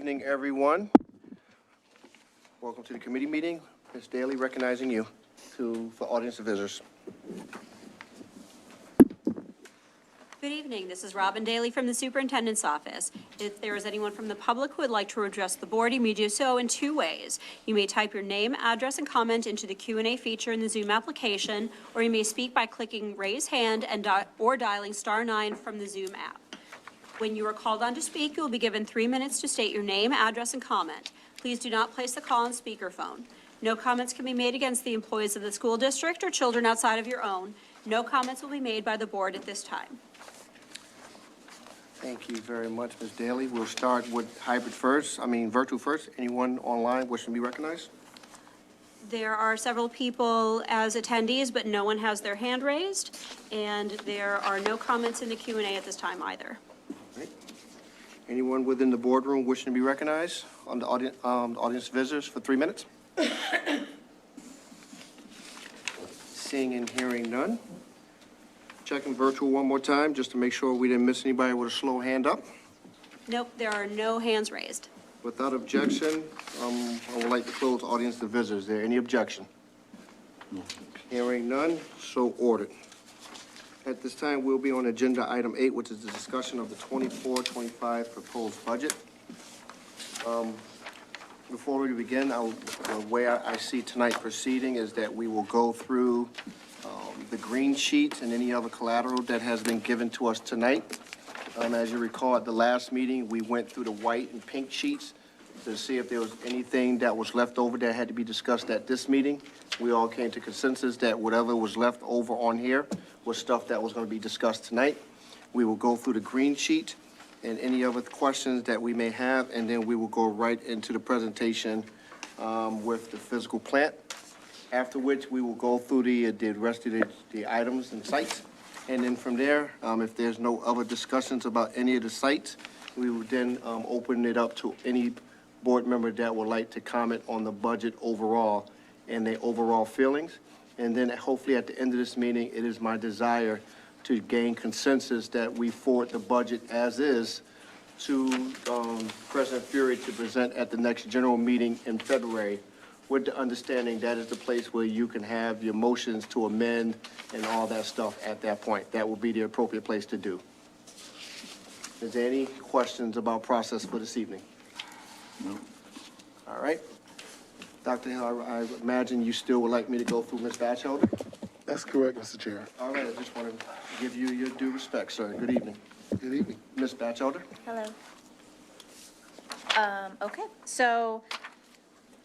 evening, everyone. Welcome to the committee meeting. Ms. Daly, recognizing you for audience and visitors. Good evening. This is Robin Daly from the Superintendent's Office. If there is anyone from the public who would like to address the board, you may do so in two ways. You may type your name, address, and comment into the Q&A feature in the Zoom application, or you may speak by clicking raise hand or dialing *9 from the Zoom app. When you are called on to speak, you will be given 3 minutes to state your name, address, and comment. Please do not place the call on speakerphone. No comments can be made against the employees of the school district or children outside of your own. No comments will be made by the board at this time. Thank you very much, Ms. Daly. We'll start with virtual first. Anyone online wishing to be recognized? There are several people as attendees, but no one has their hand raised, and there are no comments in the Q&A at this time either. Right. Anyone within the boardroom wishing to be recognized on the audience visitors for 3 minutes? Seeing and hearing none. Checking virtual one more time just to make sure we didn't miss anybody with a slow hand up. Nope, there are no hands raised. Without objection, I would like to close audience to visitors. Is there any objection? No. Hearing none, so ordered. At this time, we'll be on agenda item 8, which is the discussion of the 24-25 proposed budget. Before we begin, the way I see tonight proceeding is that we will go through the green sheet and any other collateral that has been given to us tonight. As you recall, at the last meeting, we went through the white and pink sheets to see if there was anything that was left over that had to be discussed at this meeting. We all came to consensus that whatever was left over on here was stuff that was going to be discussed tonight. We will go through the green sheet and any other questions that we may have, and then we will go right into the presentation with the physical plant. After which we will go through the rest of the items and sites. And then from there, if there's no other discussions about any of the sites, we will then open it up to any board member that would like to comment on the budget overall and their overall feelings. And then hopefully at the end of this meeting, it is my desire to gain consensus that we forward the budget as is to President Fury to present at the next general meeting in February, with the understanding that is the place where you can have your motions to amend and all that stuff at that point. That will be the appropriate place to do. Is there any questions about process for this evening? No. All right. Dr. Hill, I imagine you still would like me to go through Ms. Batchelder? That's correct, Mr. Chair. All right, I just want to give you your due respect, sir. Good evening. Good evening. Ms. Batchelder? Hello. Okay, so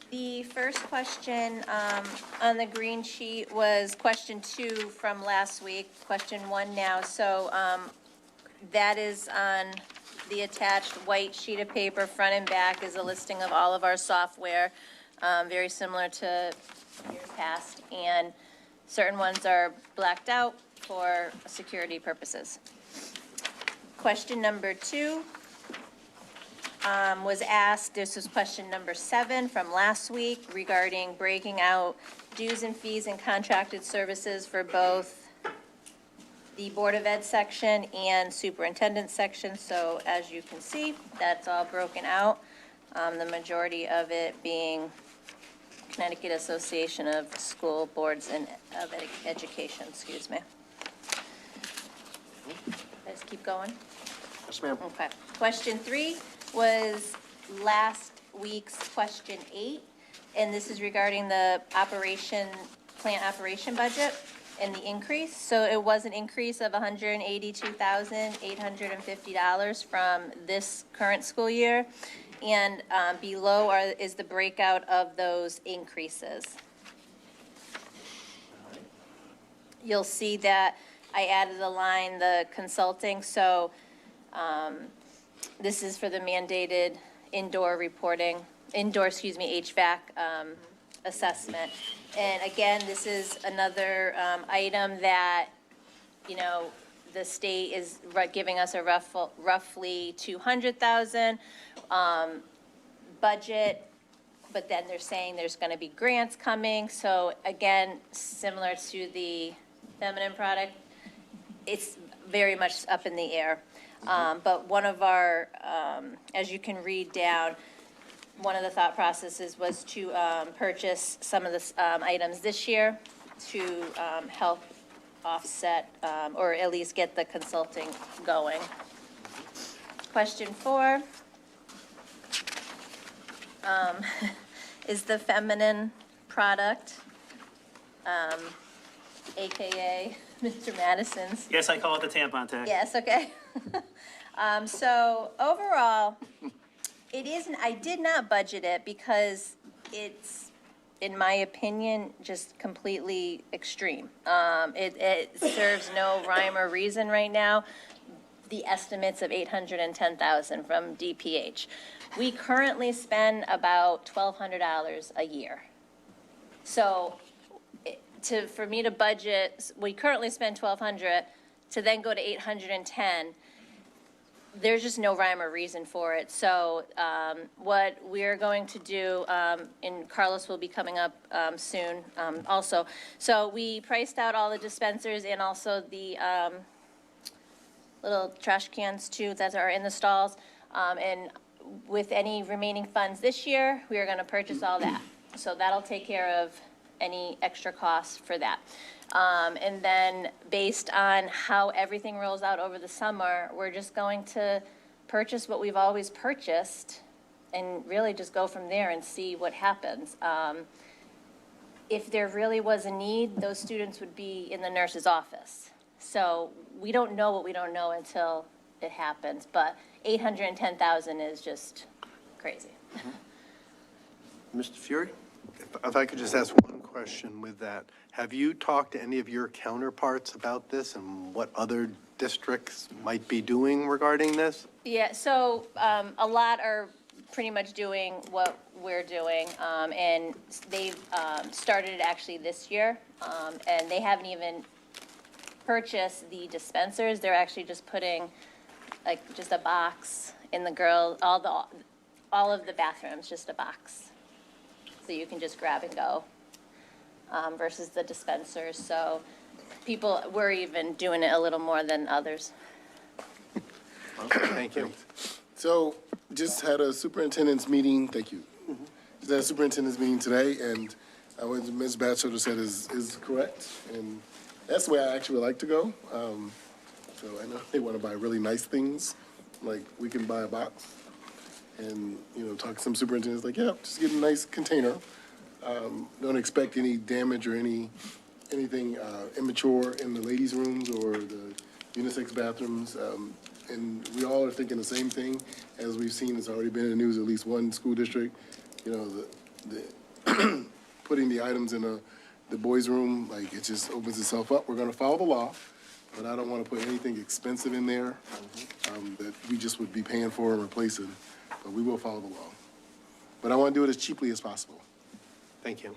the first question on the green sheet was question 2 from last week, question 1 now. So that is on the attached white sheet of paper. Front and back is a listing of all of our software, very similar to years past, and certain ones are blacked out for security purposes. Question number 2 was asked. This was question number 7 from last week regarding breaking out dues and fees and contracted services for both the Board of Ed section and Superintendent section. So as you can see, that's all broken out. The majority of it being Connecticut Association of School Boards and of Education, excuse me. Let's keep going. Yes, ma'am. Okay. Question 3 was last week's question 8, and this is regarding the plant operation budget and the increase. So it was an increase of $182,850 from this current school year, and below is the breakout of those increases. You'll see that I added a line, the consulting, so this is for the mandated HVAC assessment. And again, this is another item that, the state is giving us a roughly $200,000 budget, but then they're saying there's going to be grants coming. So again, similar to the feminine product, it's very much up in the air. But one of our, as you can read down, one of the thought processes was to purchase some of the items this year to help offset, or at least get the consulting going. Question 4 is the feminine product, AKA Mr. Madison's. Yes, I call it the tampon tax. Yes, okay. So overall, it isn't, I did not budget it because it's, in my opinion, just completely extreme. It serves no rhyme or reason right now. The estimates of 810,000 from DPH. We currently spend about $1,200 a year. So for me to budget, we currently spend 1,200, to then go to 810, there's just no rhyme or reason for it. So what we're going to do, and Carlos will be coming up soon also. So we priced out all the dispensers and also the little trash cans too that are in the stalls. And with any remaining funds this year, we are going to purchase all that. So that'll take care of any extra costs for that. And then based on how everything rolls out over the summer, we're just going to purchase what we've always purchased and really just go from there and see what happens. If there really was a need, those students would be in the nurse's office. So we don't know what we don't know until it happens, but 810,000 is just crazy. Mr. Fury? If I could just ask one question with that. Have you talked to any of your counterparts about this and what other districts might be doing regarding this? Yeah, so a lot are pretty much doing what we're doing, and they've started it actually this year, and they haven't even purchased the dispensers. They're actually just putting like just a box in the all of the bathrooms, just a box. So you can just grab and go, versus the dispensers. So people, we're even doing it a little more than others. Thank you. So just had a superintendent's meeting, thank you. Just had a superintendent's meeting today, and what Ms. Batchelder said is correct, and that's the way I actually would like to go. So I know they want to buy really nice things, like we can buy a box and, talk to some superintendents, like, yeah, just get a nice container. Don't expect any damage or anything immature in the ladies' rooms or the unisex bathrooms. And we all are thinking the same thing, as we've seen, it's already been in the news, at least one school district, the putting the items in the boys' room, like, it just opens itself up. We're gonna follow the law, but I don't wanna put anything expensive in there, that we just would be paying for and replacing, but we will follow the law. But I wanna do it as cheaply as possible. Thank you.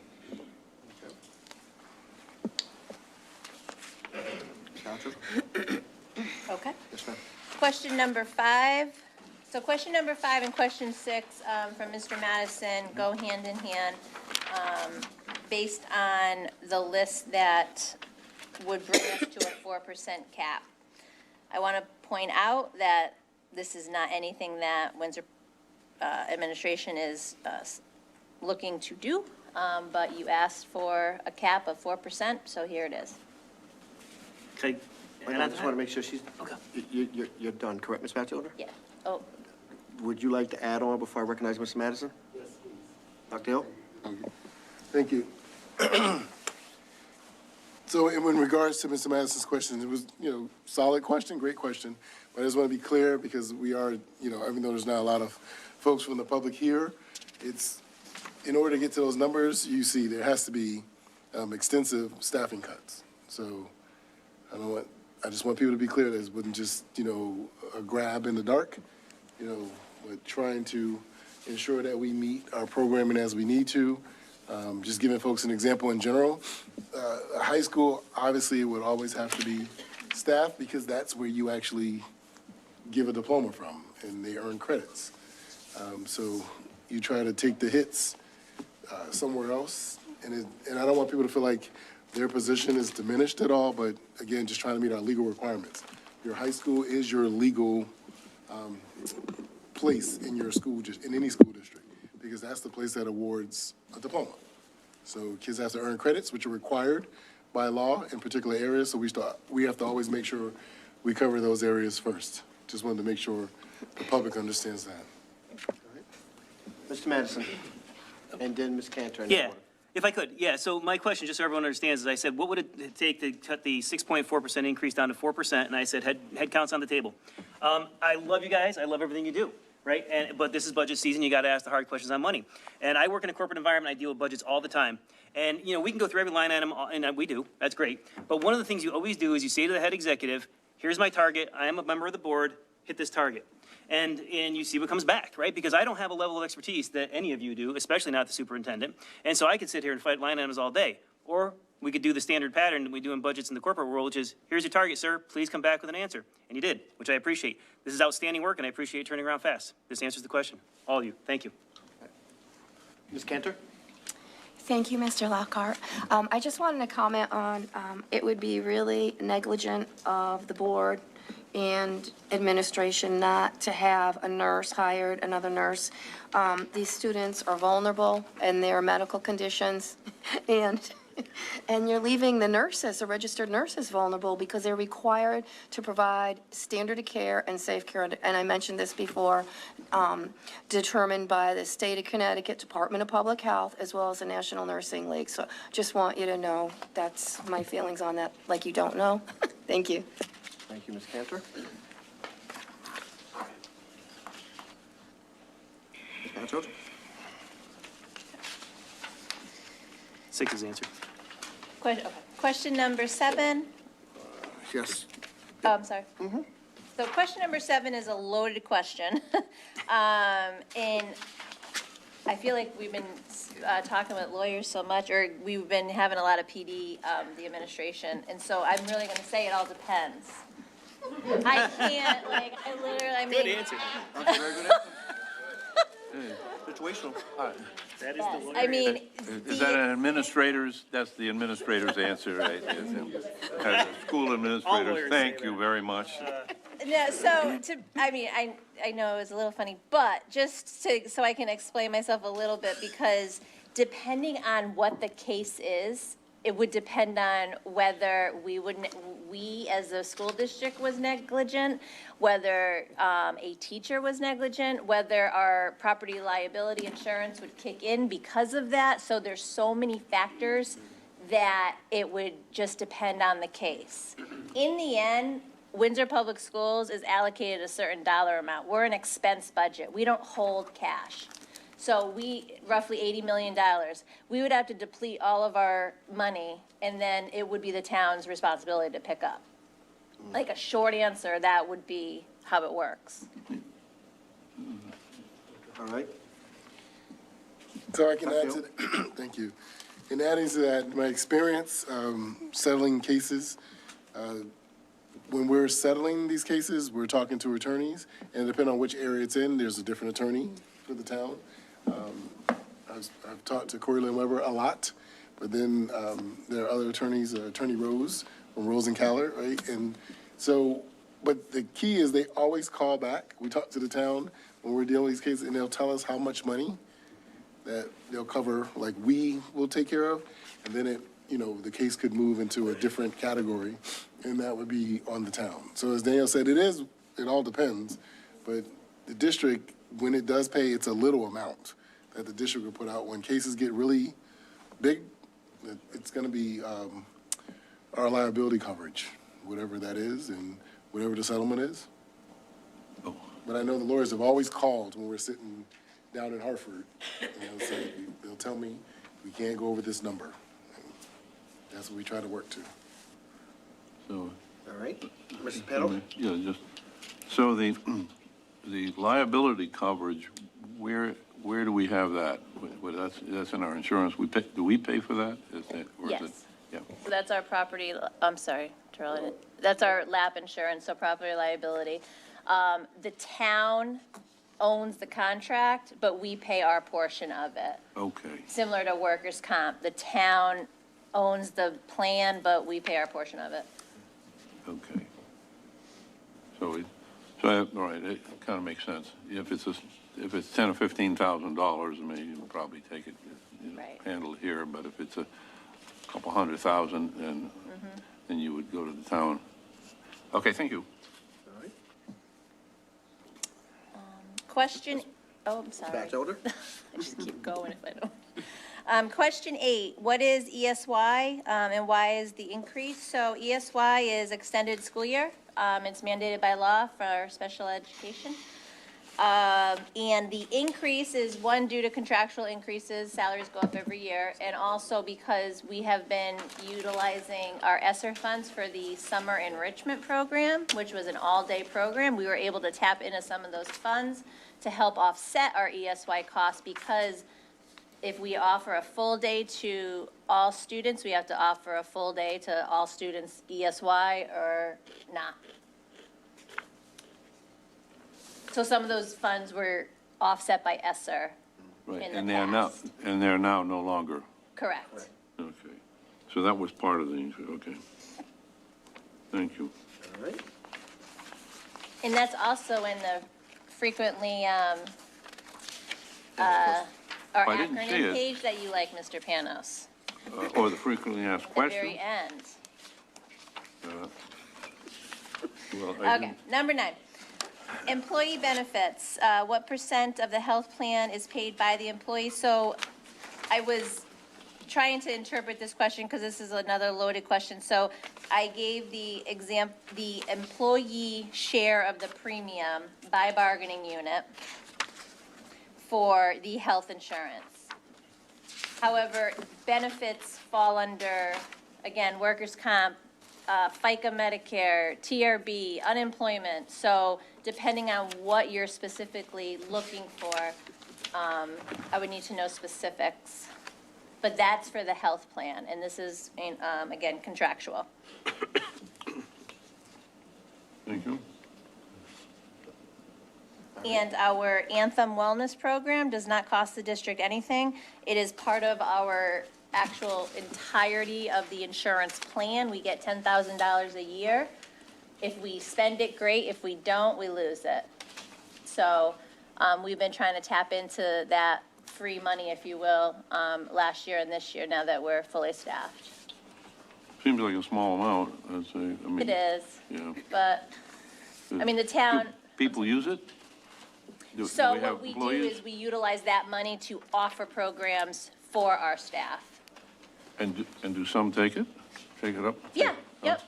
Counselor? Okay. Yes, ma'am. Question number 5. So question number 5 and question 6 from Mr. Madison go hand in hand, based on the list that would bring us to a 4% cap. I want to point out that this is not anything that Windsor administration is looking to do, but you asked for a cap of 4%, so here it is. Okay. I just want to make sure she's, Okay. you're done, correct, Ms. Batchelder? Yeah. Oh, Would you like to add on before I recognize Mr. Madison? Yes, please. Dr. Hill? Thank you. So in regards to Mr. Madison's question, it was, solid question, great question. But I just want to be clear because we are, even though there's not a lot of folks from the public here, it's, in order to get to those numbers, you see, there has to be extensive staffing cuts. So I just want people to be clear that it wasn't just, a grab in the dark, but trying to ensure that we meet our programming as we need to. Just giving folks an example in general, a high school obviously would always have to be staffed because that's where you actually give a diploma from and they earn credits. So you try to take the hits somewhere else, and I don't want people to feel like their position is diminished at all, but again, just trying to meet our legal requirements. Your high school is your legal place in your school, just in any school district, because because that's the place that awards a diploma. So kids have to earn credits, which are required by law in particular areas, so we have to always make sure we cover those areas first. Just wanted to make sure the public understands that. Mr. Madison, and then Ms. Cantor. in Yeah, order. if I could, yeah, so my question, just so everyone understands, is I said, what would it take to cut the 6.4% increase down to 4%? And I said, head counts on the table. I love you guys, I love everything you do, right? But this is budget season, you gotta ask the hard questions on money. And I work in a corporate environment, I deal with budgets all the time. And, we can go through every line item, and we do, that's great. But one of the things you always do is you say to the head executive, here's my target, I am a member of the board, hit this target. And you see what comes back, right? Because I don't have a level of expertise that any of you do, especially not the superintendent. And so I could sit here and fight line items all day. Or we could do the standard pattern that we do in budgets in the corporate world, which is, here's your target, sir, please come back with an answer. And you did, which I appreciate. This is outstanding work, and I appreciate you turning around fast. This answers the question. All of you, thank you. Ms. Cantor? Thank you, Mr. Lockhart. I just wanted to comment on, it would be really negligent of the board and administration not to have a nurse hired, another nurse. These students are vulnerable in their medical conditions, and you're leaving the nurses, the registered nurses, vulnerable because they're required to provide standard of care and safe care. And I mentioned this before, determined by the state of Connecticut Department of Public Health as well as the National Nursing League. So just want you to know that's my feelings on that, like you don't know. Thank you. Thank you, Ms. Cantor. Ms. Patchos? 6 is answered. Question number 7. Yes. Oh, I'm sorry. So question number 7 is a loaded question. And I feel like we've been talking with lawyers so much, or we've been having a lot of PD, the administration, and so I'm really going to say it all depends. I can't, I literally, Good answer. That's a very good answer. Situational. That is the lawyer. I mean, Is that an administrator's, that's the administrator's answer, right? School All administrators, lawyers thank say you that. very much. no, so I know it was a little funny, but just so I can explain myself a little bit, because depending on what the case is, it would depend on whether we as a school district was negligent, whether a teacher was negligent, whether our property liability insurance would kick in because of that. So there's so many factors that it would just depend on the case. In the end, Windsor Public Schools is allocated a certain dollar amount. We're an expense budget. We don't hold cash. So roughly $80 million. We would have to deplete all of our money, and then it would be the town's responsibility to pick up. Like a short answer, that would be how it works. All right. So I can add to that, thank you. In adding to that, my experience settling cases, when we're settling these cases, we're talking to attorneys, and depending on which area it's in, there's a different attorney for the town. I've talked to Corey Lynn Weber a lot, but then there are other attorneys, Attorney Rose from Rose and Caller, right? And so, but the key is they always call back. We talk to the town when we're dealing with these cases, and they'll tell us how much money that they'll cover, like we will take care of, and then it, the case could move into a different category, and that would be on the town. So as Daniel said, it all depends, but the district, when it does pay, it's a little amount that the district will put out. When cases get really big, it's gonna be our liability coverage, whatever that is, and whatever the settlement is. But I know the lawyers have always called when we're sitting down in Hartford, and they'll tell me, we can't go over this number. And that's what we try to work to. So, All right. Mrs. Pettle? yeah, just, so the liability coverage, where do we have that? That's in our insurance. Do we pay for that? Is that, or is it? Yes. Yeah, So that's our property, I'm sorry, Charlotte. That's our LAP insurance, so property liability. The town owns the contract, but we pay our portion of it. okay, Similar to workers' comp. The town owns the plan, but we pay our portion of it. okay. All right, it kind of makes sense. If it's if it's $10,000 or $15,000, I mean, you'll probably take it, Right. handle it here, but if it's a couple $100,000, then you would go to the town. Okay, thank you. All right. Question, oh, I'm sorry. Batchelder? I just keep going if I don't. Question 8, what is ESY, and why is the increase? So ESY is extended school year. It's mandated by law for special education. And the increase is, one, due to contractual increases, salaries go up every year, and also because we have been utilizing our ESSER funds for the summer enrichment program, which was an all-day program. We were able to tap into some of those funds to help offset our ESY costs, because if we offer a full day to all students, we have to offer a full day to all students ESY or not. So some of those funds were offset by ESSER. Right, In the and they're now no longer, Correct. okay. So that was part of the increase, okay. Thank you. All right. And that's also in the frequently, our I didn't see acronym it. page that you like, Mr. Panos. Or the frequently asked At the questions? very end. Well, I Okay, didn't- number 9. Employee benefits, what % of the health plan is paid by the employee? So I was trying to interpret this question because this is another loaded question. So I gave the employee share of the premium by bargaining unit for the health insurance. However, benefits fall under, again, workers' comp, FICA, Medicare, TRB, unemployment. So depending on what you're specifically looking for, I would need to know specifics. But that's for the health plan, and this is, again, contractual. Thank you. And our Anthem Wellness Program does not cost the district anything. It is part of our actual entirety of the insurance plan. We get $10,000 a year. If we spend it, great. If we don't, we lose it. So we've been trying to tap into that free money, if you will, last year and this year, now that we're fully staffed. Seems like a small amount, I'd say. I mean, It is, Yeah. but, I mean, the town, Do people use it? Do so we have what we do employees? is we utilize that money to offer programs for our staff. And do some take it? Take it up? Yeah, yep.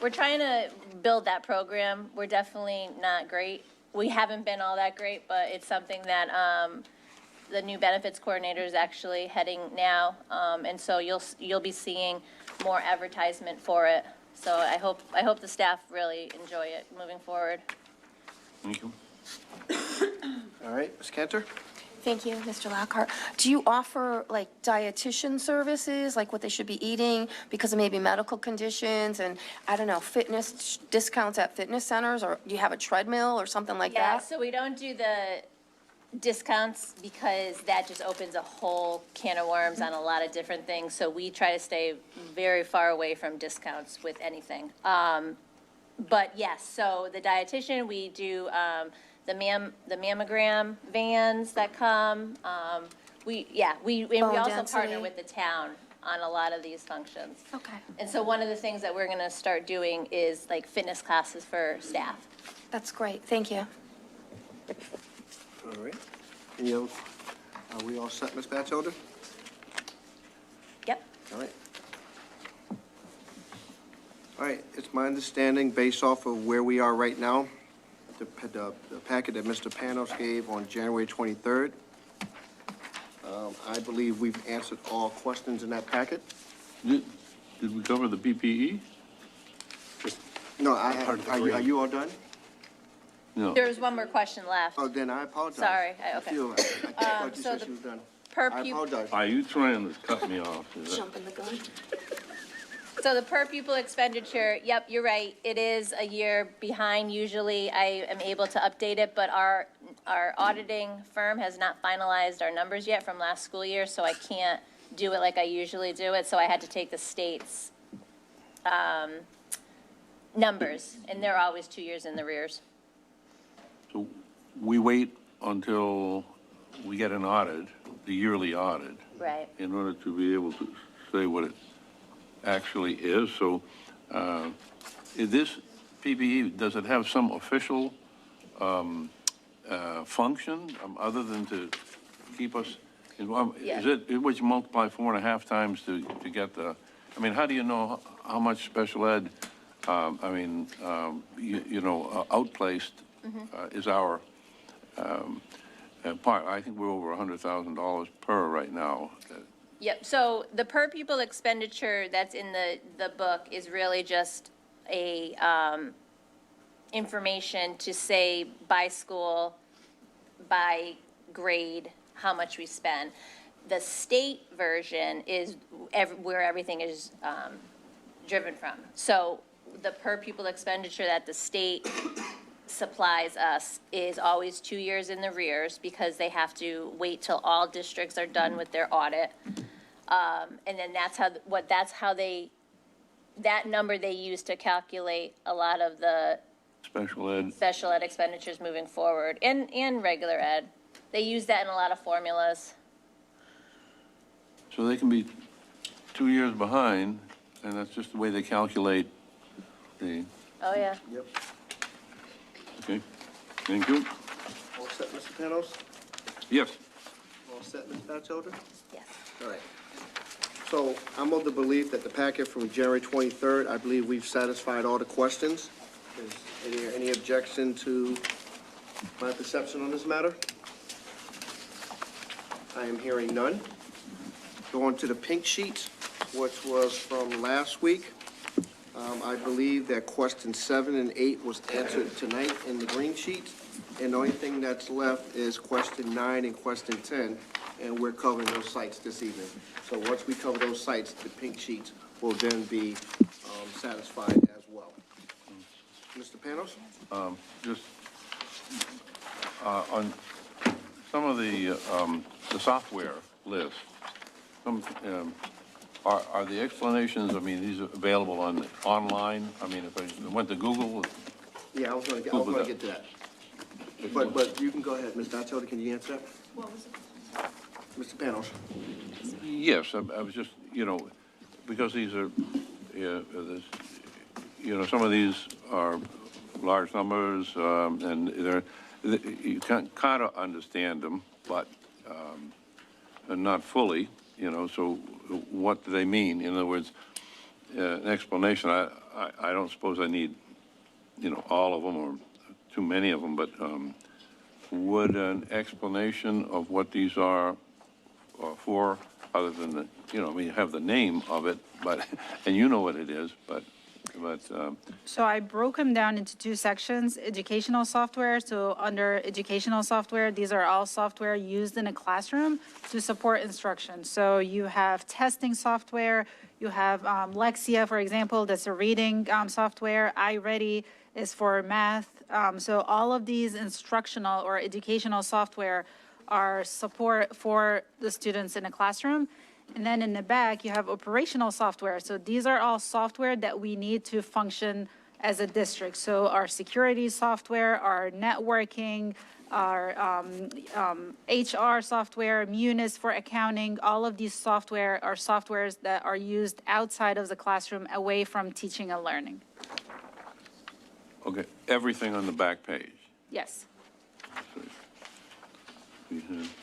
We're trying to build that program. We're definitely not great. We haven't been all that great, but it's something that the new benefits coordinator is actually heading now. And so you'll be seeing more advertisement for it. So I hope the staff really enjoy it moving forward. Thank you. All right, Ms. Cantor? Thank you, Mr. Lockhart. Do you offer like dietitian services, like what they should be eating because of maybe medical conditions and, I don't know, fitness discounts at fitness centers, or do you have a treadmill or something like Yeah, that? so we don't do the discounts because that just opens a whole can of worms on a lot of different things. So we try to stay very far away from discounts with anything. But yes, so the dietitian, we do the mammogram vans that come. We Bone also density. partner with the town on a lot of these functions. Okay, And so one of the things that we're gonna start doing is like fitness classes for staff. that's great, thank you. All right. Any other, are we all set, Ms. Batchelder? Yep. All right. All right, it's my understanding, based off of where we are right now, the packet that Mr. Panos gave on January 23rd, I believe we've answered all questions in that packet. Did we cover the PPE? No, Part of the are green. you all done? No. There was one more question left. Oh, then I apologize. Sorry, okay. I thought you so said the she was done. Per I pupil, apologize. Are you trying to cut me off? Is that- Jumping the gun. so the per pupil expenditure, yep, you're right, it is a year behind. Usually I am able to update it, but our auditing firm has not finalized our numbers yet from last school year, so I can't do it like I usually do it, so I had to take the state's numbers, and they're always 2 years in the rears. So we wait until we get an audit, the yearly audit, Right. in order to be able to say what it actually is. So, is this PPE, does it have some official function other than to keep us? Yeah. Is it, would you multiply 4.5 times to get the, I mean, how do you know how much special ed, outplaced is our part? I think we're over $100,000 per right now. Yep, so the per pupil expenditure that's in the book is really just a, information to say by school, by grade, how much we spend. The state version is where everything is, driven from. So the per pupil expenditure that the state supplies us is always 2 years in the rears because they have to wait till all districts are done with their audit. And then that number they use to calculate a lot of the Special ed, expenditures moving forward and regular ed. They use that in a lot of formulas. so they can be 2 years behind, and that's just the way they calculate the, Oh, yeah. Yep. okay, thank you. All set, Mr. Panos? Yes. All set, Ms. Batchelder? Yes. All right. So I'm of the belief that the packet from January 23rd, I believe we've satisfied all the questions. Is there any objection to my perception on this matter? I am hearing none. Going to the pink sheet, which was from last week. I believe that question 7 and 8 was answered tonight in the green sheet. And the only thing that's left is question 9 and question 10, and we're covering those sites this evening. So once we cover those sites, the pink sheet will then be satisfied as well. Mr. Panos? Just on some of the software list, are the explanations, I mean, these are available online? I mean, if I went to Google? Yeah, I was gonna get to that. But you can go ahead, Ms. Batchelder, can you answer that? What was it? Mr. Panos? Yes, I was just, because these are, some of these are large numbers, and you can kind of understand them, but not fully, so what do they mean? In other words, an explanation, I don't suppose I need, all of them or too many of them, but would an explanation of what these are for, other than you have the name of it, but, and you know what it is, but. So I broke them down into two sections, educational software. So under educational software, these are all software used in a classroom to support instruction. So you have testing software, you have Lexia, for example, that's a reading software. iReady is for math. So all of these instructional or educational software are support for the students in a classroom. And then in the back, you have operational software. So these are all software that we need to function as a district. So our security software, our networking, our HR software, Munis for accounting, all of these software are softwares that are used outside of the classroom, away from teaching and learning. Okay, everything on the back page. Yes. We have-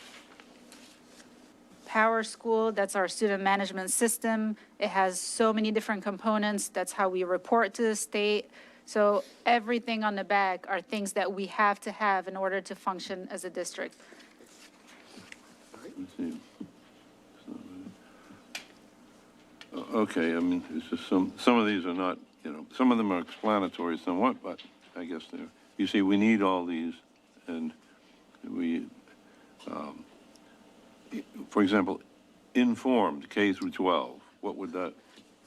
Power School, that's our student management system. It has so many different components. That's how we report to the state. So everything on the back are things that we have to have in order to function as a district. Let's see. Okay, I mean, it's just some of these are not, some of them are explanatory somewhat, but I guess they're, you see, we need all these, and we, for example, informed K through 12, what would that?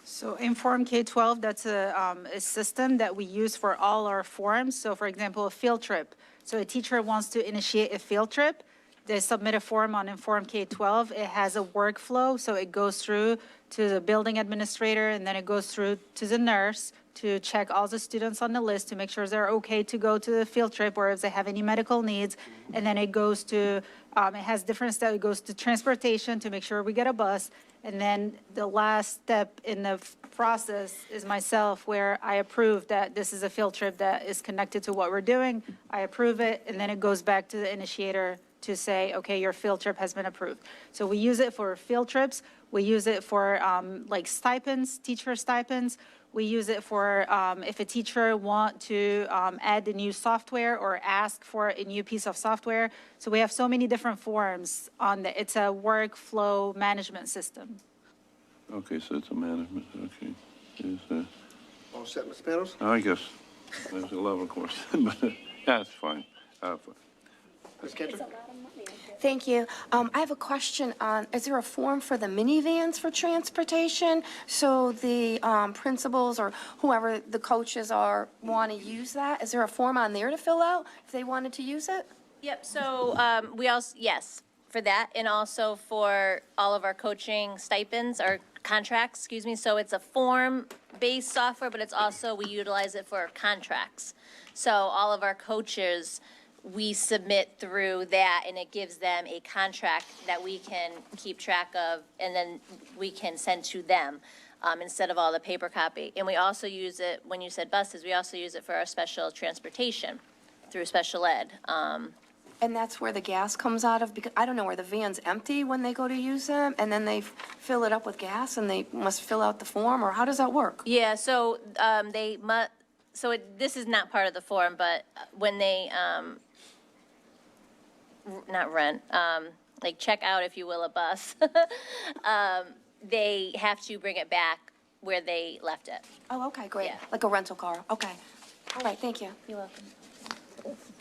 So Inform K-12, that's a system that we use for all our forms. So for example, a field trip. So a teacher wants to initiate a field trip. They submit a form on Inform K-12. It has a workflow, so it goes through to the building administrator, and then it goes through to the nurse, to check all the students on the list to make sure they're okay to go to the field trip or if they have any medical needs. And then it goes to, it has different steps. It goes to transportation to make sure we get a bus. And then the last step in the process is myself, where I approve that this is a field trip that is connected to what we're doing. I approve it, and then it goes back to the initiator to say, okay, your field trip has been approved. So we use it for field trips. We use it for like stipends, teacher stipends. We use it for if a teacher want to add the new software or ask for a new piece of software. So we have so many different forms on the, it's a workflow management system. Okay, so it's a management, okay. All set, Ms. Panos? I guess, there's 11 course, but, yeah, it's fine. Ms. Kendrick? Thank you. I have a question on, is there a form for the minivans for transportation? So the principals or whoever the coaches are want to use that? Is there a form on there to fill out if they wanted to use it? Yep, so we also, yes, for that, and also for all of our coaching stipends, or contracts, excuse me. So it's a form-based software, but it's also, we utilize it for contracts. So all of our coaches, we submit through that, and it gives them a contract that we can keep track of, and then we can send to them instead of all the paper copy. And we also use it, when you said buses, we also use it for our special transportation through special ed. And that's where the gas comes out of, because I don't know, where the van's empty when they go to use them, and then they fill it up with gas, and they must fill out the form, or how does that work? Yeah, so they must, so this is not part of the form, but when they, not rent, like check out, if you will, a bus, they have to bring it back where they left it. Oh, okay, great. Yeah. Like a rental car, okay. All right, thank you. You're welcome.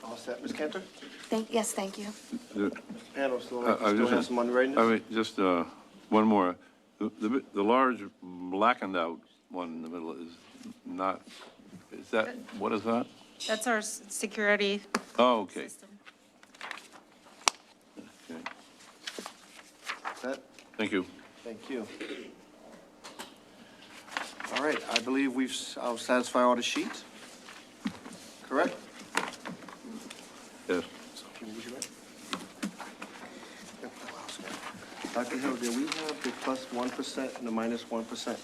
All set, Ms. Cantor? Yes, thank you. The- Panos still I still just- has some unreadiness? I mean, just one more. The large blackened out one in the middle is not, is that, what is that? That's our security Oh, okay. system. Okay. Set? Thank you. Thank you. All right, I believe we've satisfied all the sheets. Correct? Yes. Dr. Hill, do we have the plus 1% and the minus 1%?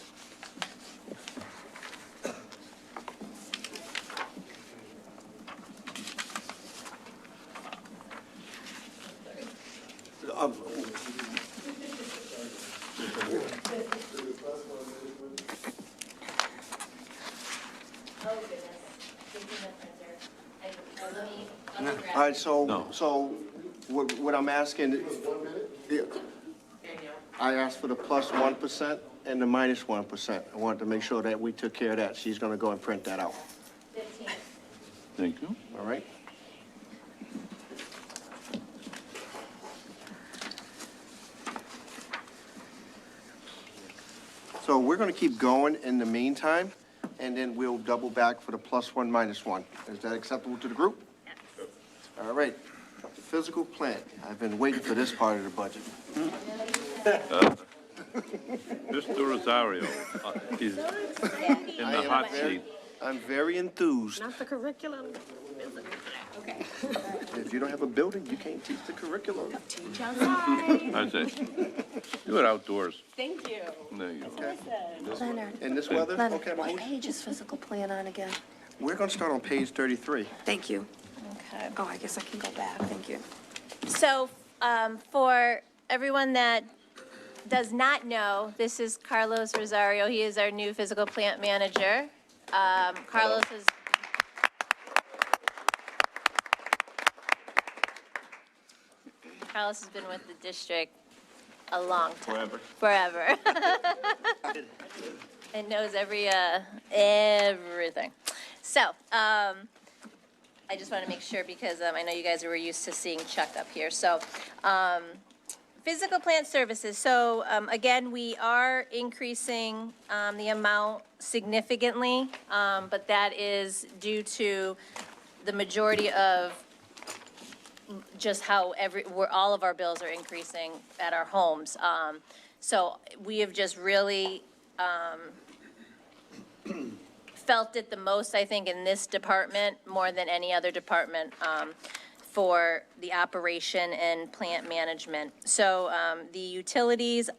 All right, so what I'm asking, I asked for the plus 1% and the minus 1%. I wanted to make sure that we took care of that. She's gonna go and print that out, Thank you. all right? So we're gonna keep going in the meantime, and then we'll double back for the plus 1, minus 1. Is that acceptable to the group? All right. Physical plant. I've been waiting for this part of the budget. Mr. Rosario, he's in the hot seat. I'm very enthused. Not the curriculum. Okay. If you don't have a building, you can't teach the curriculum. Teach outside. I say, do it outdoors. Thank you. There you go. Leonard, In this weather? Leonard, Okay, what page is physical plan on again? we're gonna start on page 33. Thank you. Okay. Oh, I guess I can go back, thank you. So, for everyone that does not know, this is Carlos Rosario. He is our new physical plant manager. Carlos is. Carlos has been with the district a long time. Forever. And knows everything. So, I just want to make sure because I know you guys were used to seeing Chuck up here. So, physical plant services. So, again, we are increasing the amount significantly, but that is due to the majority of just how all of our bills are increasing at our homes. So we have just really felt it the most, I think, in this department, more than any other department, for the operation and plant management. So, the utilities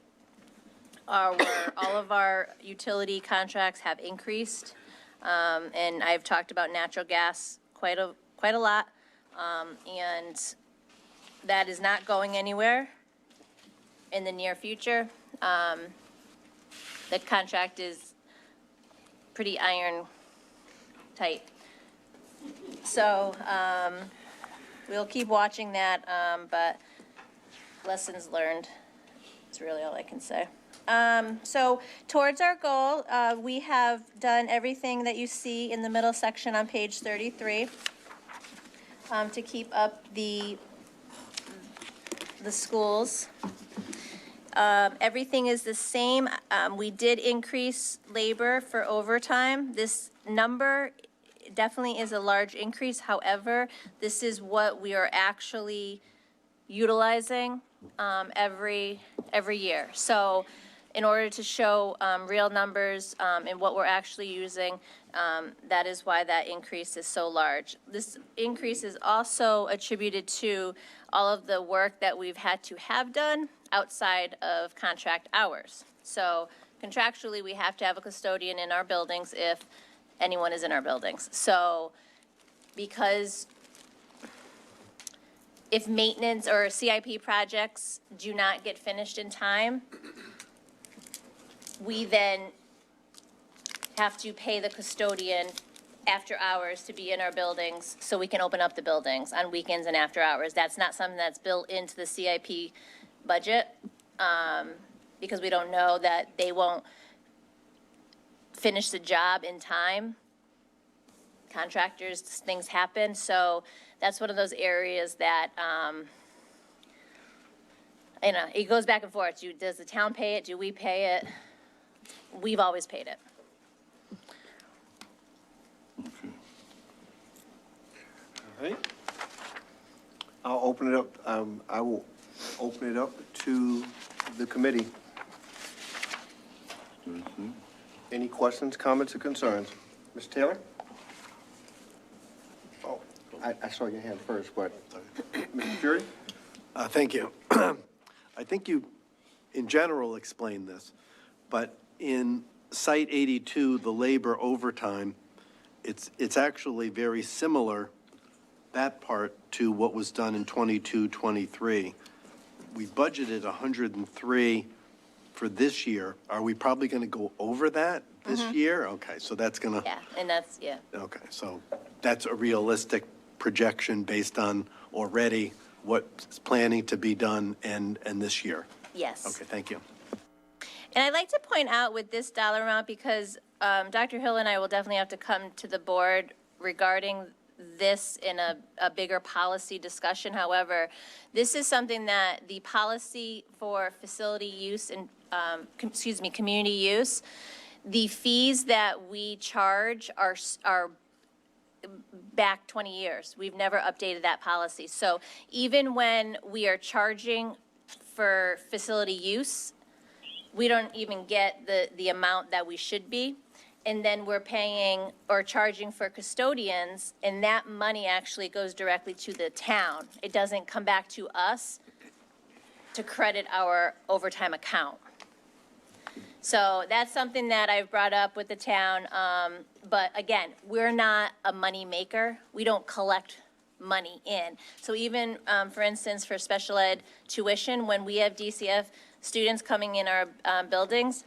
are where all of our utility contracts have increased. And I've talked about natural gas quite a lot. And that is not going anywhere in the near future. The contract is pretty iron tight. So, we'll keep watching that, but lessons learned is really all I can say. So towards our goal, we have done everything that you see in the middle section on page 33, to keep up the schools. Everything is the same. We did increase labor for overtime. This number definitely is a large increase. However, this is what we are actually utilizing every year. So in order to show real numbers and what we're actually using, that is why that increase is so large. This increase is also attributed to all of the work that we've had to have done outside of contract hours. So contractually, we have to have a custodian in our buildings if anyone is in our buildings. So because if maintenance or CIP projects do not get finished in time, we then have to pay the custodian after hours to be in our buildings so we can open up the buildings on weekends and after hours. That's not something that's built into the CIP budget, because we don't know that they won't finish the job in time. Contractors, things happen, so that's one of those areas that, it goes back and forth. Does the town pay it? Do we pay it? We've always paid it. All right. I'll open it up, I will open it up to the committee. Any questions, comments, or concerns? Ms. Taylor? Oh, I saw your hand first, but, Mr. Fury? Thank you. I think you, in general, explained this, but in Site 82, the labor overtime, it's actually very similar, that part, to what was done in 22, 23. We budgeted 103 for this year. Are we probably going to go over that this year? Okay, so that's going to. Yeah, and that's, yeah. Okay, so that's a realistic projection based on already what's planning to be done and this year? Yes. Okay, thank you. And I'd like to point out with this dollar amount, because Dr. Hill and I will definitely have to come to the board regarding this in a bigger policy discussion. However, this is something that the policy for facility use and, community use, the fees that we charge are back 20 years. We've never updated that policy. So even when we are charging for facility use, we don't even get the amount that we should be. And then we're paying or charging for custodians, and that money actually goes directly to the town. It doesn't come back to us to credit our overtime account. So that's something that I've brought up with the town. But again, we're not a money maker. We don't collect money in. So even, for instance, for special ed tuition, when we have DCF students coming in our buildings,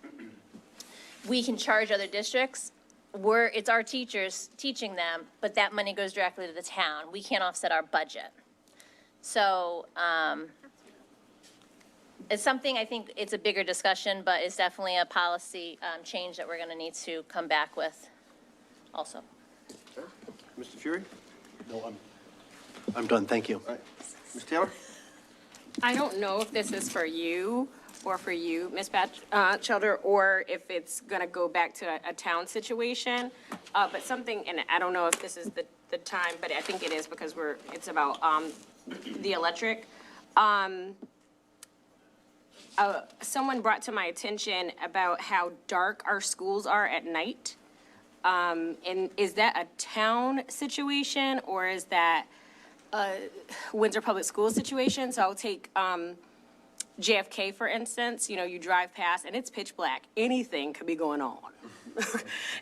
we can charge other districts. It's our teachers teaching them, but that money goes directly to the town. We can't offset our budget. So it's something, I think it's a bigger discussion, but it's definitely a policy change that we're going to need to come back with also. Mr. Fury? No, I'm done, thank you. All right. Ms. Taylor? I don't know if this is for you or for you, Ms. Batchelder, or if it's gonna go back to a town situation. But something, and I don't know if this is the time, but I think it is because it's about the electric. Someone brought to my attention about how dark our schools are at night. And is that a town situation or is that a Windsor Public Schools situation? So I'll take JFK, for instance, you know, you drive past and it's pitch black. Anything could be going on.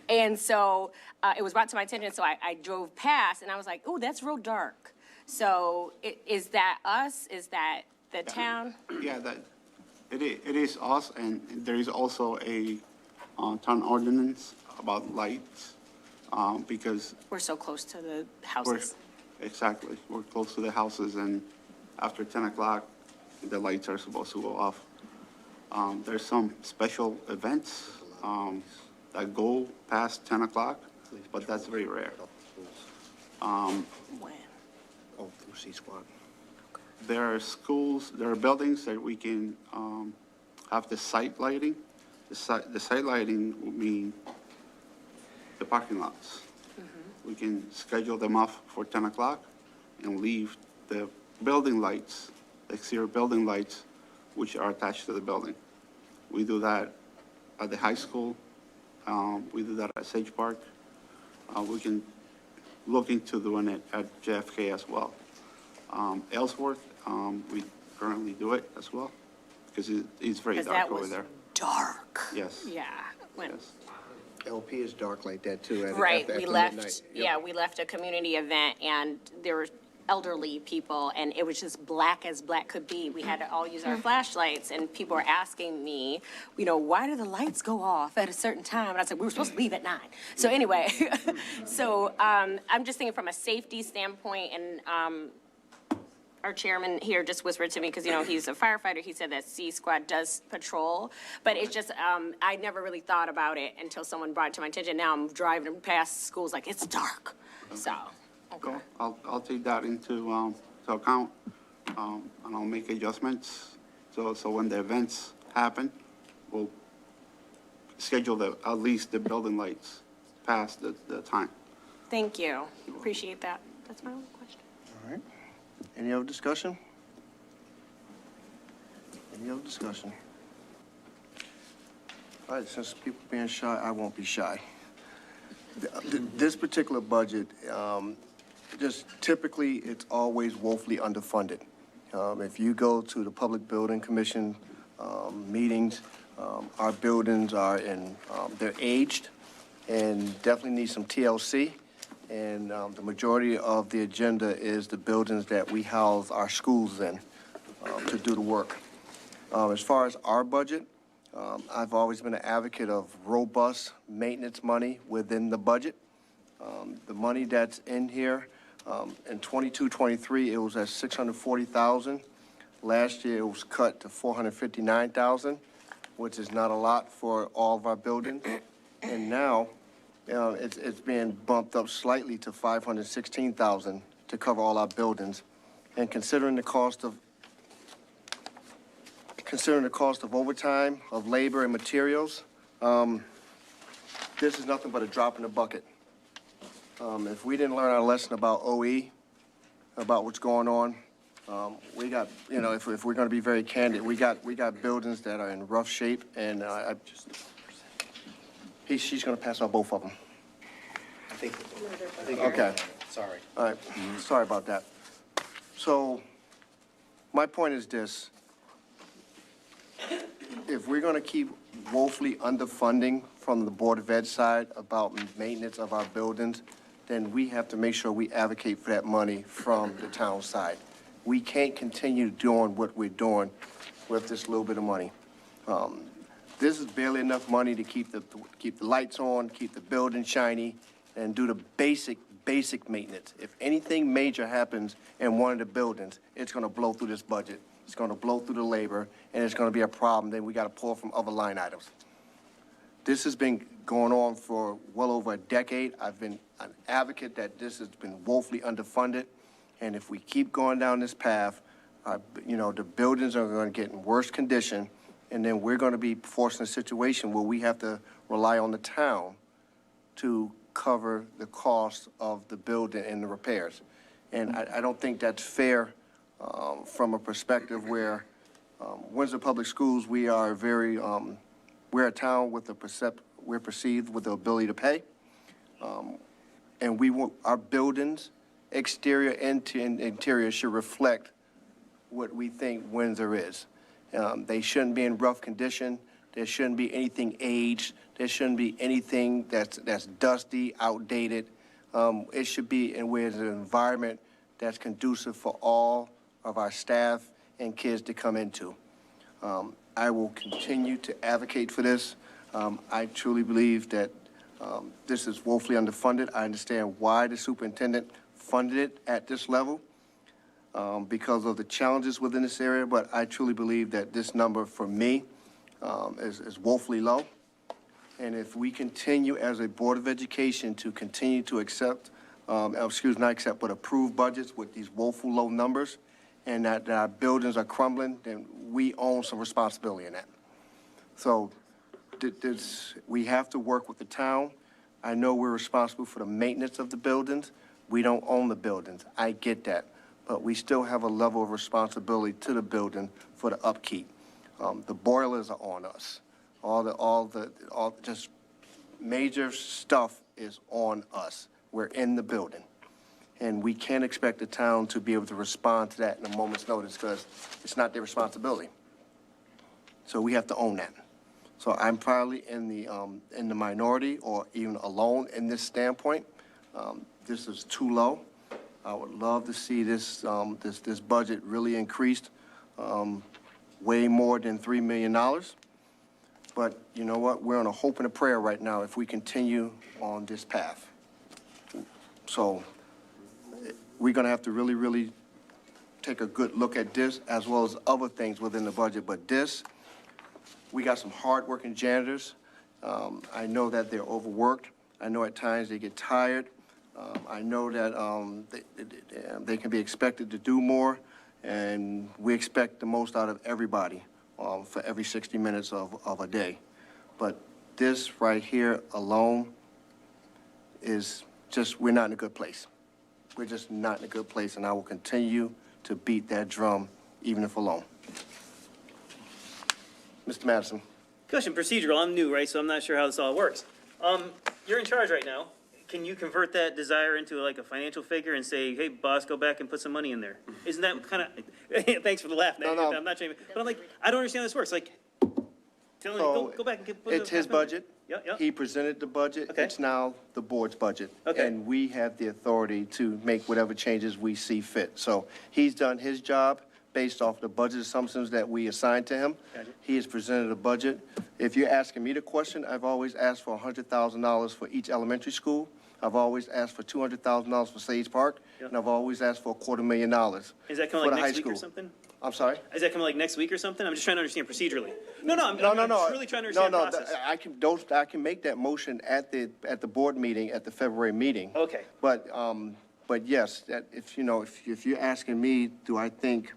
And so it was brought to my attention, so I drove past and I was like, oh, that's real dark. So is that us? Is that the town? Yeah, it is us, and there is also a town ordinance about lights, because We're so close to the we're, houses. exactly, we're close to the houses, and after 10 o'clock, the lights are supposed to go off. There's some special events that go past 10 o'clock, but that's very rare. When? Oh, through C-Squad. There are schools, there are buildings that we can have the site lighting. The site lighting would mean the parking lots. We can schedule them off for 10 o'clock and leave the building lights, the exterior building lights, which are attached to the building. We do that at the high school. We do that at Sage Park. We can look into doing it at JFK as well. Ellsworth, we currently do it as well, because it's very Because dark that over was there. dark. Yes. Yeah. When- Yes. LP is dark like that too. Right, after we midnight. left, Yep. yeah, we left a community event and there were elderly people and it was just black as black could be. We had to all use our flashlights and people were asking me, you know, why do the lights go off at a certain time? And I said, we were supposed to leave at 9. So anyway, so I'm just thinking from a safety standpoint and our chairman here just whispered to me, because, you know, he's a firefighter, he said that C Squad does patrol, but it's just, I never really thought about it until someone brought it to my attention. Now I'm driving past schools like, it's dark, so, okay. I'll take that into to account, and I'll make adjustments. So when the events happen, we'll schedule at least the building lights past the time. Thank you, appreciate that. That's my only question. All right. Any other discussion? Any other discussion? All right, since people are being shy, I won't be shy. This particular budget, just typically, it's always woefully underfunded. If you go to the Public Building Commission meetings, our buildings are they're aged and definitely need some TLC. And the majority of the agenda is the buildings that we house our schools in to do the work. As far as our budget, I've always been an advocate of robust maintenance money within the budget. The money that's in here, in 22-23, it was at $640,000. Last year, it was cut to $459,000, which is not a lot for all of our buildings. And now, it's being bumped up slightly to $516,000 to cover all our buildings. And considering the cost of overtime, of labor and materials, this is nothing but a drop in the bucket. If we didn't learn our lesson about OE, about what's going on, we got, you know, if we're going to be very candid, we got buildings that are in rough shape, and she's going to pass out both of them. I think Okay. sorry. All right, sorry about that. So, my point is this. If we're gonna keep woefully underfunding from the Board of Ed side about maintenance of our buildings, then we have to make sure we advocate for that money from the town side. We can't continue doing what we're doing with this little bit of money. This is barely enough money to keep the lights on, keep the building shiny, and do the basic maintenance. If anything major happens in one of the buildings, it's gonna blow through this budget. It's gonna blow through the labor, and it's gonna be a problem. Then we gotta pull from other line items. This has been going on for well over a decade. I've been an advocate that this has been woefully underfunded, and if we keep going down this path, the buildings are gonna get in worse condition, and then we're gonna be forced in a situation where we have to rely on the town to cover the cost of the building and the repairs. And I don't think that's fair from a perspective where Windsor Public Schools, we are we're a town with we're perceived with the ability to pay. And we want, our buildings, exterior and interior, should reflect what we think Windsor is. They shouldn't be in rough condition. There shouldn't be anything aged. There shouldn't be anything that's dusty, outdated. It should be in where there's an environment that's conducive for all of our staff and kids to come into. I will continue to advocate for this. I truly believe that this is woefully underfunded. I understand why the superintendent funded it at this level because of the challenges within this area, but I truly believe that this number for me is woefully low. And if we continue as a Board of Education to continue to accept, not accept, but approve budgets with these woeful low numbers, and that our buildings are crumbling, then we own some responsibility in that. So we have to work with the town. I know we're responsible for the maintenance of the buildings. We don't own the buildings. I get that. But we still have a level of responsibility to the building for the upkeep. The boilers are on us. All just major stuff is on us. We're in the building. And we can't expect the town to be able to respond to that in a moment's notice because it's not their responsibility. So we have to own that. So I'm probably in the minority or even alone in this standpoint. This is too low. I would love to see this budget really increased way more than $3 million. But you know what? We're on a hope and a prayer right now if we continue on this path. So we're going to have to really, really take a good look at this as well as other things within the budget. But this, we got some hardworking janitors. I know that they're overworked. I know at times they get tired. I know that they can be expected to do more, and we expect the most out of everybody for every 60 minutes of a day. But this right here alone is just, we're not in a good place. We're just not in a good place, and I will continue to beat that drum, even if alone. Mr. Madison. Question, procedural, I'm new, right, so I'm not sure how this all works. You're in charge right now. Can you convert that desire into like a financial figure and say, hey, boss, go back and put some money in there? Isn't that kind of, thanks for the laugh, No. I'm not trying, but I'm like, I don't understand how this works, like, tell me, So go back and put it's his budget. Yep. He presented the budget. Okay. It's now the board's budget. Okay. And we have the authority to make whatever changes we see fit. So he's done his job based off the budget assumptions that we assigned to him. Gotcha. He has presented a budget. If you're asking me the question, I've always asked for $100,000 for each elementary school. I've always asked for $200,000 for Sage Park, Yep. and I've always asked for $250,000 Is that for coming the like high next week or school. something? I'm sorry? Is that coming like next week or something? I'm just trying to understand procedurally. No, I'm truly trying to No, understand the process. I can make that motion at the board meeting, at the February meeting. Okay. But yes, that if you're asking me, do I think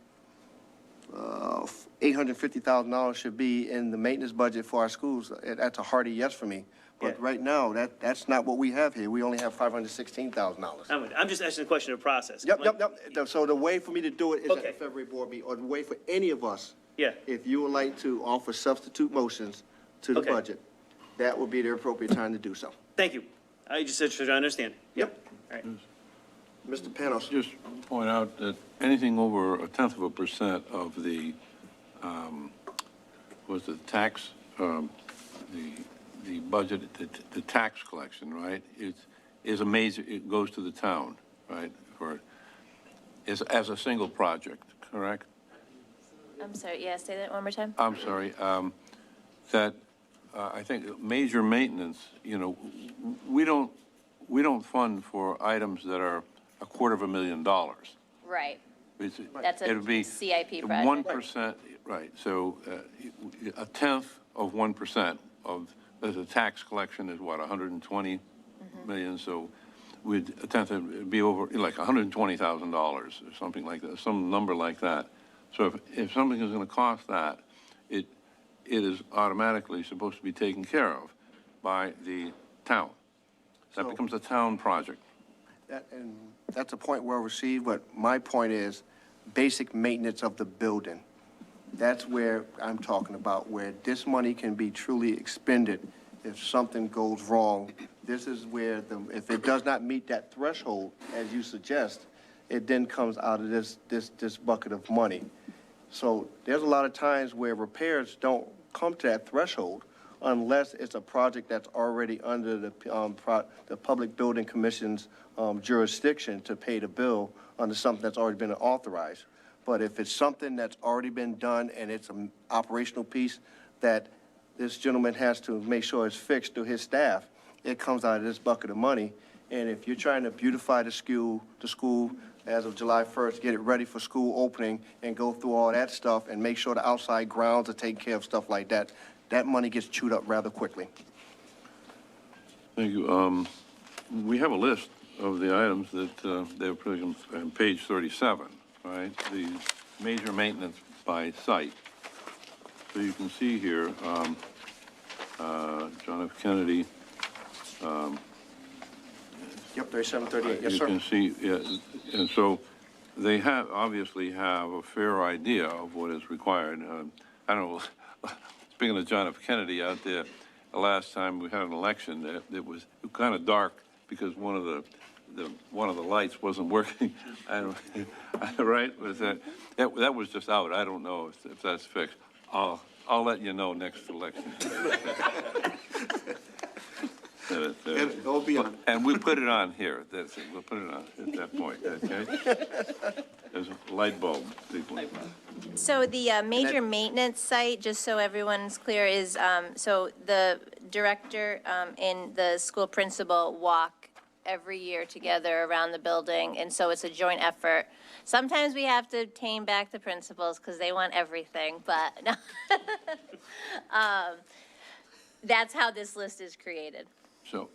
$850,000 should be in the maintenance budget for our schools? That's a hearty yes for me. But Yeah. right now, that's not what we have here. We only have $516,000. I'm just asking a question of process. Yep. Like, So the way for me to do it is at Okay. the February board meeting, or the way for any of us. Yeah. If you would like to offer substitute motions to the Okay. budget, that would be the appropriate time to do so. Thank you. I just said, trying to understand. Yep. All right. Mr. Panos. Just point out that anything over 0.1% of the, was the tax, the budget, the tax collection, right? Is a major, it goes to the town, right? As a single project, correct? I'm sorry, yeah, say that one more time. I'm sorry, that, I think major maintenance, we don't fund for items that are $250,000. Right. It's- That's a it'd be CIP project. 1%, right, so 1/10 of 1% of, the tax collection is what, 120 million? So we'd attempt to be over, like $120,000 or something like that, some number like that. So if something is going to cost that, it is automatically supposed to be taken care of by the town. That So- becomes a town project. And that's a point well received, but my point is basic maintenance of the building. That's where I'm talking about, where this money can be truly expended if something goes wrong this is where if it does not meet that threshold, as you suggest, it then comes out of this bucket of money. So there's a lot of times where repairs don't come to that threshold unless it's a project that's already under the Public Building Commission's jurisdiction to pay the bill under something that's already been authorized. But if it's something that's already been done and it's an operational piece that this gentleman has to make sure is fixed through his staff, it comes out of this bucket of money. And if you're trying to beautify the school as of July 1st, get it ready for school opening and go through all that stuff and make sure the outside grounds are taken care of, stuff like that, that money gets chewed up rather quickly. Thank you. We have a list of the items that they're putting on page 37, right? The major maintenance by site. So you can see here, John F. Kennedy. Yep, 3738, yes, sir. You can see, yeah, and so they obviously have a fair idea of what is required. I don't know, speaking of John F. Kennedy out there, the last time we had an election, it was kind of dark because one of the lights wasn't working. I don't, right? Was that was just out. I don't know if that's fixed. I'll let you know next election. It'll be on. And we'll put it on here. That's it. We'll put it on at that point, okay? There's a light bulb. Big one. So the major maintenance site, just so everyone's clear, is, so the director and the school principal walk every year together around the building, and so it's a joint effort. Sometimes we have to tame back the principals because they want everything, but no. That's how this list is created. So,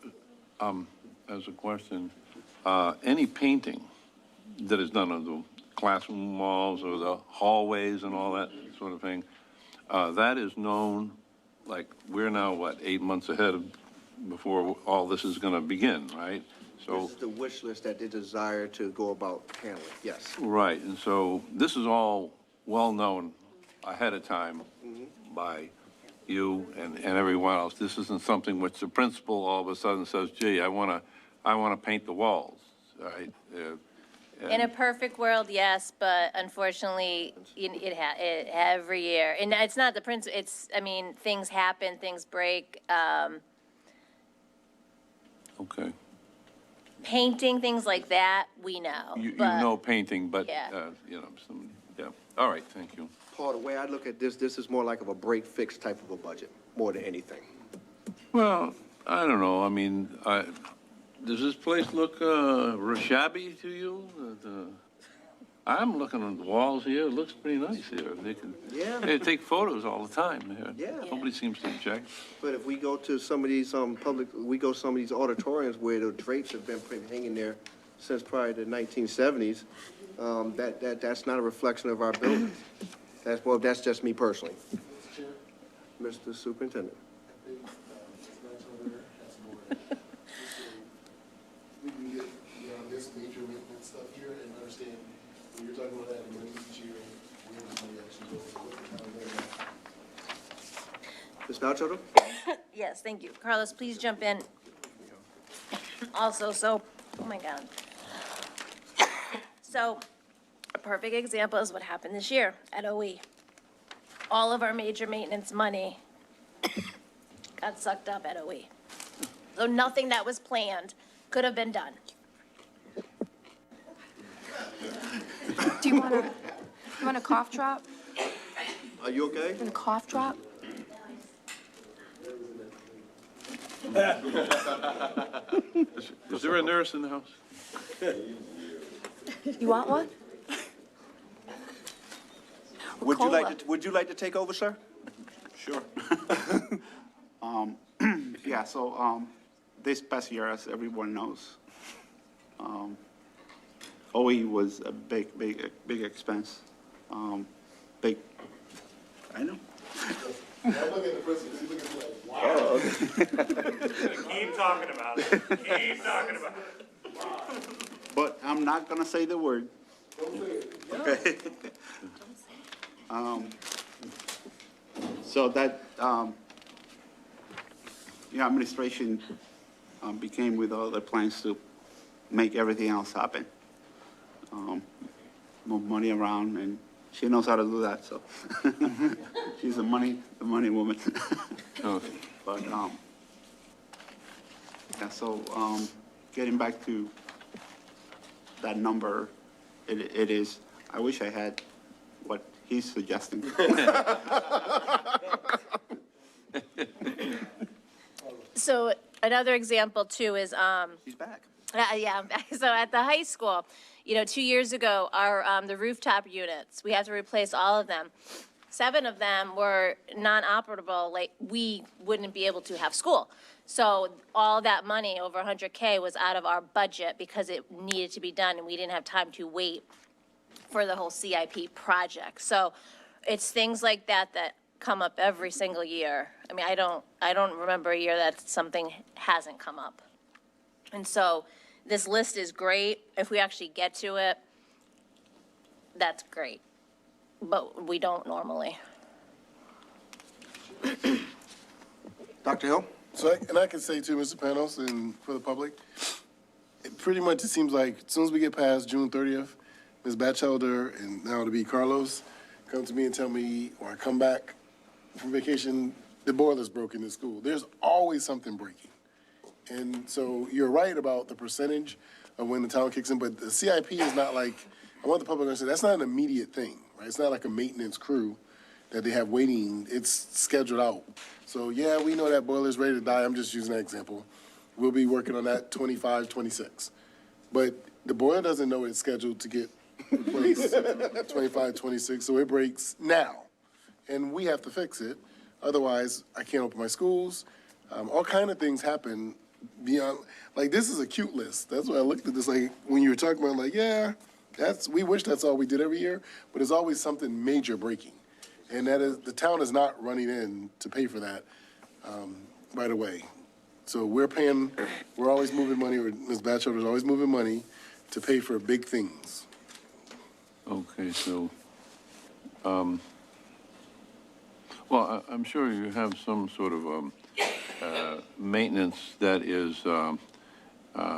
as a question, any painting that is done on the classroom walls or the hallways and all that sort of thing, that is known, like, we're now, what, 8 months ahead of before all this is going to begin, right? So, This is the wish list that they desire to go about handling, yes. right, and so this is all well-known ahead of time by you and everyone else. This isn't something which the principal all of a sudden says, gee, I want to paint the walls, right? In a perfect world, yes, but unfortunately, every year. And it's not the principal, it's, I mean, things happen, things break. Okay. Painting, things like that, we know. You but- know painting, but, Yeah. yeah. All right, thank you. Paul, the way I look at this is more like of a break-fix type of a budget, more than anything. Well, I don't know. I mean, does this place look shabby to you? I'm looking at the walls here. It looks pretty nice here. They take photos all the time here. Yeah. Nobody seems to object. But if we go to some of these some of these auditoriums where the drapes have been hanging there since probably the 1970s, that's not a reflection of our buildings. That's just me personally. Mr. Superintendent. We can get beyond this major maintenance stuff here and understand when you're talking about adding money each year, where does money actually go, what the Ms. Bouchard? Yes, thank you. Carlos, please jump in. Also, oh my God. So, a perfect example is what happened this year at OE. All of our major maintenance money got sucked up at OE. So nothing that was planned could have been done. Do you want a cough drop? Are you okay? Want a cough drop? Is there a nurse in the house? You want one? Would Cola. you like to take over, sir? Sure. Yeah, so, this past year, as everyone knows, OE was a big expense. Big, I know. I'm looking at the president, he's looking at me like, wow. Keep talking about it. Keep talking about it. But I'm not gonna say the word. Don't say it. Okay. So that, administration became with other plans to make everything else happen. Move money around, and she knows how to do that, so. She's the money woman. Okay. But, yeah, so, getting back to that number, it is, I wish I had what he's suggesting. So another example too is, He's back. yeah, I'm back. So at the high school, 2 years ago, our, the rooftop units, we had to replace all of them. 7 of them were non-operable, like, we wouldn't be able to have school. So all that money, over 100K, was out of our budget because it needed to be done, and we didn't have time to wait for the whole CIP project. So it's things like that that come up every single year. I mean, I don't remember a year that something hasn't come up. And so this list is great. If we actually get to it, that's great. But we don't normally. Dr. Hill? So, I can say too, Mr. Panos, and for the public, pretty much it seems like as soon as we get past June 30th, Ms. Batchelder and now to be Carlos, come to me and tell me, or I come back from vacation, the boiler's broken in school. There's always something breaking. And so you're right about the percentage of when the town kicks in, but the CIP is not like, I want the public to understand, that's not an immediate thing, right? It's not like a maintenance crew that they have waiting, it's scheduled out. So yeah, we know that boiler's ready to die, I'm just using that example. We'll be working on that 25, 26. But the boiler doesn't know it's scheduled to get replaced 25, 26, so it breaks now. And we have to fix it, otherwise I can't open my schools. All kind of things happen beyond, like, this is a cute list. That's why I looked at this, like, when you were talking about, like, yeah, we wish that's all we did every year, but there's always something major breaking. And that is, the town is not running in to pay for that right away. So we're always moving money, or Ms. Batchelder's always moving money to pay for big things. Okay, so, well, I'm sure you have some sort of maintenance that is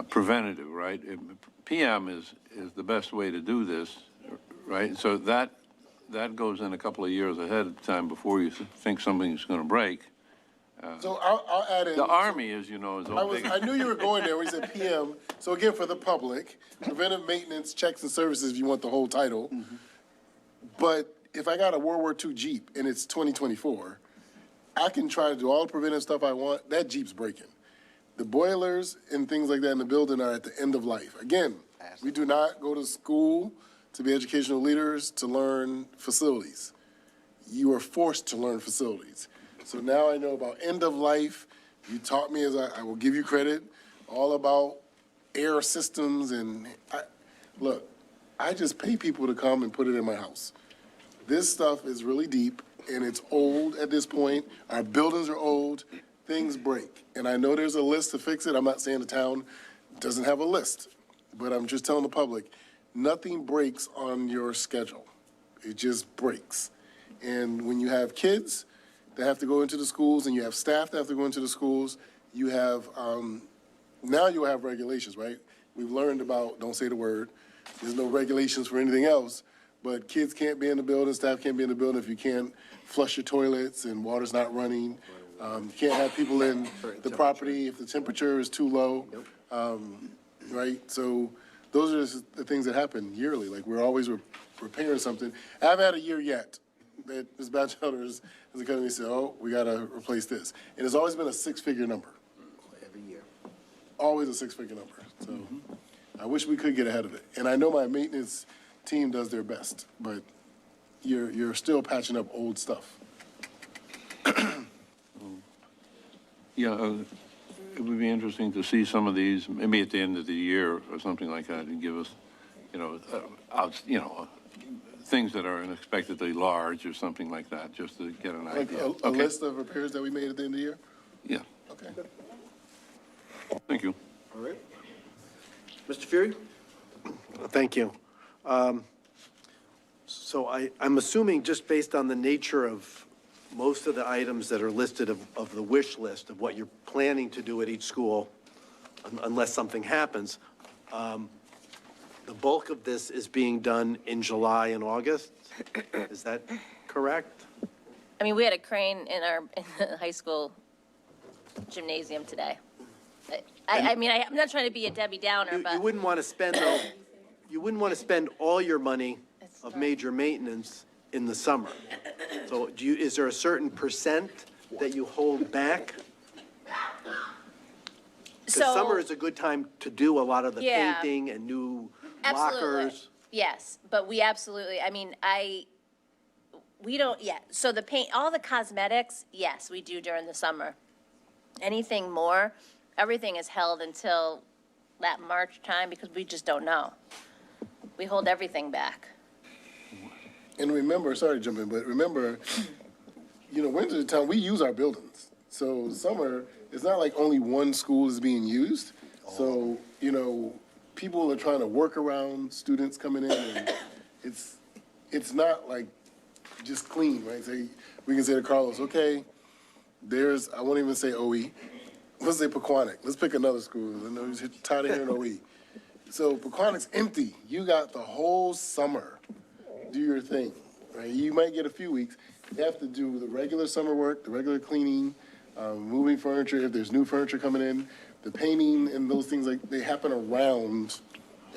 preventative, right? PM is the best way to do this, right? So that goes in a couple of years ahead of time before you think something's going to break. So I'll add in. The Army, as you know, is all big. I knew you were going there when you said PM. So again, for the public, preventive maintenance, checks and services, if you want the whole title. But if I got a World War II Jeep and it's 2024, I can try to do all the preventive stuff I want. That Jeep's breaking. The boilers and things like that in the building are at the end of life. Again, we do not go to school to be educational leaders to learn facilities. You are forced to learn facilities. So now I know about end of life. You taught me, as I will give you credit, all about air systems and look, I just pay people to come and put it in my house. This stuff is really deep and it's old at this point. Our buildings are old, things break. And I know there's a list to fix it. I'm not saying the town doesn't have a list, but I'm just telling the public, nothing breaks on your schedule. It just breaks. And when you have kids that have to go into the schools and you have staff that have to go into the schools, you have, now you'll have regulations, right? We've learned about, don't say the word, there's no regulations for anything else, but kids can't be in the building, staff can't be in the building if you can't flush your toilets and water's not running. You can't have people in the property if the temperature is too low, right? So those are the things that happen yearly. Like, we're always repairing something. I haven't had a year yet that Ms. Batchelder has come to me and said, oh, we got to replace this. And it's always been a six-figure number. Every year. Always a six-figure number. So I wish we could get ahead of it. And I know my maintenance team does their best, but you're still patching up old stuff. Yeah, it would be interesting to see some of these, maybe at the end of the year or something like that, and give us, things that are unexpectedly large or something like that, just to get an Like idea. a list of repairs that we made at the end of the year? Yeah, Okay. thank you. All right. Mr. Fury? Thank you. So I'm assuming, just based on the nature of most of the items that are listed of the wish list of what you're planning to do at each school, unless something happens. The bulk of this is being done in July and August. Is that correct? I mean, we had a crane in the high school gymnasium today. I mean, I'm not trying to be a Debbie Downer, You but wouldn't want to spend, though, you wouldn't want to spend all your money of major maintenance in the summer. So is there a certain percent that you hold back? Because summer is a good time to do a lot of the Yeah. painting and new absolutely. lockers. Yes, but we absolutely, I mean, we don't, yeah, so the paint, all the cosmetics, yes, we do during the summer. Anything more, everything is held until that March time because we just don't know. We hold everything back. And remember, sorry to jump in, but remember, Windsor town, we use our buildings. So summer, it's not like only one school is being used. So, people are trying to work around students coming in, and it's not like just clean, right? So we can say to Carlos, okay, I won't even say OE. Let's say Pequannock. Let's pick another school. I know he's tired of hearing OE. So Pequannock's empty. You got the whole summer. Do your thing, right? You might get a few weeks. You have to do the regular summer work, the regular cleaning, moving furniture, if there's new furniture coming in, the painting and those things, like, they happen around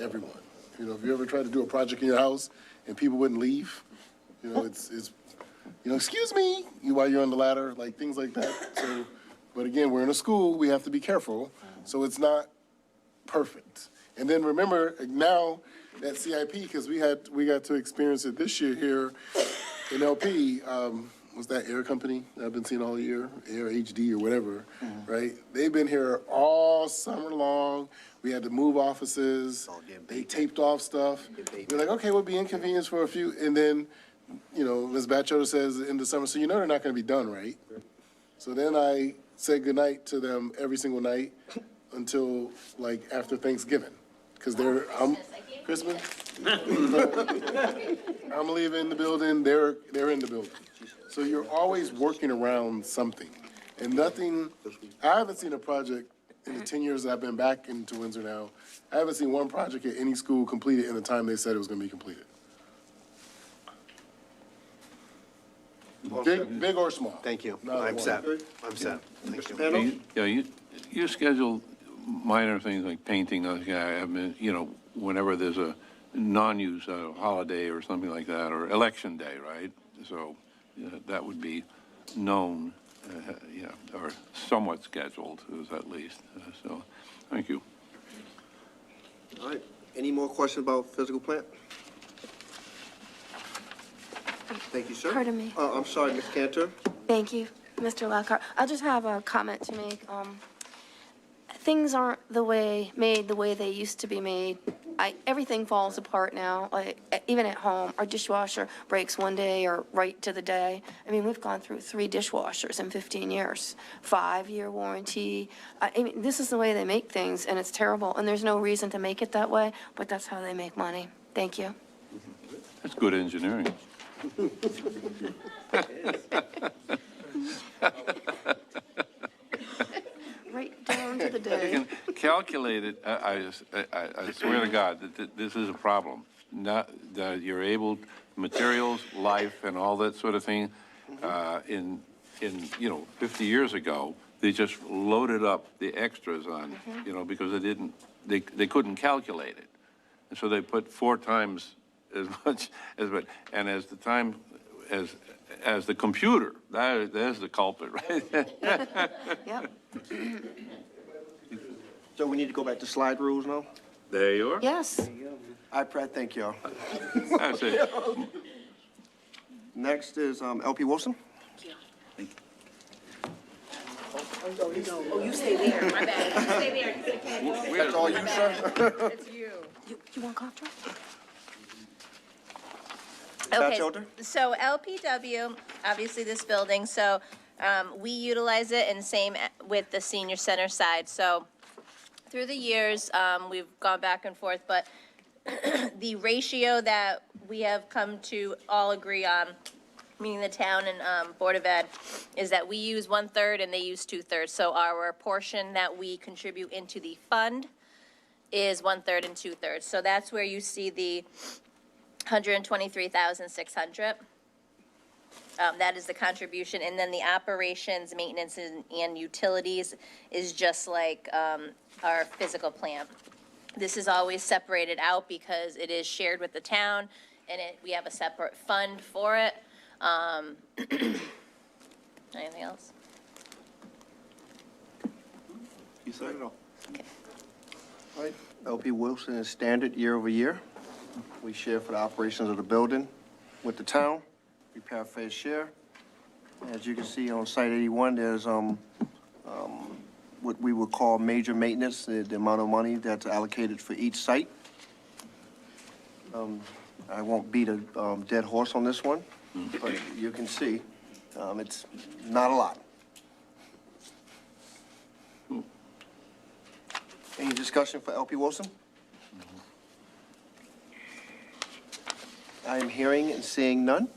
everyone. If you ever tried to do a project in your house and people wouldn't leave, it's excuse me, while you're on the ladder, like, things like that. So, but again, we're in a school, we have to be careful, so it's not perfect. And then remember, now, that CIP, because we got to experience it this year here in LP, was that Air Company that I've been seeing all year, Air HD or whatever, right? They've been here all summer long. We had to move offices. They taped off stuff. We're like, okay, we'll be inconvenienced for a few, and then, Ms. Batchelder says in the summer, so they're not gonna be done, right? So then I said goodnight to them every single night until, like, after Thanksgiving, because Christmas. I'm leaving the building, they're in the building. So you're always working around something. And I haven't seen a project in the 10 years that I've been back into Windsor now, I haven't seen one project at any school completed in the time they said it was gonna be completed. Big or small. Thank you. Not I'm one. set. I'm set. Thank you. Yeah, you schedule minor things like painting, whenever there's a non-use holiday or something like that, or election day, right? So that would be known, or somewhat scheduled, at least. So, thank you. All right, any more questions about physical plant? Thank you, sir. Pardon me. I'm sorry, Ms. Cantor. Thank you, Mr. Lockhart. I just have a comment to make. Things aren't made the way they used to be made. Everything falls apart now, like, even at home. Our dishwasher breaks one day or right to the day. I mean, we've gone through 3 dishwashers in 15 years, 5-year warranty. I mean, this is the way they make things, and it's terrible, and there's no reason to make it that way, but that's how they make money. Thank you. That's good engineering. Right down to the day. You can calculate it, I swear to God, that this is a problem. Not, that you're able, materials, life, and all that sort of thing, in 50 years ago, they just loaded up the extras on, because they couldn't calculate it. And so they put 4 times as much and as the time, as the computer, there's the culprit, right? Yep. So we need to go back to slide rules now? There you are. Yes. I thank y'all. That's it. Next is LP Wilson. Oh, you stay there, my bad. You stay there. That's all you, sir? It's you. You want cough drop? Okay, Batchelder? so LPW, obviously this building, so we utilize it, and same with the senior center side. So through the years, we've gone back and forth, but the ratio that we have come to all agree on meaning the town and Board of Ed, is that we use 1/3 and they use 2/3. So our portion that we contribute into the fund is 1/3 and 2/3. So that's where you see the 123,600. That is the contribution, and then the operations, maintenance, and utilities is just like our physical plant. This is always separated out because it is shared with the town, and we have a separate fund for it. Anything else? You said it all. All right, LP Wilson is standard year over year. We share for the operations of the building with the town. We pay our fair share. As you can see on site 81, there's what we would call major maintenance, the amount of money that's allocated for each site. I won't beat a dead horse on this one, but you can see it's not a lot. Any discussion for LP Wilson? I am hearing and seeing none.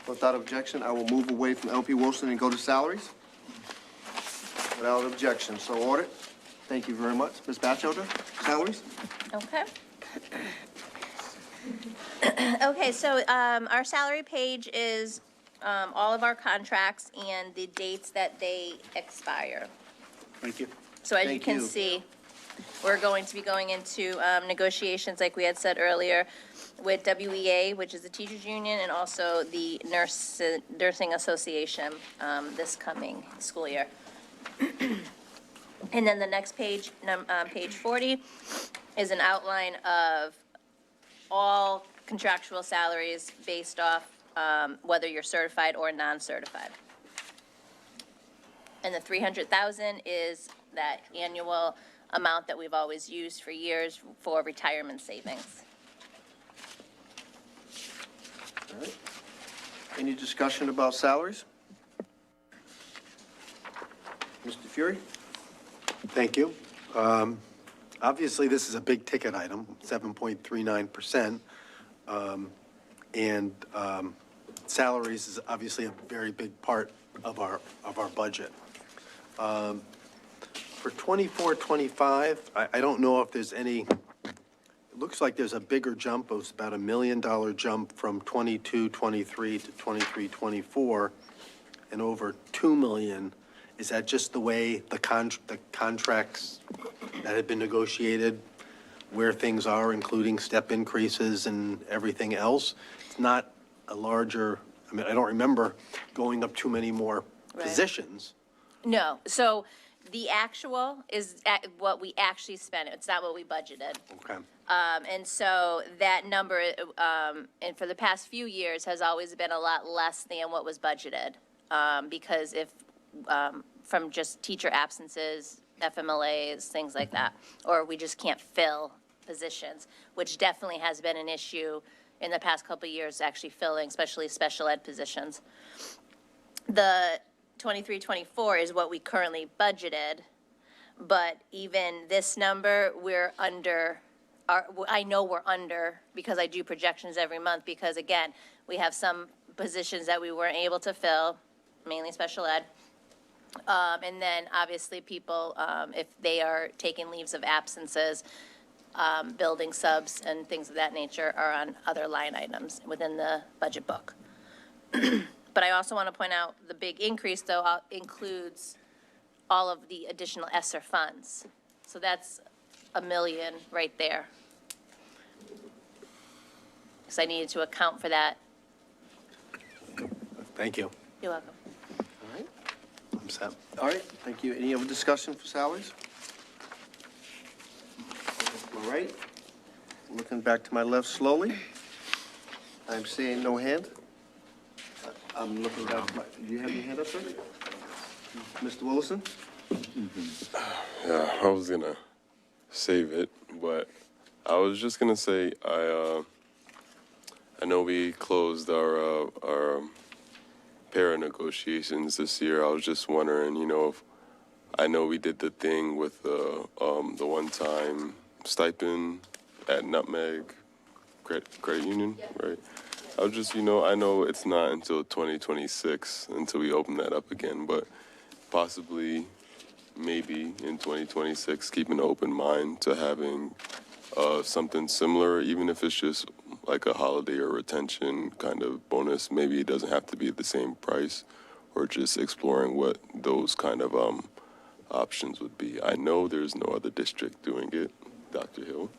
Without objection, I will move away from LP Wilson and go to salaries. Without objection, so ordered. Thank you very much. Ms. Batchelder, salaries? Okay. Okay, so our salary page is all of our contracts and the dates that they expire. Thank you. So as you Thank can you. see, we're going to be going into negotiations, like we had said earlier, with WEA, which is the teachers union, and also the nursing association this coming school year. And then the next page, page 40, is an outline of all contractual salaries based off whether you're certified or non-certified. And the 300,000 is that annual amount that we've always used for years for retirement savings. All right. Any discussion about salaries? Mr. Fury? Thank you. Obviously, this is a big ticket item, 7.39%. And salaries is obviously a very big part of our budget. For 24, 25, I don't know if there's any, it looks like there's a bigger jump, it was about $1 million jump from 22, 23 to 23, 24, and over 2 million. Is that just the way the contracts that have been negotiated, where things are, including step increases and everything else? It's not a larger, I mean, I don't remember going up too many more positions. No, so the actual is what we actually spent. It's not what we budgeted. Okay. And so that number, and for the past few years, has always been a lot less than what was budgeted. Because if, from just teacher absences, FMLAs, things like that, or we just can't fill positions, which definitely has been an issue in the past couple of years, actually filling, especially special ed positions. The 23, 24 is what we currently budgeted, but even this number, we're under, I know we're under, because I do projections every month, because again, we have some positions that we weren't able to fill, mainly special ed. And then obviously people, if they are taking leaves of absences, building subs and things of that nature are on other line items within the budget book. But I also want to point out the big increase, though, includes all of the additional ESSER funds. So that's $1 million right there. Because I needed to account for that. Thank you. You're welcome. All right. I'm set. All right, thank you. Any other discussion for salaries? All right. Looking back to my left slowly. I'm seeing no hand. I'm looking down. Do you have your hand up, sir? Mr. Willison? Yeah, I was gonna save it, but I was just gonna say I know we closed our para negotiations this year. I was just wondering, if I know we did the thing with the one-time stipend at Nutmeg Credit Union, right? I was just, I know it's not until 2026 until we open that up again, but possibly, maybe in 2026, keeping an open mind to having something similar, even if it's just like a holiday or retention kind of bonus. Maybe it doesn't have to be the same price, or just exploring what those kind of options would be. I know there's no other district doing it, Dr. Hill.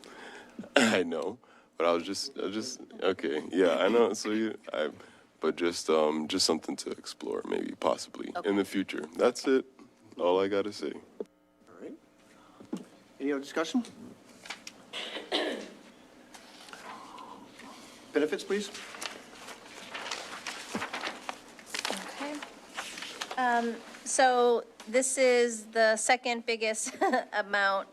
I know, but I was just okay. Yeah, I know. So but just something to explore, maybe possibly in the future. That's it. All I gotta say. All right. Any other discussion? Benefits, please. Okay. So this is the second biggest amount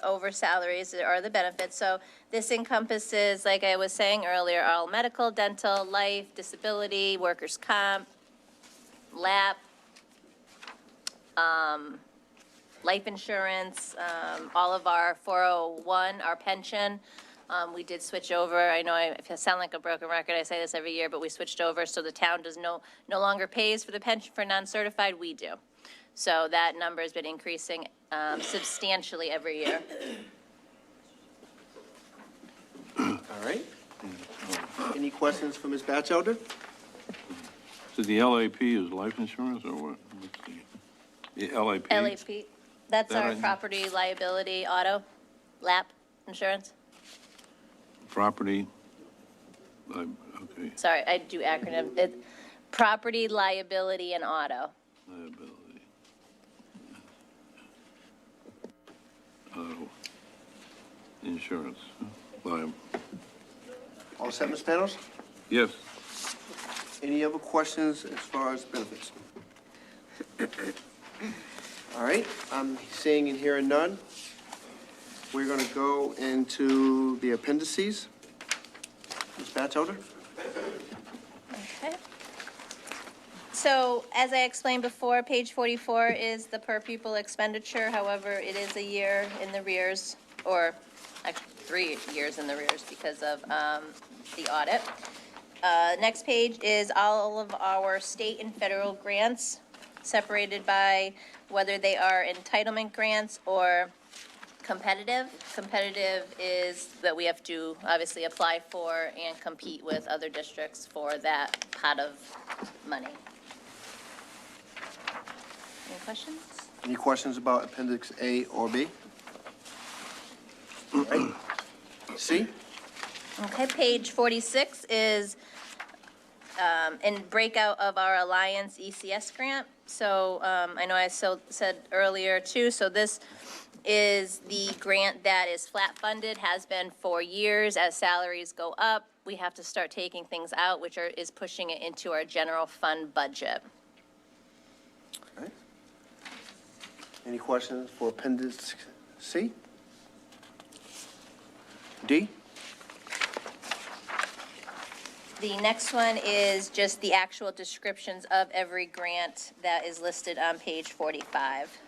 over salaries are the benefits. So this encompasses, like I was saying earlier, all medical, dental, life, disability, workers' comp, LAP, life insurance, all of our 401, our pension. We did switch over. I know I sound like a broken record. I say this every year, but we switched over so the town does no longer pays for the pension for non-certified. We do. So that number has been increasing substantially every year. All right. Any questions for Ms. Batchelder? So the LAP is life insurance or what? The LAP? LAP, that's That our I- property liability auto, LAP insurance. Property? Okay, Sorry, I do acronym. Property liability and auto. liability. Oh, insurance. All set, Ms. Panos? Yes. Any other questions as far as benefits? All right, I'm seeing and hearing none. We're going to go into the appendices. Ms. Batchelder? Okay. So as I explained before, page 44 is the per pupil expenditure. However, it is a year in the rears, or actually 3 years in the rears because of the audit. Next page is all of our state and federal grants, separated by whether they are entitlement grants or competitive. Competitive is that we have to obviously apply for and compete with other districts for that pot of money. Any questions? Any questions about Appendix A or B? All right. C? Okay, page 46 is in breakout of our Alliance ECS grant. So I know I said earlier too, so this is the grant that is flat funded, has been for years. As salaries go up, we have to start taking things out, which is pushing it into our general fund budget. All right. Any questions for Appendix C? D? The next one is just the actual descriptions of every grant that is listed on page 45.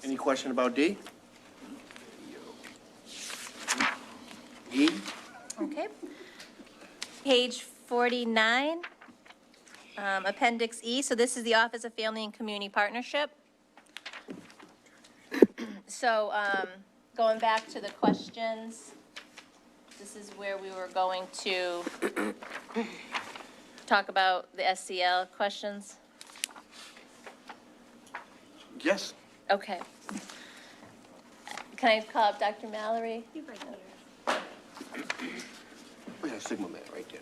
Any question about D? E? Okay. Page 49, Appendix E. So this is the Office of Family and Community Partnership. So going back to the questions, this is where we were going to talk about the SCL questions. Yes. Okay. Can I call up Dr. Mallory? We got a Sigma man right there.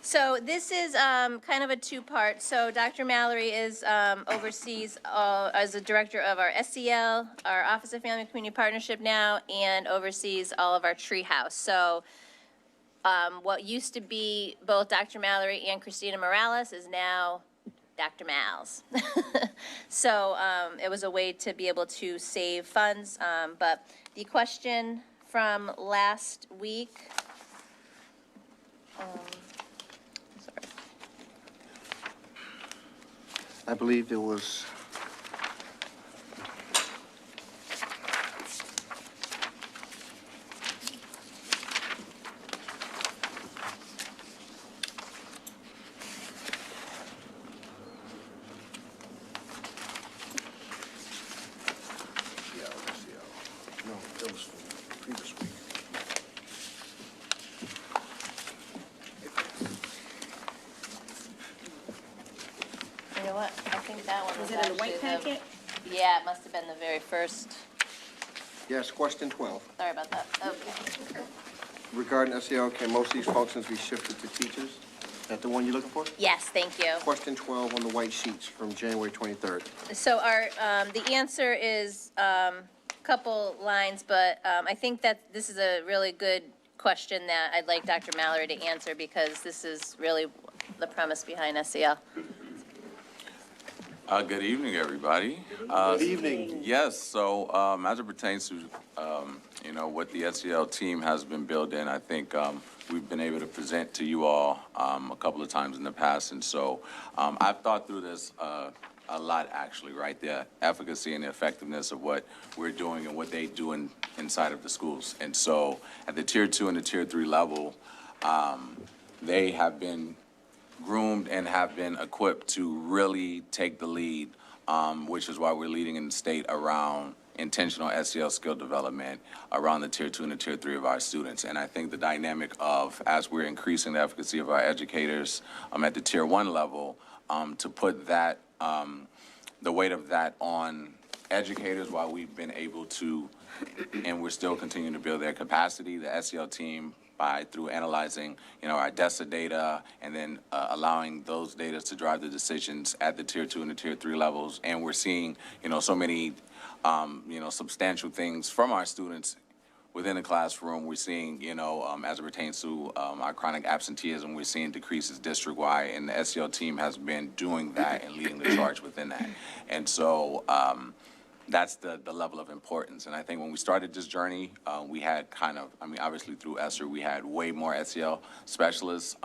So this is kind of a two-part. So Dr. Mallory is oversees as the director of our SEL, our Office of Family and Community Partnership now, and oversees all of our treehouse. So what used to be both Dr. Mallory and Christina Morales is now Dr. Mal's. So it was a way to be able to save funds. But the question from last week, I believe there was, no, that was from the previous week. You know what? I think that one was Was it in the white actually packet? Yeah, it must have been the very first. Yes, question 12. Sorry about that. Okay. Regarding SEL, can most of these functions be shifted to teachers? Is that the one you're looking for? Yes, thank you. Question 12 on the white sheets from January 23rd. So the answer is, couple lines, but, I think that this is a really good question that I'd like Dr. Mallory to answer because this is really the premise behind SEL. Good evening, everybody. Good evening. Yes, so as it pertains to, what the SEL team has been building, I think we've been able to present to you all a couple of times in the past. And so I've thought through this a lot, actually, right? The efficacy and the effectiveness of what we're doing and what they do inside of the schools. And so at the Tier 2 and the Tier 3 level, they have been groomed and have been equipped to really take the lead, which is why we're leading in the state around intentional SEL skill development around the Tier 2 and the Tier 3 of our students. And I think the dynamic of, as we're increasing the efficacy of our educators at the Tier 1 level, to put that, the weight of that on educators while we've been able to, and we're still continuing to build their capacity, the SEL team, through analyzing, our DESA data and then allowing those data to drive the decisions at the Tier 2 and the Tier 3 levels. And we're seeing, so many, substantial things from our students within the classroom. We're seeing, as it pertains to our chronic absenteeism, we're seeing decreases district-wide, and the SEL team has been doing that and leading the charge within that. And so, that's the level of importance. And I think when we started this journey, we had obviously through ESSER, we had way more SEL specialists.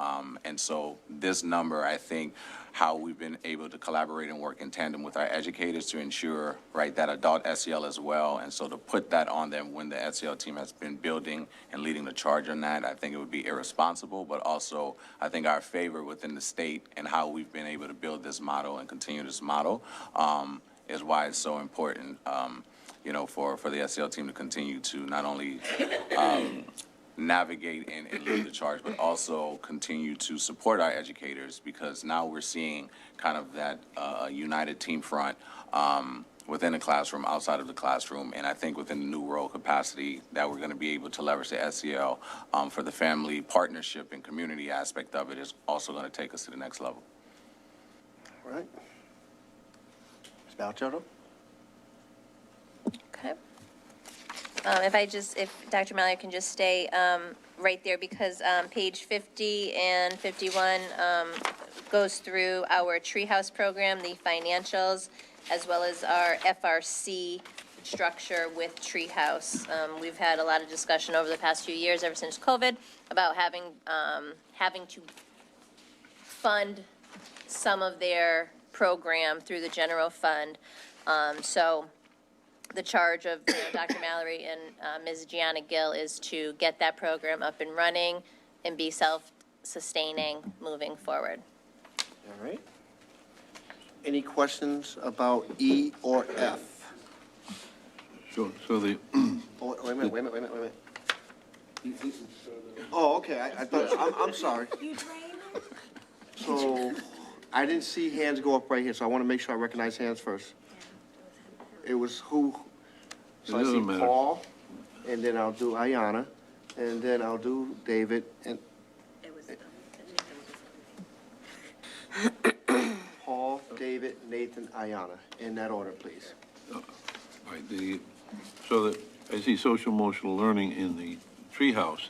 And so this number, I think, how we've been able to collaborate and work in tandem with our educators to ensure, right, that adult SEL as well. And so to put that on them when the SEL team has been building and leading the charge on that, I think it would be irresponsible, but also I think our favor within the state and how we've been able to build this model and continue this model, is why it's so important, for the SEL team to continue to not only navigate and lead the charge, but also continue to support our educators, because now we're seeing kind of that united team front within the classroom, outside of the classroom, and I think within the new role capacity that we're going to be able to leverage the SEL for the family partnership and community aspect of it is also going to take us to the next level. All right. Balchetto? Okay. If Dr. Mallory can just stay right there, because page 50 and 51 goes through our Treehouse program, the financials, as well as our FRC structure with Treehouse. We've had a lot of discussion over the past few years, ever since COVID, about having to fund some of their program through the general fund. So the charge of Dr. Mallory and Ms. Gianna Gill is to get that program up and running and be self-sustaining moving forward. All right. Any questions about E or F? So the, Oh, wait a minute. Oh, okay, I thought, I'm sorry. So, I didn't see hands go up right here, so I want to make sure I recognize hands first. It was who? So I see doesn't matter. Paul, and then I'll do Ayanna, and then I'll do David, and. Paul, David, Nathan, Ayanna, in that order, please. right, so that, I see social emotional learning in the Treehouse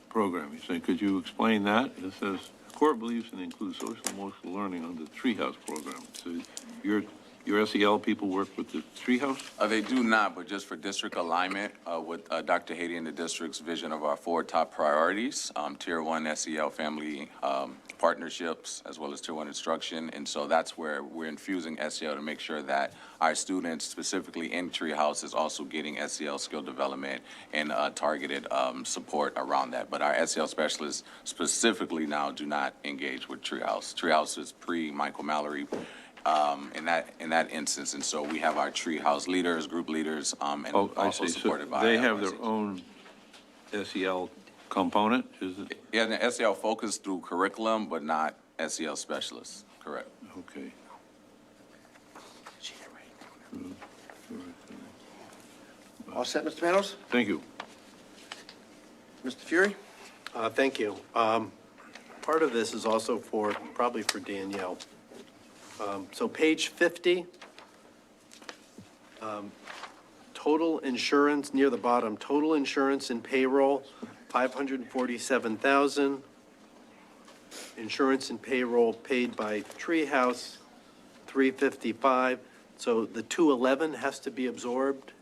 program. You say, could you explain that? It says, core beliefs and include social emotional learning on the Treehouse program. So you're your SEL people work with the treehouse? They do not, but just for district alignment, with Dr. Haiti and the district's vision of our 4 top priorities, Tier 1 SEL family partnerships, as well as Tier 1 instruction. And so that's where we're infusing SEL to make sure that our students, specifically in Treehouse, is also getting SEL skill development and targeted support around that. But our SEL specialists specifically now do not engage with Treehouse. Treehouse is pre-Michael Mallory in that instance. And so we have our Treehouse leaders, group leaders, and Oh, I also see. So supported by. they have their own SEL component, is it? Yeah, and the SEL focus through curriculum, but not SEL specialists, correct? Okay. All set, Mr. Panos? Thank you. Mr. Fury? Thank you. Part of this is also probably for Danielle. So page 50, total insurance, near the bottom, total insurance and payroll, 547,000. Insurance and payroll paid by Treehouse, 355. So the 211 has to be absorbed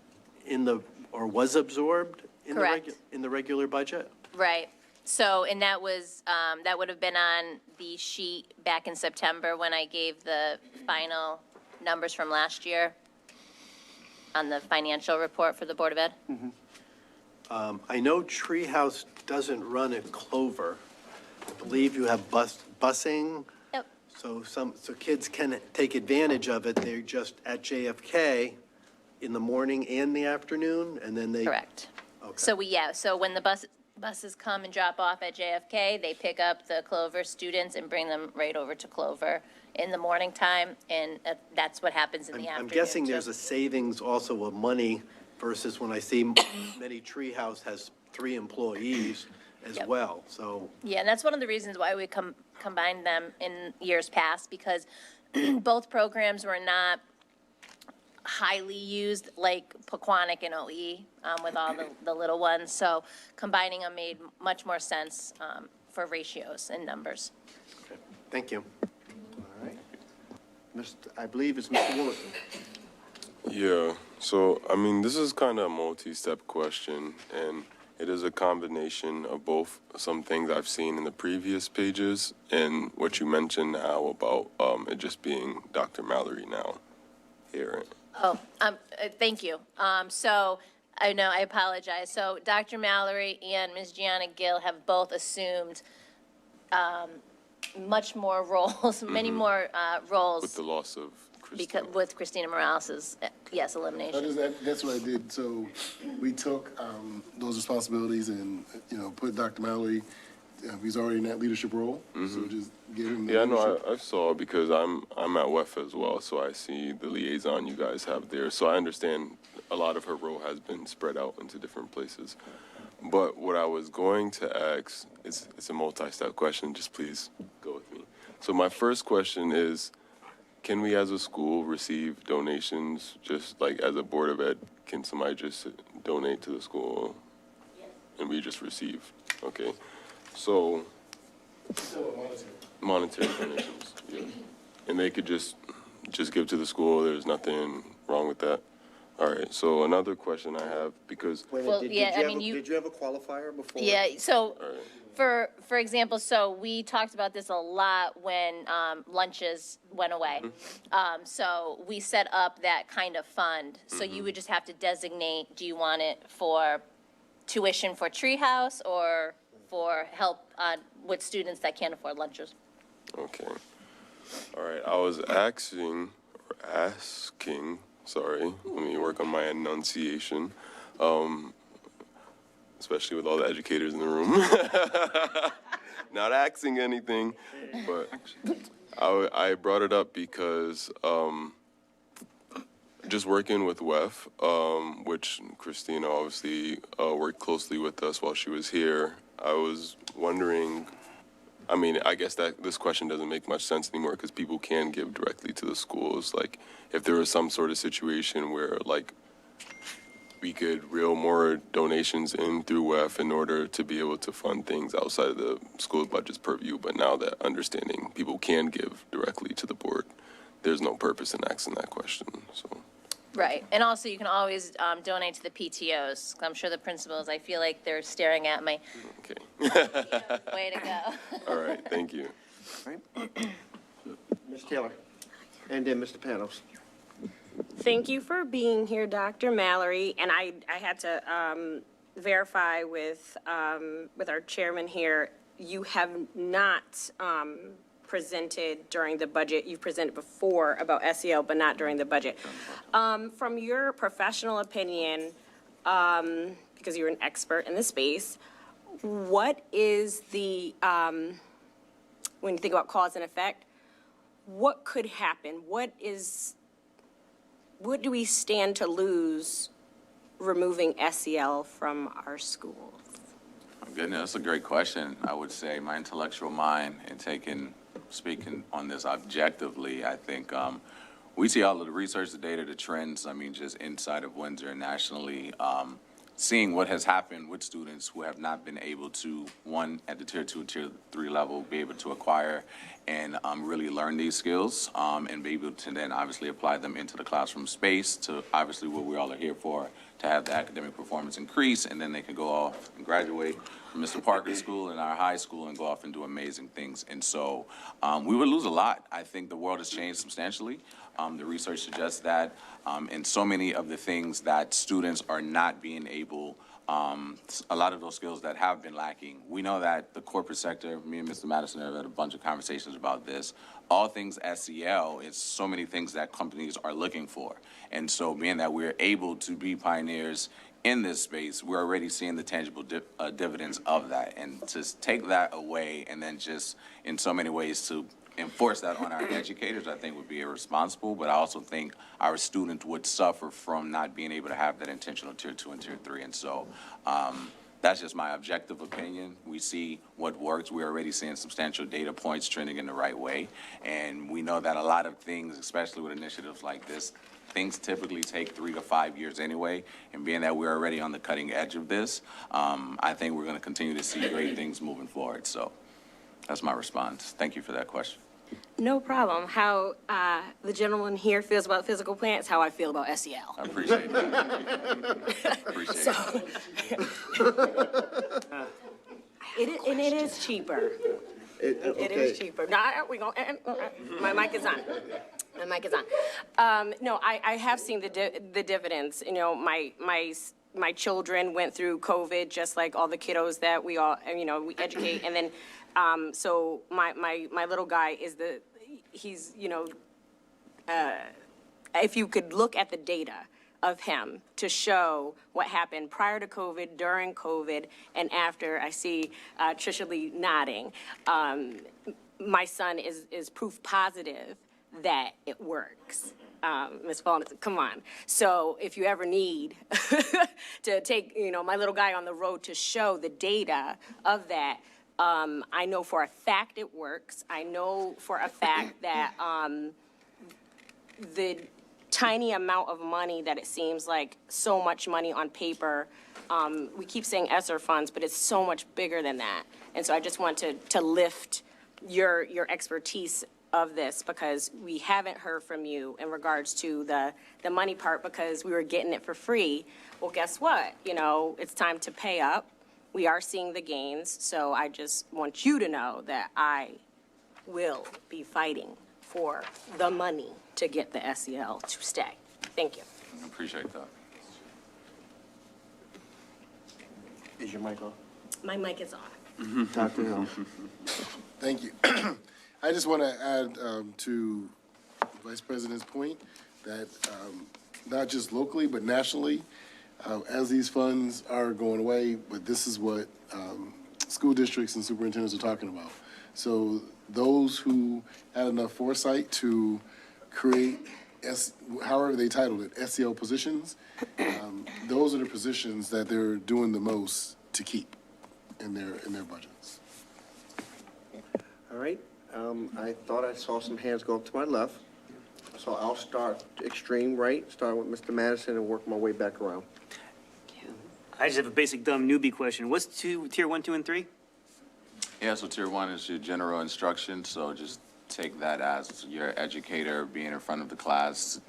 or was absorbed in the Correct. in the regular budget? Right. So, and that was, that would have been on the sheet back in September when I gave the final numbers from last year on the financial report for the Board of Ed. I know Treehouse doesn't run at Clover. I believe you have busing, Yep. so kids can take advantage of it. They're just at JFK in the morning and the afternoon, and then they. Correct. Okay. So when the buses come and drop off at JFK, they pick up the Clover students and bring them right over to Clover in the morning time, and that's what happens in the afternoon. I'm guessing too. there's a savings also of money versus when I see many Treehouse has 3 employees as Yep. well, so. Yeah, and that's one of the reasons why we combined them in years past, because both programs were not highly used like Pequannock and OE with all the little ones. So combining them made much more sense for ratios and numbers. Okay. Thank you. All right. I believe it's Mr. Willerton. Yeah, so, I mean, this is kind of a multi-step question, and it is a combination of both some things I've seen in the previous pages and what you mentioned now about it just being Dr. Mallory now here. Oh, thank you. So I know, I apologize. So Dr. Mallory and Ms. Gianna Gill have both assumed much more roles, many more roles. With the loss of Christina. Because, with Christina Morales's, yes, elimination. That's what I did. So we took those responsibilities and, put Dr. Mallory, he's already in that leadership role. So just give him the Yeah, no, leadership. I saw because I'm at WEF as well, so I see the liaison you guys have there. So I understand a lot of her role has been spread out into different places. But what I was going to ask, it's a multi-step question, just please go with me. So my first question is, can we as a school receive donations, just like as a Board of Ed, can somebody just donate to the school? And we just receive, okay? So, monetary donations, yes. And they could just give to the school, there's nothing wrong with that? All right, so another question I have, because, Well, yeah, I mean, Did you have a qualifier before? Yeah, so, all right, for example, so we talked about this a lot when lunches went away. So we set up that kind of fund. So you would just have to designate, do you want it for tuition for Treehouse or for help with students that can't afford lunches? okay. All right, I was asking, sorry, let me work on my enunciation, especially with all the educators in the room. Not asking anything, but I brought it up because just working with WEF, which Christina obviously worked closely with us while she was here, I was wondering, I mean, I guess that this question doesn't make much sense anymore because people can give directly to the schools. Like, if there was some sort of situation where, like, we could reel more donations in through WEF in order to be able to fund things outside of the school budget's purview, but now that understanding people can give directly to the board, there's no purpose in asking that question, so. Right, and also you can always donate to the PTOs. I'm sure the principals, I feel like they're staring at me. Okay. Way to go. All right, thank you. Ms. Taylor, and then Mr. Panos. Thank you for being here, Dr. Mallory. And I had to verify with our chairman here, you have not presented during the budget. You've presented before about SEL, but not during the budget. From your professional opinion, because you're an expert in the space, what is the, when you think about cause and effect, what could happen? What do we stand to lose removing SEL from our schools? Oh, goodness, that's a great question. I would say my intellectual mind and speaking on this objectively, I think we see all of the research, the data, the trends, I mean, just inside of Windsor and nationally, seeing what has happened with students who have not been able to, one, at the tier 2, tier 3 level, be able to acquire and really learn these skills and be able to then obviously apply them into the classroom space to obviously what we all are here for, to have the academic performance increase, and then they can go off and graduate from Mr. Parker's school and our high school and go off and do amazing things. And so we would lose a lot. I think the world has changed substantially. The research suggests that, and so many of the things that students are not being able, a lot of those skills that have been lacking. We know that the corporate sector, me and Mr. Madison have had a bunch of conversations about this. All things SEL is so many things that companies are looking for. And so being that we're able to be pioneers in this space, we're already seeing the tangible dividends of that. And to take that away and then just in so many ways to enforce that on our educators, I think would be irresponsible, but I also think our students would suffer from not being able to have that intentional tier 2 and tier 3. And so that's just my objective opinion. We see what works. We're already seeing substantial data points trending in the right way. And we know that a lot of things, especially with initiatives like this, things typically take 3 to 5 years anyway. And being that we're already on the cutting edge of this, I think we're going to continue to see great things moving forward. So that's my response. Thank you for that question. No problem. How the gentleman here feels about physical plants, how I feel about SEL. I appreciate that. Appreciate it. And it is cheaper. It is cheaper. No, my mic is on. My mic is on. No, I have seen the dividends. You know, my children went through COVID just like all the kiddos that we all, we educate. And then, so my little guy he's, if you could look at the data of him to show what happened prior to COVID, during COVID, and after, I see Trisha Lee nodding. My son is proof positive that it works. Ms. Fallon, come on. So if you ever need to take, my little guy on the road to show the data of that, I know for a fact it works. I know for a fact that the tiny amount of money that it seems like so much money on paper, we keep saying ESSER funds, but it's so much bigger than that. And so I just want to lift your expertise of this, because we haven't heard from you in regards to the money part, because we were getting it for free. Well, guess what? It's time to pay up. We are seeing the gains, so I just want you to know that I will be fighting for the money to get the SEL to stay. Thank you. I appreciate that. Is your mic on? My mic is on. Dr. Hill. Thank you. I just want to add to the Vice President's point that not just locally, but nationally, as these funds are going away, but this is what school districts and superintendents are talking about. So those who had enough foresight to create, however they titled it, SEL positions, those are the positions that they're doing the most to keep in their budgets. All right. I thought I saw some hands go up to my left. So I'll start extreme right, start with Mr. Madison and work my way back around. I just have a basic dumb newbie question. What's tier 1, 2, and 3? Yeah, so tier 1 is your general instruction, so just take that as your educator being in front of the class,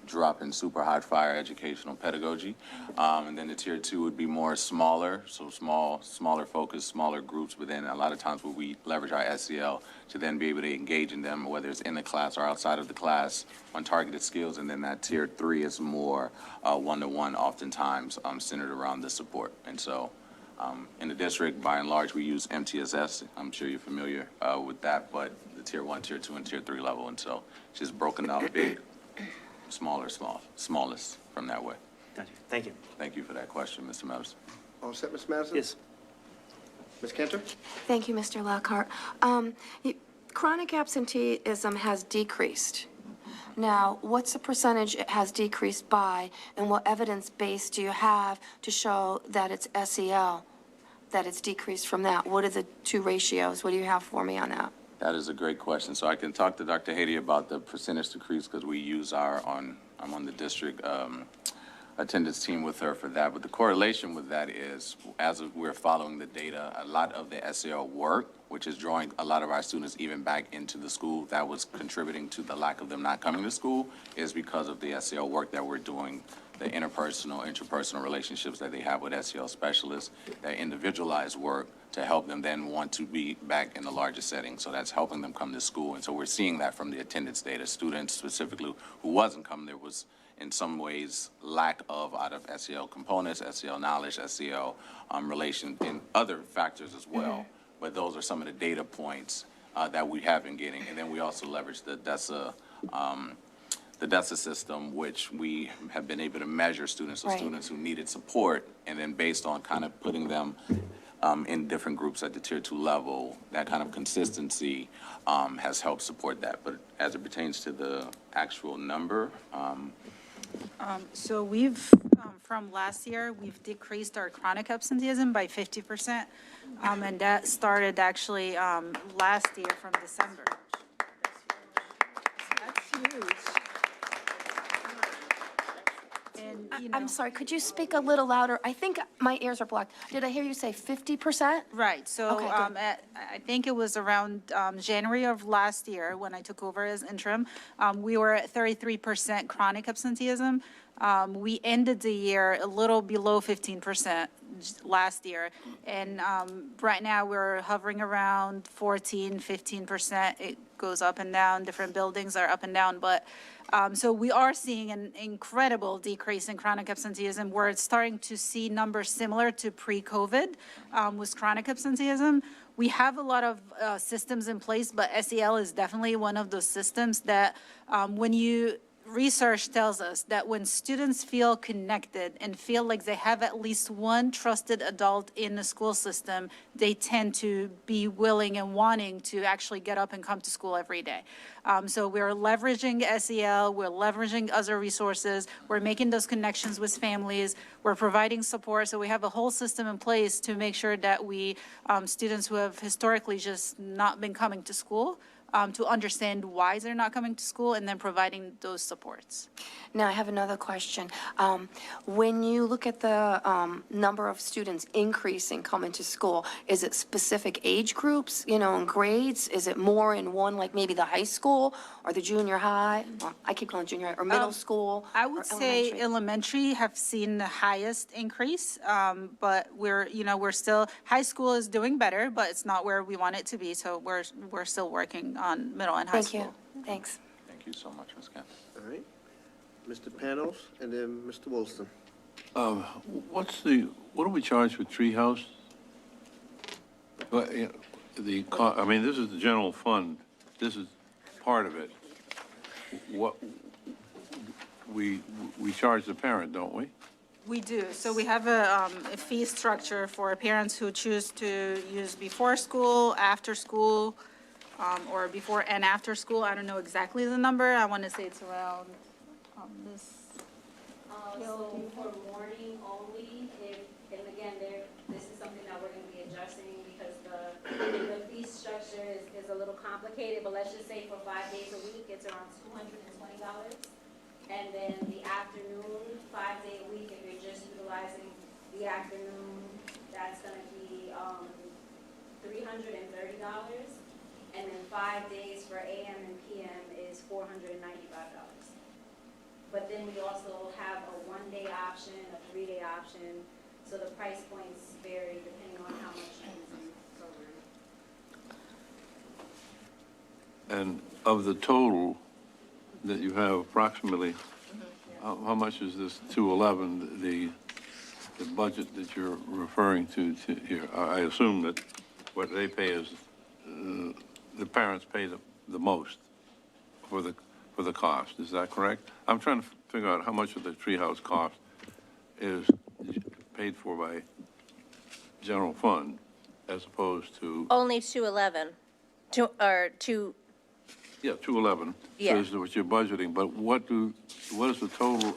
dropping super hot fire educational pedagogy. And then the tier 2 would be more smaller, so smaller focus, smaller groups, but then a lot of times where we leverage our SEL to then be able to engage in them, whether it's in the class or outside of the class on targeted skills. And then that tier 3 is more one-to-one, oftentimes centered around the support. And so in the district, by and large, we use MTSS. I'm sure you're familiar with that, but the tier 1, tier 2, and tier 3 level. And so it's just broken down big, smallest from that way. Gotcha. Thank you. Thank you for that question, Mr. Madison. All set, Ms. Madison? Yes. Ms. Cantor? Thank you, Mr. Lockhart. Chronic absenteeism has decreased. Now, what's the percentage it has decreased by, and what evidence base do you have to show that it's SEL, that it's decreased from that? What are the two ratios? What do you have for me on that? That is a great question. So I can talk to Dr. Haiti about the percentage decrease because we use I'm on the district attendance team with her for that. But the correlation with that is, as we're following the data, a lot of the SEL work, which is drawing a lot of our students even back into the school, that was contributing to the lack of them not coming to school, is because of the SEL work that we're doing, the interpersonal relationships that they have with SEL specialists, that individualized work to help them then want to be back in the larger setting. So that's helping them come to school. And so we're seeing that from the attendance data. Students specifically who wasn't coming, there was in some ways lack of out of SEL components, SEL knowledge, SEL relation, and other factors as well. But those are some of the data points that we have been getting. And then we also leverage the DESA system, which we have been able to measure students, so students who needed support, and then based on kind of putting them in different groups at the tier 2 level, that kind of consistency has helped support that. But as it pertains to the actual number, So we've, from last year, we've decreased our chronic absenteeism by 50%. And that started actually last year from December. That's huge. And, you know, I'm sorry, could you speak a little louder? I think my ears are blocked. Did I hear you say 50%? right, so Okay, good. I think it was around January of last year when I took over as interim, we were at 33% chronic absenteeism. We ended the year a little below 15% last year. And right now, we're hovering around 14, 15%. It goes up and down. Different buildings are up and down. But so we are seeing an incredible decrease in chronic absenteeism. We're starting to see numbers similar to pre-COVID with chronic absenteeism. We have a lot of systems in place, but SEL is definitely one of those systems that research tells us that when students feel connected and feel like they have at least one trusted adult in the school system, they tend to be willing and wanting to actually get up and come to school every day. So we're leveraging SEL, we're leveraging other resources, we're making those connections with families, we're providing support. So we have a whole system in place to make sure that students who have historically just not been coming to school, to understand why they're not coming to school, and then providing those supports. Now, I have another question. When you look at the number of students increasing coming to school, is it specific age groups, and grades? Is it more in one, like maybe the high school or the junior high? Well, I keep calling it junior high, or middle school? I or would say elementary? elementary have seen the highest increase, but we're still, high school is doing better, but it's not where we want it to be, so we're still working on middle and high Thank school. you. Thanks. thank you so much, Ms. Kemp. All right. Mr. Panos, and then Mr. Wilson. What do we charge for Treehouse? Well, I mean, this is the general fund. This is part of it. What, we charge the parent, don't we? We do. So we have a fee structure for parents who choose to use before school, after school, or before and after school. I don't know exactly the number. I want to say it's around this. So for morning only, and again, this is something that we're going to be adjusting because the fee structure is a little complicated, but let's just say for 5 days a week, it's around $220. And then the afternoon, 5-day a week, if you're just utilizing the afternoon, that's going to be $330. and then 5 days for AM and PM is $495. But then we also have a 1-day option, a 3-day option, so the price points vary depending on how much you're using the program. And of the total that you have approximately, how much is this 211, the budget that you're referring to here? I assume that what they pay is, the parents pay the most for the cost. Is that correct? I'm trying to figure out how much of the treehouse cost is paid for by general fund as opposed to, Only 211, or 2, yeah, 211 Yeah. is what you're budgeting, but what is the total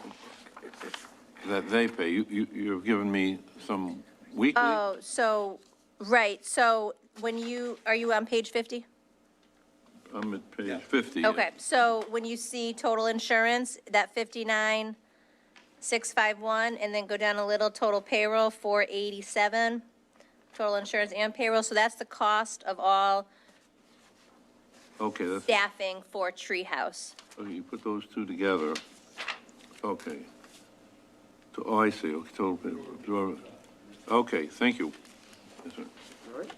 that they pay? You've given me some weekly? oh, so, right, so are you on page 50? I'm at page 50. yeah. Okay, so when you see total insurance, that 59,651, and then go down a little, total payroll, 487, total insurance and payroll, so that's the cost of all Okay, that's, staffing for Treehouse. okay, you put those two together. Okay. Oh, I see, okay, total payroll. Okay, thank you. Yes, sir. All right.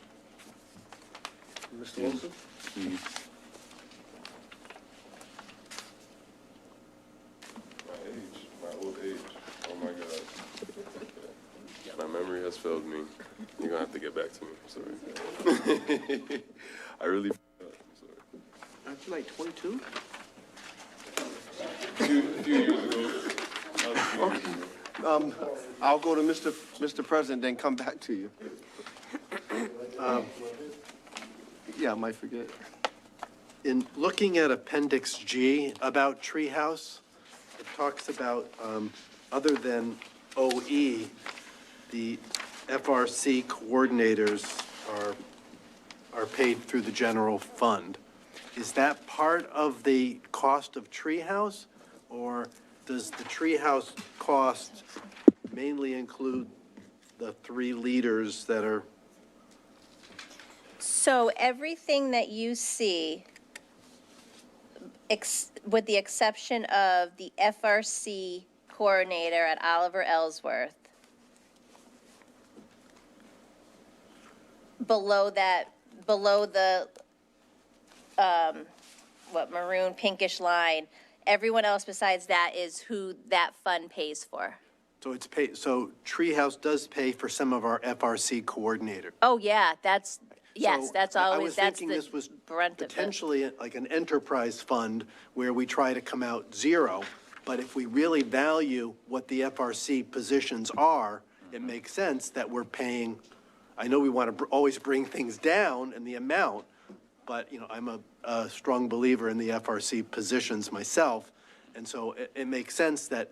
Mr. Wilson? The- My old age. Oh my God. My memory has failed me. You're gonna have to get back to me. I'm sorry. I really. I'm sorry. Aren't you like 22? A few years ago. I'll go to Mr. President, then come back to you. Yeah, I might forget. In looking at Appendix G about Treehouse, it talks about, other than OE, the FRC coordinators are paid through the general fund. Is that part of the cost of Treehouse, or does the Treehouse cost mainly include the 3 leaders that are? So everything that you see, with the exception of the FRC coordinator at Oliver Ellsworth, below the, maroon pinkish line, everyone else besides that is who that fund pays for. So it's paid, so Treehouse does pay for some of our FRC coordinator. Oh, yeah, that's, yes, So that's I always, was that's thinking this was the brunt of it. potentially like an enterprise fund where we try to come out zero, but if we really value what the FRC positions are, it makes sense that we're paying, I know we want to always bring things down in the amount, but, I'm a strong believer in the FRC positions myself, and so it makes sense that,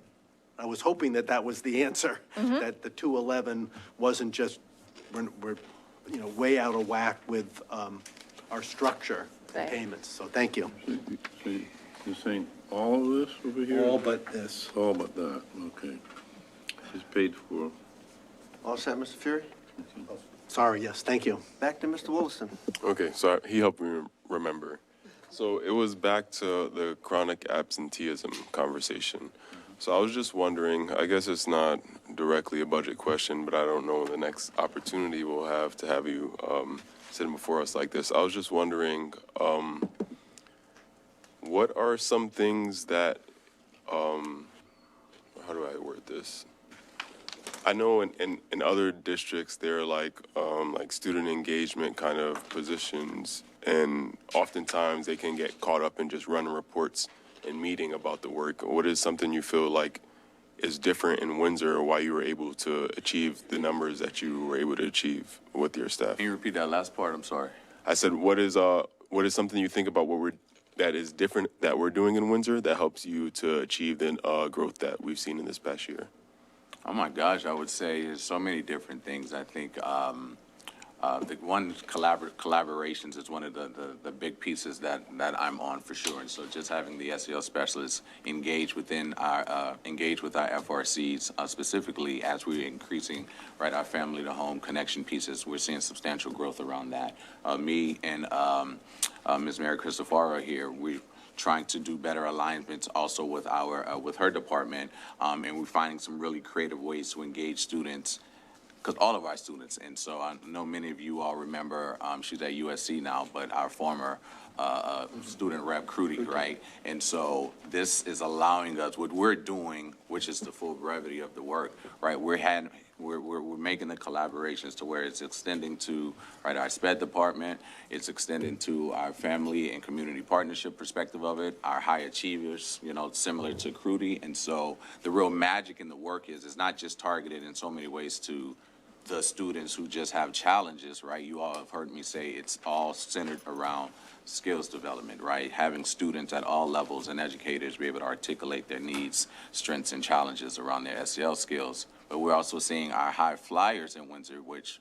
I was hoping that that was the answer, that the 211 wasn't just, we're way out of whack with our structure Right. payments, so thank you. So you're saying all of this over here? All but this. All but that, okay. Is paid for. All set, Mr. Fury? Sorry, yes, thank you. Back to Mr. Wilson. Okay, so he helped me remember. So it was back to the chronic absenteeism conversation. So I was just wondering, I guess it's not directly a budget question, but I don't know the next opportunity we'll have to have you sitting before us like this. I was just wondering, what are some things that, how do I word this? I know in other districts, there are like student engagement kind of positions, and oftentimes they can get caught up in just running reports and meeting about the work. What is something you feel like is different in Windsor, or why you were able to achieve the numbers that you were able to achieve with your staff? Can you repeat that last part? I'm sorry. I said, what is something you think about that is different that we're doing in Windsor that helps you to achieve the growth that we've seen in this past year? Oh my gosh, I would say there's so many different things. I think the one collaborations is one of the big pieces that I'm on for sure. And so just having the SEL specialists engage with our FRCs, specifically as we're increasing, right, our family to home connection pieces, we're seeing substantial growth around that. Me and Ms. Mary Christopher here, we're trying to do better alignments also with with her department, and we're finding some really creative ways to engage students, because all of our students, and so I know many of you all remember, she's at USC now, but our former student rep, Crudy, right? And so this is allowing us, what we're doing, which is the full brevity of the work, right? We're making the collaborations to where it's extending to, right, our SPED department, it's extending to our family and community partnership perspective of it, our high achievers, you know, similar to Crudy. And so the real magic in the work is it's not just targeted in so many ways to the students who just have challenges, right? You all have heard me say it's all centered around skills development, right? Having students at all levels and educators be able to articulate their needs, strengths, and challenges around their SEL skills. But we're also seeing our high flyers in Windsor, which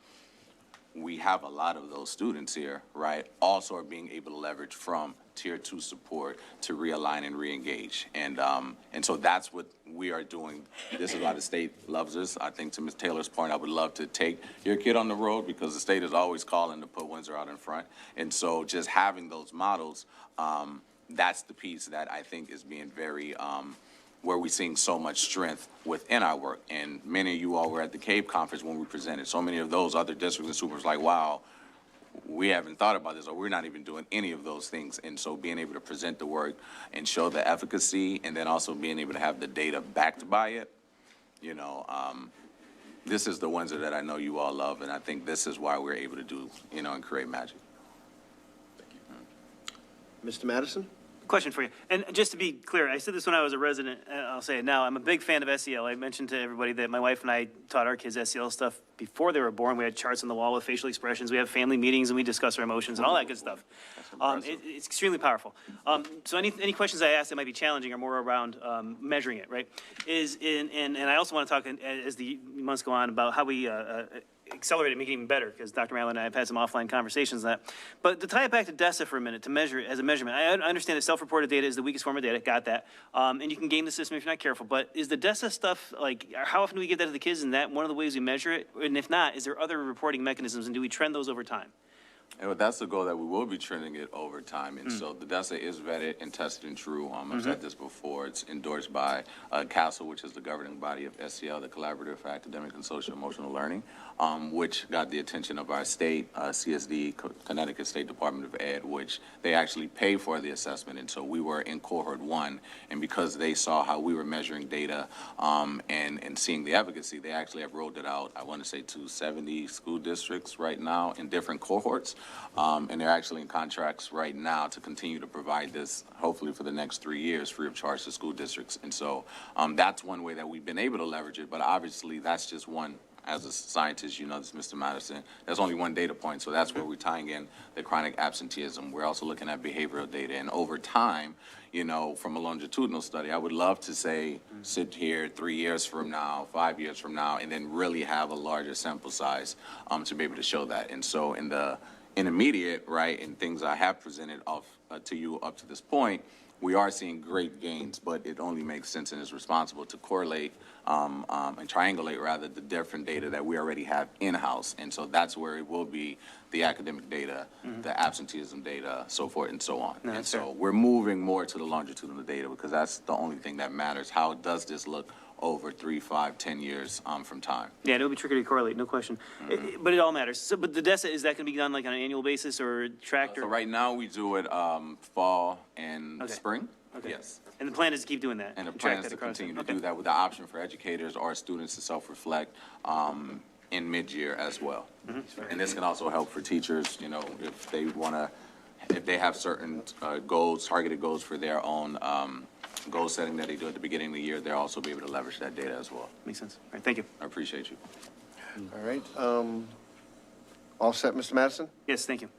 we have a lot of those students here, right? Also are being able to leverage from Tier 2 support to realign and reengage. And so that's what we are doing. This is why the state loves us. I think to Ms. Taylor's point, I would love to take your kid on the road because the state is always calling to put Windsor out in front. And so just having those models, that's the piece that I think is being very, where we're seeing so much strength within our work. And many of you all were at the CAVE conference when we presented. So many of those other districts and supers like, wow, we haven't thought about this, or we're not even doing any of those things. And so being able to present the work and show the efficacy, and then also being able to have the data backed by it, you know, this is the Windsor that I know you all love, and I think this is why we're able to do, you know, and create magic. Mr. Madison? Question for you. And just to be clear, I said this when I was a resident, I'll say it now. I'm a big fan of SEL. I mentioned to everybody that my wife and I taught our kids SEL stuff before they were born. We had charts on the wall with facial expressions. We have family meetings and we discuss our emotions and all that good stuff. It's extremely powerful. So any questions I ask that might be challenging are more around measuring it, right? And I also want to talk as the months go on about how we accelerate it, make it even better, because Dr. Malin and I have had some offline conversations on that. But to tie it back to DESA for a minute, to measure it as a measurement, I understand that self-reported data is the weakest form of data, got that. And you can game the system if you're not careful. But is the DESA stuff, like, how often do we give that to the kids? And that one of the ways we measure it? And if not, is there other reporting mechanisms, and do we trend those over time? And that's the goal, that we will be trending it over time. And so the DESA is vetted and tested and true. I've said this before. It's endorsed by CASEL, which is the governing body of SEL, the Collaborative for Academic and Social Emotional Learning, which got the attention of our state, CSD, Connecticut State Department of Ed, which they actually pay for the assessment. And so we were in cohort 1, and because they saw how we were measuring data and seeing the efficacy, they actually have rolled it out, I want to say, to 70 school districts right now in different cohorts. And they're actually in contracts right now to continue to provide this, hopefully for the next 3 years, free of charge to school districts. And so that's one way that we've been able to leverage it, but obviously that's just one. As a scientist, you know this, Mr. Madison, there's only one data point, so that's where we're tying in the chronic absenteeism. We're also looking at behavioral data, and over time, you know, from a longitudinal study, I would love to say, sit here 3 years from now, 5 years from now, and then really have a larger sample size to be able to show that. And so in the intermediate, right, and things I have presented to you up to this point, we are seeing great gains, but it only makes sense and is responsible to correlate and triangulate, rather, the different data that we already have in-house. And so that's where it will be the academic data, the absenteeism data, so forth and so on. And so we're moving more to the longitudinal data because that's the only thing that matters. How does this look over 3, 5, 10 years from time? Yeah, it'll be tricky to correlate, no question. But it all matters. So, but the DESA, is that going to be done like on an annual basis or tracked? So right now we do it fall and spring. Okay. Yes. And the plan is to keep doing that? And the plan is to continue to do that with the option for educators or students to self-reflect in mid-year as well. And this can also help for teachers, you know, if they want to, if they have certain goals, targeted goals for their own goal setting that they do at the beginning of the year, they'll also be able to leverage that data as well. Makes sense. All right, thank you. I appreciate you. All right. All set, Mr. Madison? Yes, thank you.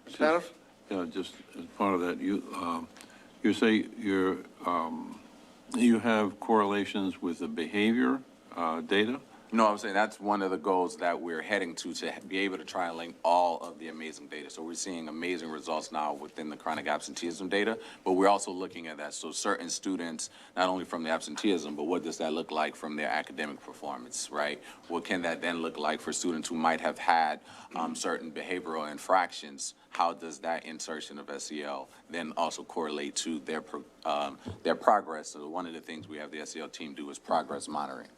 Mr. Tanoff? Yeah, just as part of that, you say you have correlations with the behavior data. No, I'm saying that's one of the goals that we're heading to be able to try and link all of the amazing data. So we're seeing amazing results now within the chronic absenteeism data, but we're also looking at that. So certain students, not only from the absenteeism, but what does that look like from their academic performance, right? What can that then look like for students who might have had certain behavioral infractions? How does that insertion of SEL then also correlate to their progress? So one of the things we have the SEL team do is progress monitoring.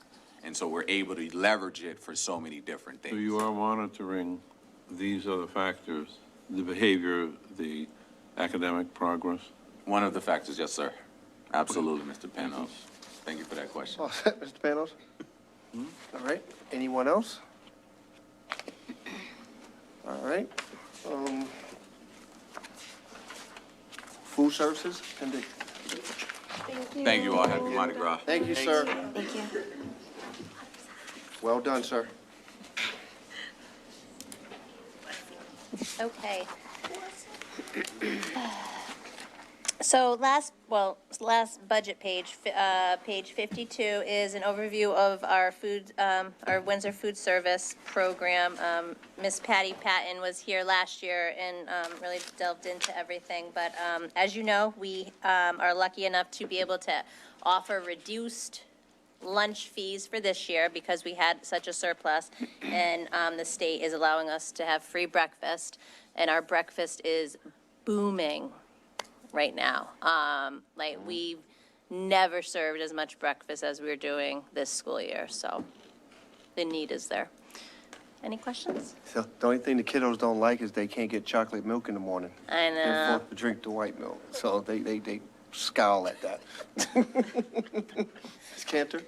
And so we're able to leverage it for so many different things. So you are monitoring these other factors, the behavior, the academic progress? One of the factors, yes, sir. Absolutely, Mr. Panos. Thank you for that question. All set, Mr. Panos? All right, anyone else? All right. Food services, appendix. Thank you all. Happy Mardi Gras. Thank you, sir. Thank you. Well done, sir. Okay. So last budget page, page 52 is an overview of our our Windsor food service program. Miss Patty Patton was here last year and really delved into everything. But as you know, we are lucky enough to be able to offer reduced lunch fees for this year because we had such a surplus, and the state is allowing us to have free breakfast, and our breakfast is booming right now. Like, we've never served as much breakfast as we're doing this school year, so the need is there. Any questions? So the only thing the kiddos don't like is they can't get chocolate milk in the morning. I They're know. forced to drink the white milk, so they scowl at that. Ms. Cantor?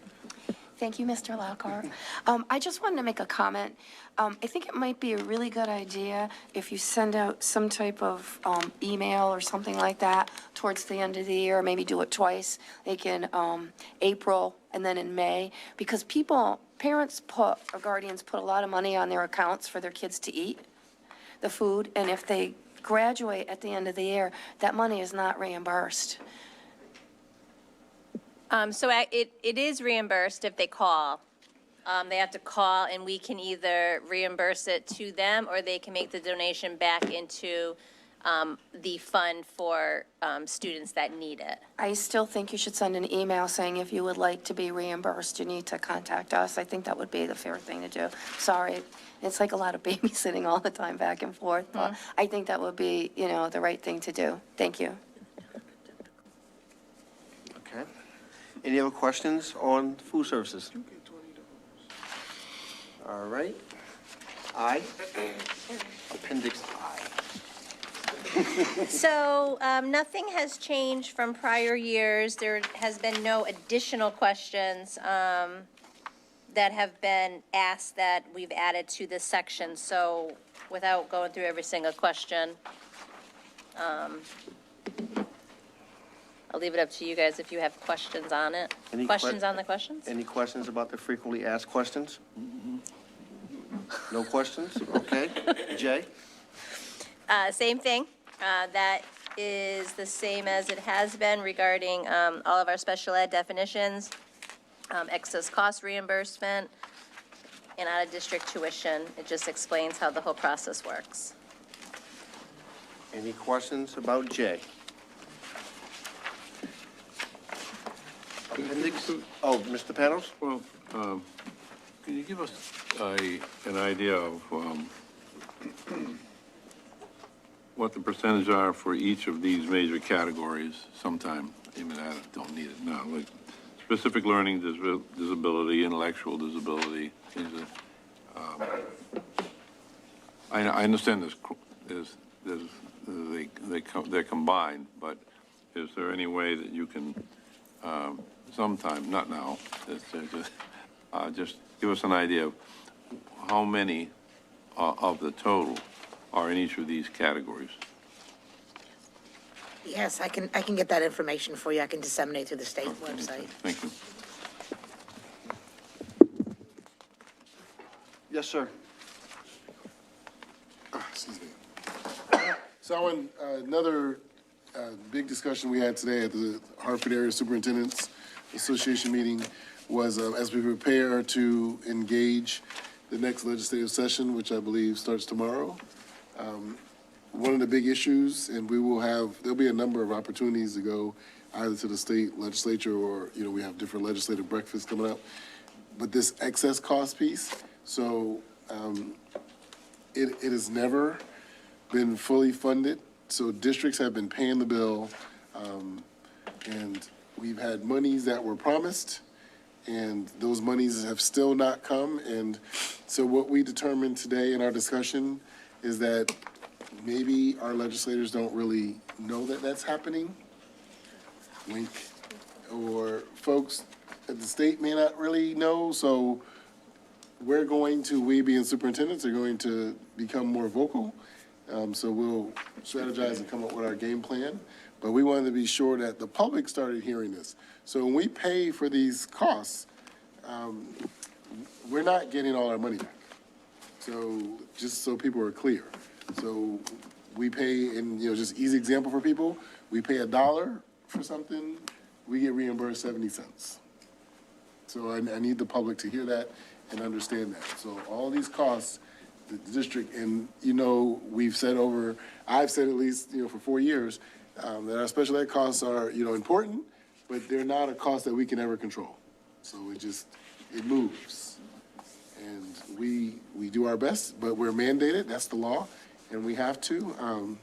Thank you, Mr. Lockhart. I just wanted to make a comment. I think it might be a really good idea if you send out some type of email or something like that towards the end of the year, maybe do it twice, like in April and then in May, because parents or guardians put a lot of money on their accounts for their kids to eat the food, and if they graduate at the end of the year, that money is not reimbursed. So it is reimbursed if they call. They have to call, and we can either reimburse it to them, or they can make the donation back into the fund for students that need it. I still think you should send an email saying if you would like to be reimbursed, you need to contact us. I think that would be the fair thing to do. Sorry, it's like a lot of babysitting all the time back and forth, but I think that would be, the right thing to do. Thank you. Okay. Any other questions on food services? All right. I, appendix I. So nothing has changed from prior years. There has been no additional questions that have been asked that we've added to this section. So without going through every single question, I'll leave it up to you guys if you have questions on it. Any Questions on the questions? Any questions about the frequently asked questions? No questions? Okay. Jay? Same thing. That is the same as it has been regarding all of our special ed definitions, excess cost reimbursement, and out-of-district tuition. It just explains how the whole process works. Any questions about Jay? Appendix, Mr. Panos? Well, can you give us an idea of what the percentage are for each of these major categories sometime? Even I don't need it now, like specific learning disability, intellectual disability, things that, I understand they're combined, but is there any way that you can, sometime, not now, just give us an idea of how many of the total are in each of these categories? Yes, I can get that information for you. I can disseminate through the state website. Thank you. Yes, sir. Excuse me. So another big discussion we had today at the Hartford Area Superintendent's Association meeting was, as we prepare to engage the next legislative session, which I believe starts tomorrow. One of the big issues, and there'll be a number of opportunities to go either to the state legislature or, we have different legislative breakfasts coming up. But this excess cost piece, so it has never been fully funded. So districts have been paying the bill, and we've had monies that were promised, and those monies have still not come. And so what we determined today in our discussion is that maybe our legislators don't really know that that's happening. Wink. Or folks at the state may not really know, so we being superintendents are going to become more vocal. So we'll strategize and come up with our game plan. But we wanted to be sure that the public started hearing this. So when we pay for these costs, we're not getting all our money back. So just so people are clear. So we pay, and just easy example for people, we pay $1 for something, we get reimbursed 70 cents. So I need the public to hear that and understand that. So all these costs, the district, and I've said at least, for 4 years, that our special ed costs are, important, but they're not a cost that we can ever control. So it moves. And we do our best, but we're mandated, that's the law, and we have to.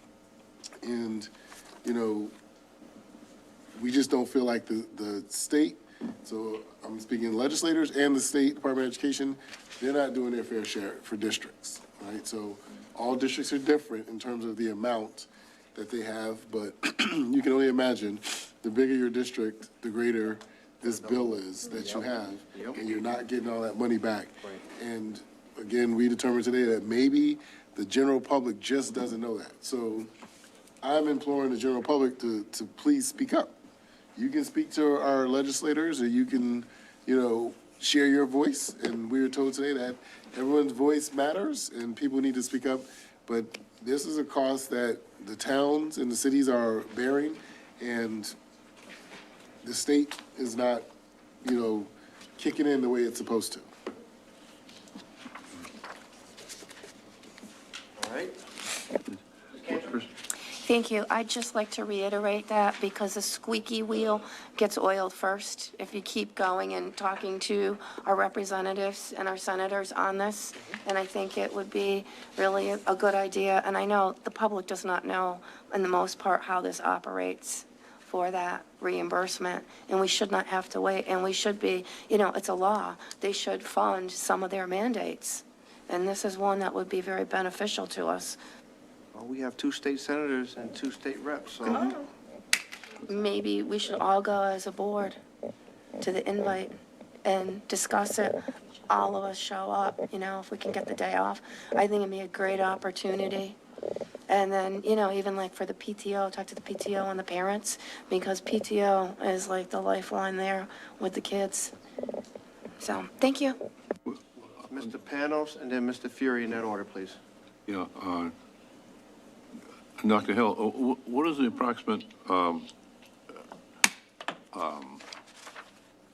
We just don't feel like the state, so I'm speaking legislators and the State Department of Education, they're not doing their fair share for districts, right? So all districts are different in terms of the amount that they have, but you can only imagine, the bigger your district, the greater this bill is that you have, and you're not getting all that money back. And again, we determined today that maybe the general public just doesn't know that. So I'm imploring the general public to please speak up. You can speak to our legislators, or you can, share your voice. And we were told today that everyone's voice matters and people need to speak up. But this is a cost that the towns and the cities are bearing, and the state is not, kicking in the way it's supposed to. All right? Thank you. I'd just like to reiterate that because the squeaky wheel gets oiled first. If you keep going and talking to our representatives and our senators on this, and I think it would be really a good idea. And I know the public does not know, in the most part, how this operates for that reimbursement, and we should not have to wait. And we should be, it's a law. They should fund some of their mandates. And this is one that would be very beneficial to us. Well, we have 2 state senators and 2 state reps, so. Maybe we should all go as a board to the invite and discuss it. All of us show up, if we can get the day off. I think it'd be a great opportunity. And then, even like for the PTO, talk to the PTO and the parents, because PTO is like the lifeline there with the kids. So, thank you. Mr. Panos and then Mr. Fury in that order, please. Yeah, Dr. Hill, what is the approximate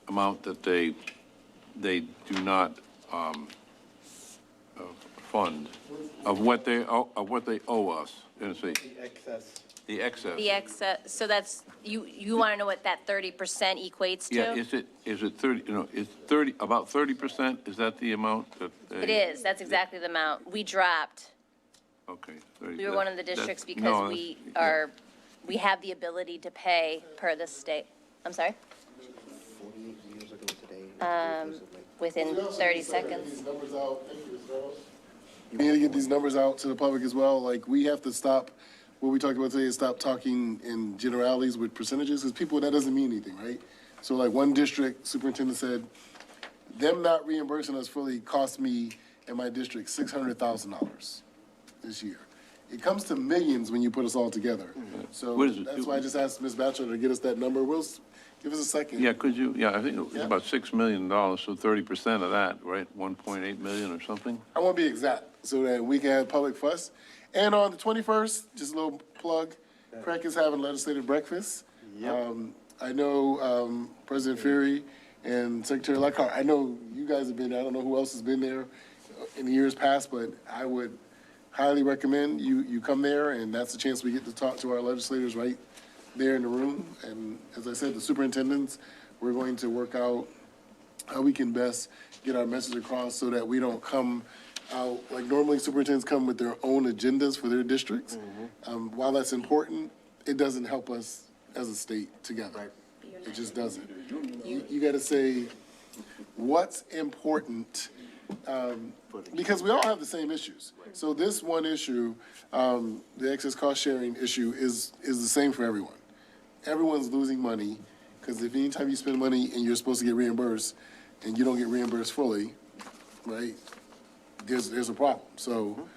amount that they do not fund of what they owe us? The excess. The excess. The excess, so that's, you want to know what that 30% equates to? Yeah, is it 30, is about 30%? Is that the amount that they? It is, that's exactly the amount. We dropped. Okay. 30, We were one of the districts because no, we have the ability to pay per the state. I'm sorry? 48 years ago today. Within 30 seconds. We need to get these numbers out to the public as well. Like, we have to stop, what we talked about today is stop talking in generalities with percentages, because people, that doesn't mean anything, right? So like one district superintendent said, them not reimbursing us fully cost me and my district $600,000 this year. It comes to millions when you put us all together. So What is it? that's why I just asked Ms. Batchelor to get us that number. Give us a second. Yeah, could you, I think it was Yeah. about $6 million, so 30% of that, right? 1.8 million or something? I want to be exact so that we can have public fuss. And on the 21st, just a little plug, Craig is having legislative breakfast. I know President Fury and Secretary Lockhart. I know you guys have been there. I don't know who else has been there in the years past, but I would highly recommend you come there, and that's the chance we get to talk to our legislators right there in the room. And as I said, the superintendents, we're going to work out how we can best get our message across so that we don't come out, like normally superintendents come with their own agendas for their districts. While that's important, it doesn't help us as a state together. It just doesn't. You gotta say, what's important, because we all have the same issues. So this one issue, the excess cost sharing issue is the same for everyone. Everyone's losing money, because if anytime you spend money and you're supposed to get reimbursed, and you don't get reimbursed fully, right, there's a problem. So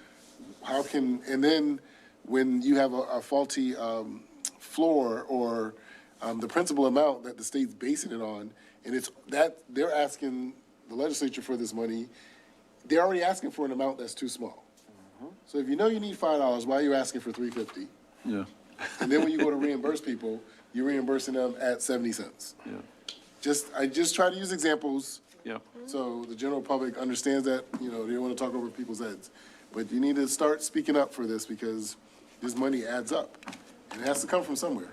how can, and then when you have a faulty floor or the principal amount that the state's basing it on, and it's that, they're asking the legislature for this money, they're already asking for an amount that's too small. So if you know you need $5, why are you asking for $3.50? Yeah, And then when you go to reimburse people, you're reimbursing them at 70 cents. yeah, I just try to use examples yeah. so the general public understands that, you know, they don't want to talk over people's heads. But you need to start speaking up for this because this money adds up. And it has to come from somewhere.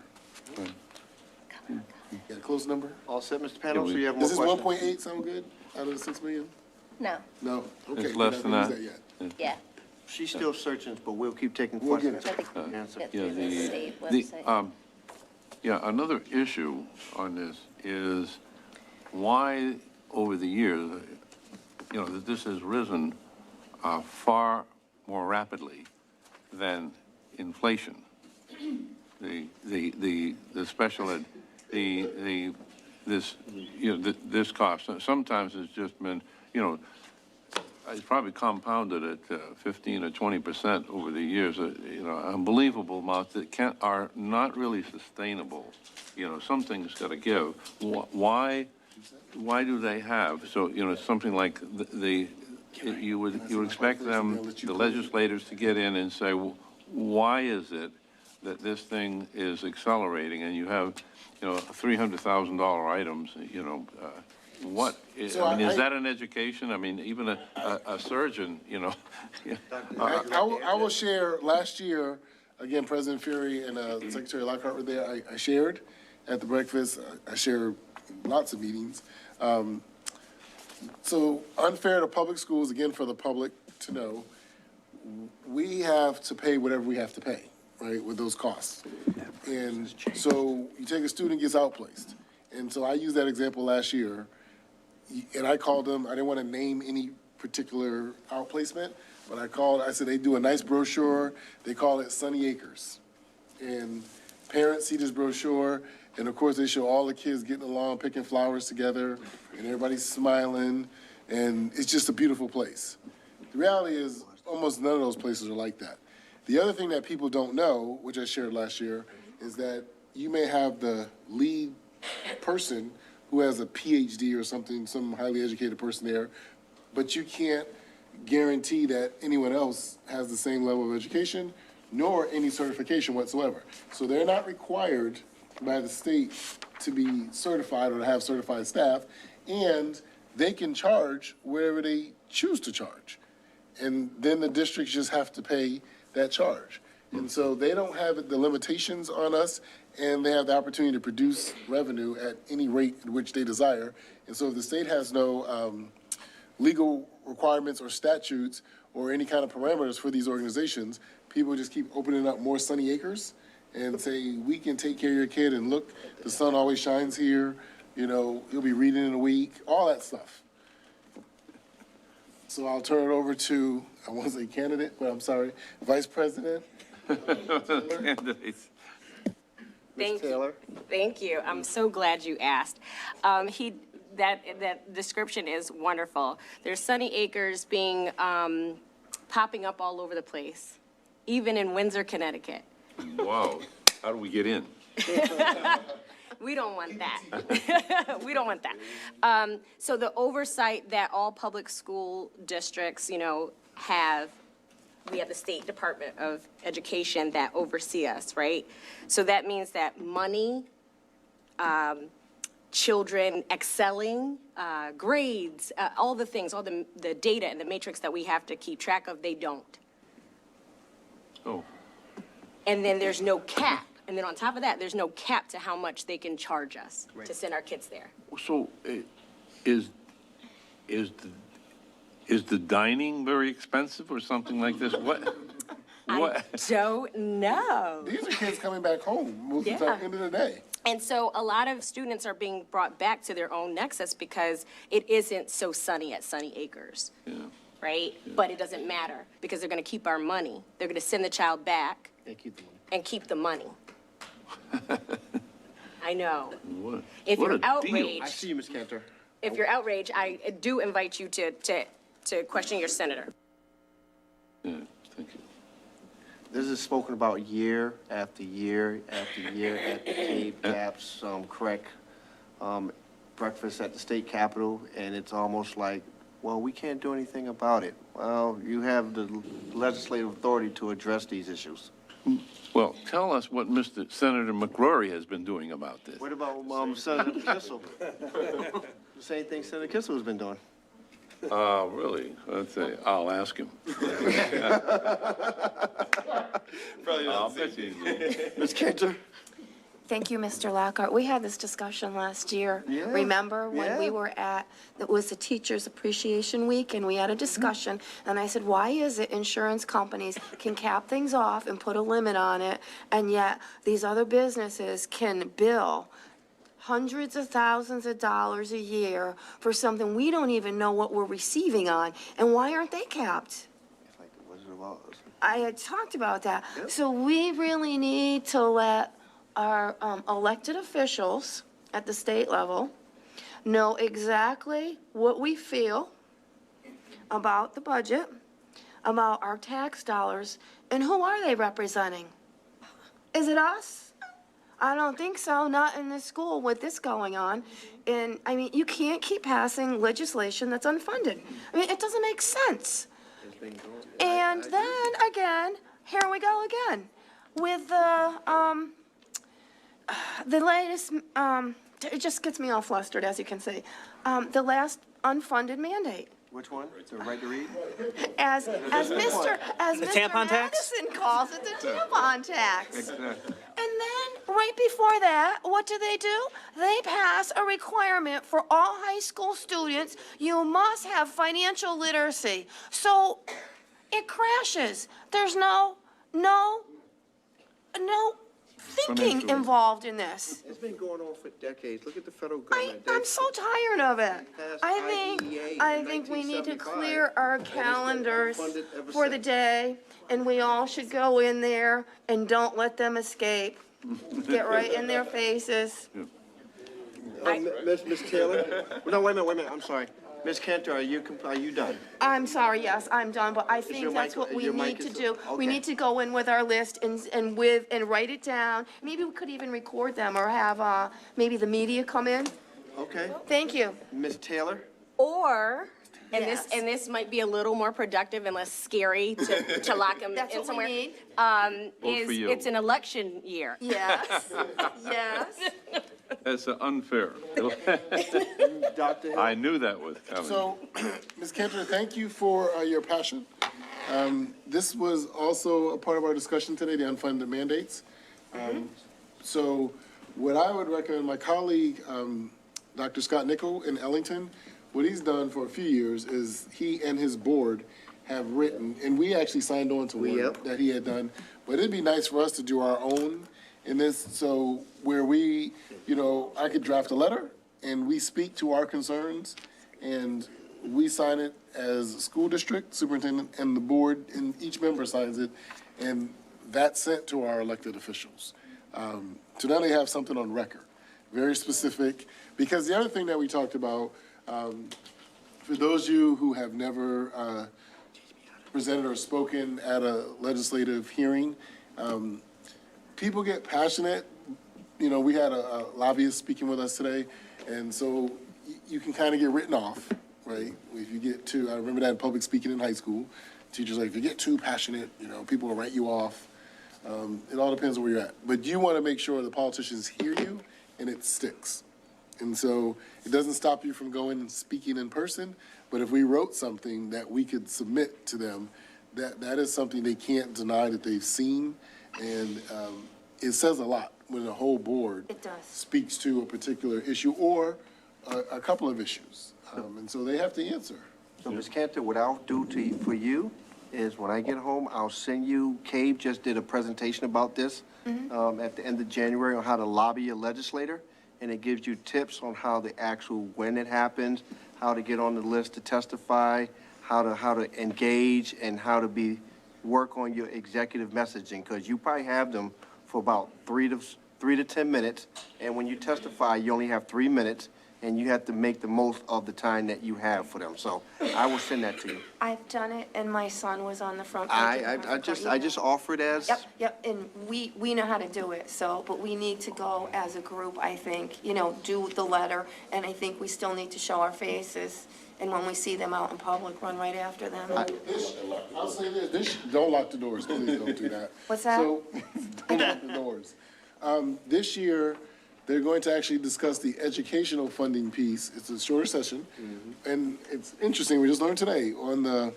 Got a close number? All set, Mr. Pano, so you have more Does questions? this 1.8 sound good out of the 6 million? No, No? Okay. It's we're less not than gonna that. use yet. yeah. She's still searching, but we'll keep taking We'll get questions. it. Answer. Get Yeah, through the state website. Yeah, another issue on this is why, over the years, you know, that this has risen far more rapidly than inflation. The special ed, this cost, sometimes it's just been, you know, it's probably compounded at 15 or 20% over the years, you know, unbelievable amounts that are not really sustainable. You know, something's got to give. Why do they have, so, you know, something like you would expect them, the legislators, to get in and say, why is it that this thing is accelerating and you have, you know, $300,000 items, you know, what, So I mean, is that an education? I mean, even a surgeon, you know. I will share, last year, again, President Fury and Secretary Lockhart were there. I shared at the breakfast. I shared lots of meetings. So unfair to public schools, again, for the public to know, we have to pay whatever we have to pay, right, with those costs. And so you take a student gets outplaced. And so I used that example last year, and I called them, I didn't want to name any particular outplacement, but I said they do a nice brochure, they call it Sunny Acres. And parents see this brochure, and of course they show all the kids getting along, picking flowers together, and everybody's smiling, and it's just a beautiful place. The reality is, almost none of those places are like that. The other thing that people don't know, which I shared last year, is that you may have the lead person who has a PhD or something, some highly educated person there, but you can't guarantee that anyone else has the same level of education, nor any certification whatsoever. So they're not required by the state to be certified or to have certified staff, and they can charge wherever they choose to charge. And then the districts just have to pay that charge. And so they don't have the limitations on us, and they have the opportunity to produce revenue at any rate in which they desire. And so if the state has no legal requirements or statutes or any kind of parameters for these organizations, people just keep opening up more Sunny Acres and say, we can take care of your kid, and look, the sun always shines here, you know, you'll be reading in a week, all that stuff. So I'll turn it over to, I won't say candidate, but I'm sorry, Vice President. Candidates. Thank you. Taylor? Thank you. I'm so glad you asked. That description is wonderful. There's Sunny Acres being, popping up all over the place, even in Windsor, Connecticut. Wow, how do we get in? We don't want that. We don't want that. So the oversight that all public school districts, you know, have, we have the State Department of Education that oversee us, right? So that means that money children excelling, grades, all the things, all the data and the matrix that we have to keep track of, they don't. Oh, And then there's no cap. And then on top of that, there's no cap to how much they can charge us to send our kids there. so is the dining very expensive or something like this? What? I don't know. These are kids coming back home most of the time, end of the day. And so a lot of students are being brought back to their own nexus because it isn't so sunny at Sunny Acres, right? But it doesn't matter because they're going to keep our money. They're going to send the child back and keep the money. I know. If what you're a deal. outraged, I see you, Ms. Cantor. if you're outraged, I do invite you to question your senator. Yeah, thank you. This is spoken about year after year after year at the Cape Caps, breakfast at the state capitol, and it's almost like, well, we can't do anything about it. Well, you have the legislative authority to address these issues. Well, tell us what Senator McCrory has been doing about this. What about Senator Kissel? The same thing Senator Kissel has been doing. Really? I'll ask him. Probably I'll not. bet he's doing. Ms. Cantor? Thank you, Mr. Lockhart. We had this discussion last year. Yeah. Remember when we Yeah. were it was the Teachers Appreciation Week, and we had a discussion, and I said, why is it insurance companies can cap things off and put a limit on it, and yet these other businesses can bill hundreds of thousands of dollars a year for something we don't even know what we're receiving on, and why aren't they capped? Like the Wizard of Oz. I had talked about that. So we really need to let our elected officials at the state level know exactly what we feel about the budget, about our tax dollars, and who are they representing? Is it us? I don't think so, not in this school with this going on. And, I mean, you can't keep passing legislation that's unfunded. I mean, it doesn't make sense. And then, again, here we go again, with the latest, it just gets me all flustered, as you can see, the last unfunded mandate. Which one? The right to read? As Mr. tampon tax? Madison calls it, the tampon tax. Exactly. And then, right before that, what do? They pass a requirement for all high school students, you must have financial literacy. So, it crashes. There's no thinking Financial. involved in this. It's been going on for decades. Look at the federal government. I'm so tired of it. Passed I IDEA think in we need to 1975, clear our and it's been calendars unfunded ever for the since. day, and we all should go in there and don't let them escape. Get right in their faces. Ms. Taylor? No, wait a minute, I'm sorry. Ms. Cantor, are you done? I'm sorry, yes, I'm done, but I think your that's mic- what we your need mic to is- do. We okay. need to go in with our list and write it down. Maybe we could even record them or have, maybe the media come in. Okay. Thank you. Ms. Taylor? Or, Yes. this might be a little more productive and less scary to lock them That's in what we somewhere. need. Vote for you. It's an election year. Yes, yes. That's unfair. Dr. Hill? I knew that was coming. So, Ms. Cantor, thank you for your passion. This was also a part of our discussion today, the unfunded mandates. So what I would recommend, my colleague, Dr. Scott Nickel in Ellington, what he's done for a few years is he and his board have written, and we actually signed on to one Yep. that he had done, but it'd be nice for us to do our own in this, so where we, I could draft a letter, and we speak to our concerns, and we sign it as a school district, superintendent, and the board, and each member signs it, and that's sent to our elected officials. So now they have something on record, very specific, because the other thing that we talked about, for those of you who have never presented or spoken at a legislative hearing, people get passionate. We had a lobbyist speaking with us today, and so you can kind of get written off, right? If you get too, I remember that in public speaking in high school. Teachers like, if you get too passionate, people will write you off. It all depends on where you're at. But you want to make sure the politicians hear you and it sticks. And so it doesn't stop you from going and speaking in person, but if we wrote something that we could submit to them, that is something they can't deny that they've seen. And it says a lot when the whole board It does. speaks to a particular issue or a couple of issues. And so they have to answer. So, Ms. Cantor, what I'll do for you is when I get home, I'll send you, Cabe just did a presentation about this at the end of January on how to lobby your legislator, and it gives you tips on how the actual, when it happens, how to get on the list to testify, how to engage, and how to work on your executive messaging, because you probably have them for about 3 to 10 minutes, and when you testify, you only have 3 minutes, and you have to make the most of the time that you have for them. So I will send that to you. I've done it, and my son was on the front page. I just offer it as. Yep, and we know how to do it, so, but we need to go as a group, I think, do the letter, and I think we still need to show our faces, and when we see them out in public, run right after them. I'll say this, don't lock the doors, please don't do that. What's that? So, don't lock the doors. This year, they're going to actually discuss the educational funding piece. It's a shorter session, and it's interesting, we just learned today, on the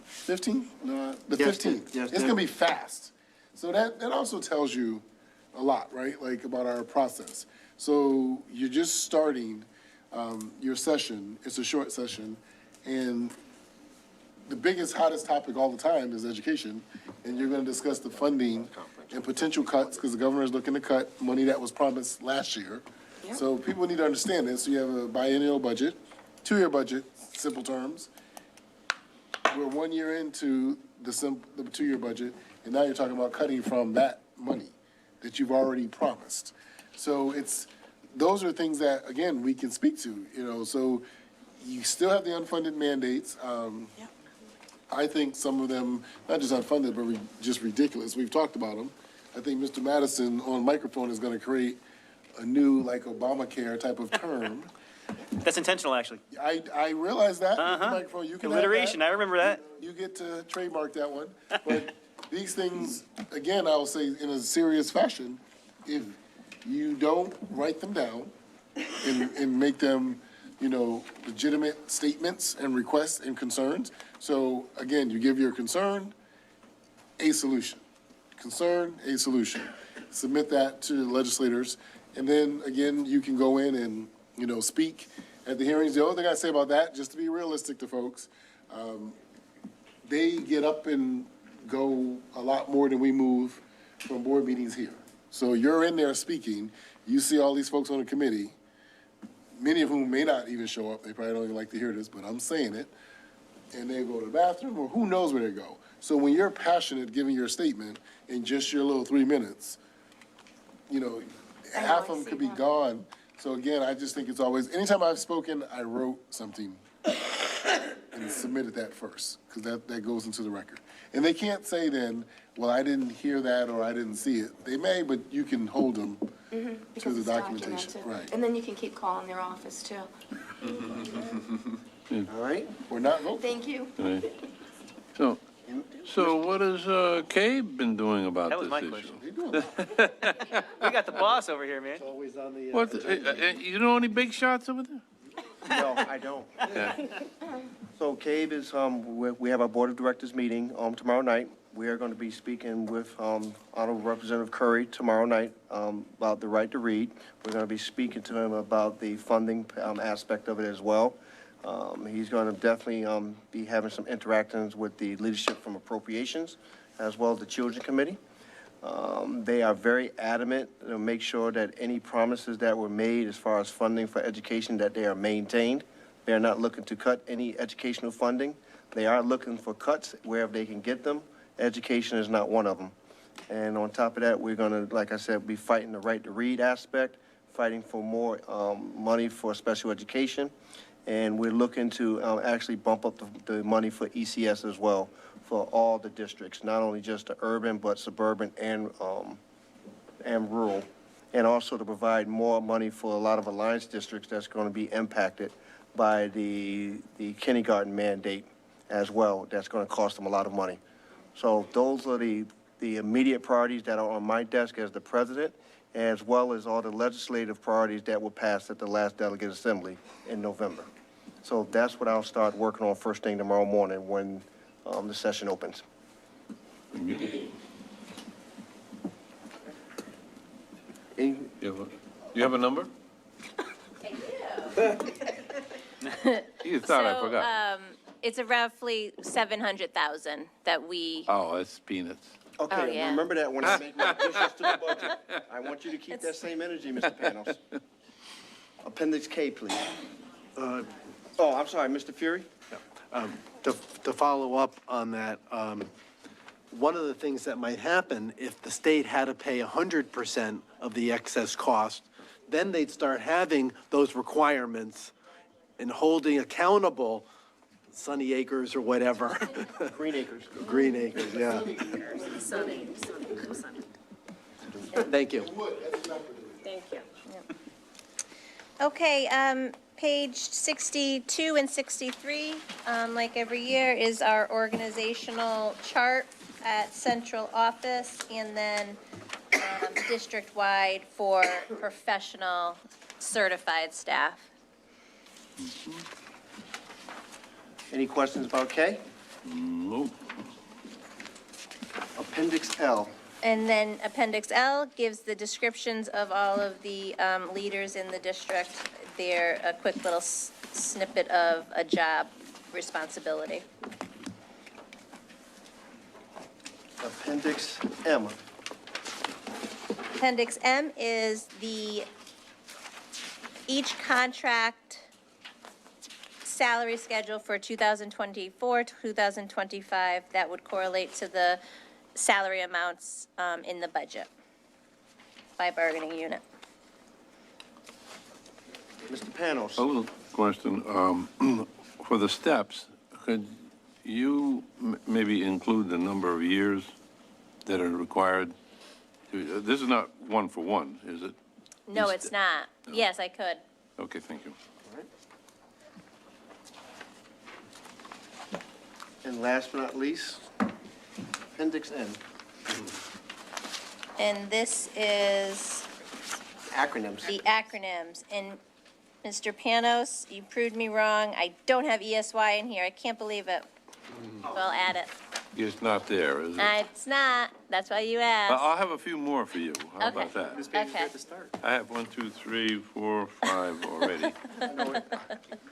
15th? No, the 15th. yes, It's gonna be fast. So that also tells you a lot, right, like about our process. So you're just starting your session, it's a short session, and the biggest, hottest topic all the time is education, and you're gonna discuss the funding and potential cuts, because the governor is looking to cut money that was promised last year. So people need to understand this. So you have a biennial budget, 2-year budget, simple terms. We're 1 year into the 2-year budget, and now you're talking about cutting from that money that you've already promised. So those are things that, again, we can speak to, so you still have the unfunded mandates. I think some of them, not just unfunded, but just ridiculous. We've talked about them. I think Mr. Madison on microphone is going to create a new, like, Obamacare type of term. That's intentional, actually. I realize that. With the microphone, you can have that. Alliteration, I remember that. You get to trademark that one. But these things, again, I will say in a serious fashion, if you don't write them down and make them, legitimate statements and requests and concerns. So again, you give your concern, a solution. Concern, a solution. Submit that to the legislators. And then, again, you can go in and, speak at the hearings. The only thing I say about that, just to be realistic to folks, they get up and go a lot more than we move from board meetings here. So you're in there speaking, you see all these folks on the committee, many of whom may not even show up, they probably don't even like to hear this, but I'm saying it, and they go to the bathroom, or who knows where they go. So when you're passionate giving your statement in just your little 3 minutes, half of them could be gone. So again, I just think it's always, anytime I've spoken, I wrote something and submitted that first, because that goes into the record. And they can't say then, well, I didn't hear that or I didn't see it. They may, but you can hold them to Because the it's documentation. documented. Right. And then you can keep calling their office, too. All right? We're not voting. Thank you. Right. So what has Cabe been doing about That was this my issue? question. They do a lot. We got the boss over here, man. Always on the. What, you know any big shots over there? No, I don't. Yeah. So Cabe is, we have our Board of Directors meeting tomorrow night. We are going to be speaking with Honorable Representative Curry tomorrow night about the right to read. We're going to be speaking to him about the funding aspect of it as well. He's going to definitely be having some interactions with the leadership from Appropriations as well as the Children Committee. They are very adamant to make sure that any promises that were made as far as funding for education, that they are maintained. They're not looking to cut any educational funding. They are looking for cuts wherever they can get them. Education is not one of them. And on top of that, we're going to, like I said, be fighting the right to read aspect, fighting for more money for special education. And we're looking to actually bump up the money for ECS as well for all the districts, not only just the urban, but suburban and rural. And also to provide more money for a lot of alliance districts that's going to be impacted by the kindergarten mandate as well. That's going to cost them a lot of money. So those are the immediate priorities that are on my desk as the president. as well as all the legislative priorities that were passed at the last delegate assembly in November. So that's what I'll start working on first thing tomorrow morning when the session opens. Any- You have a number? You thought I forgot. It's a roughly 700,000 that we, Oh, that's peanuts. Okay, yeah. remember that when I make my additions to the budget. I want you to keep that same energy, Mr. Panos. Appendix K, please. Oh, I'm sorry, Mr. Fury? To follow up on that, one of the things that might happen if the state had to pay 100% of the excess cost, then they'd start having those requirements and holding accountable Sunny Acres or whatever. Green Acres. Green Acres, yeah. Thank you. Thank you. okay, page 62 and 63, like every year, is our organizational chart at central office, and then district-wide for professional certified staff. Any questions about K? Nope. Appendix L. And then Appendix L gives the descriptions of all of the leaders in the district, their, a quick little snippet of a job responsibility. Appendix M. Appendix M is each contract salary schedule for 2024, 2025, that would correlate to the salary amounts in the budget by bargaining unit. Mr. Panos. A little question, for the steps, could you maybe include the number of years that are required? This is not one for one, is it? No, it's not. Yes, I could. Okay, thank you. And last but not least, Appendix N. And this is Acronyms. the acronyms. And Mr. Panos, you proved me wrong. I don't have ESY in here. I can't believe it. So I'll add it. It's not there, is it? It's not. That's why you But asked. I'll have a few more for you. How Okay. about that? Okay. I have 1, 2, 3, 4, 5 already.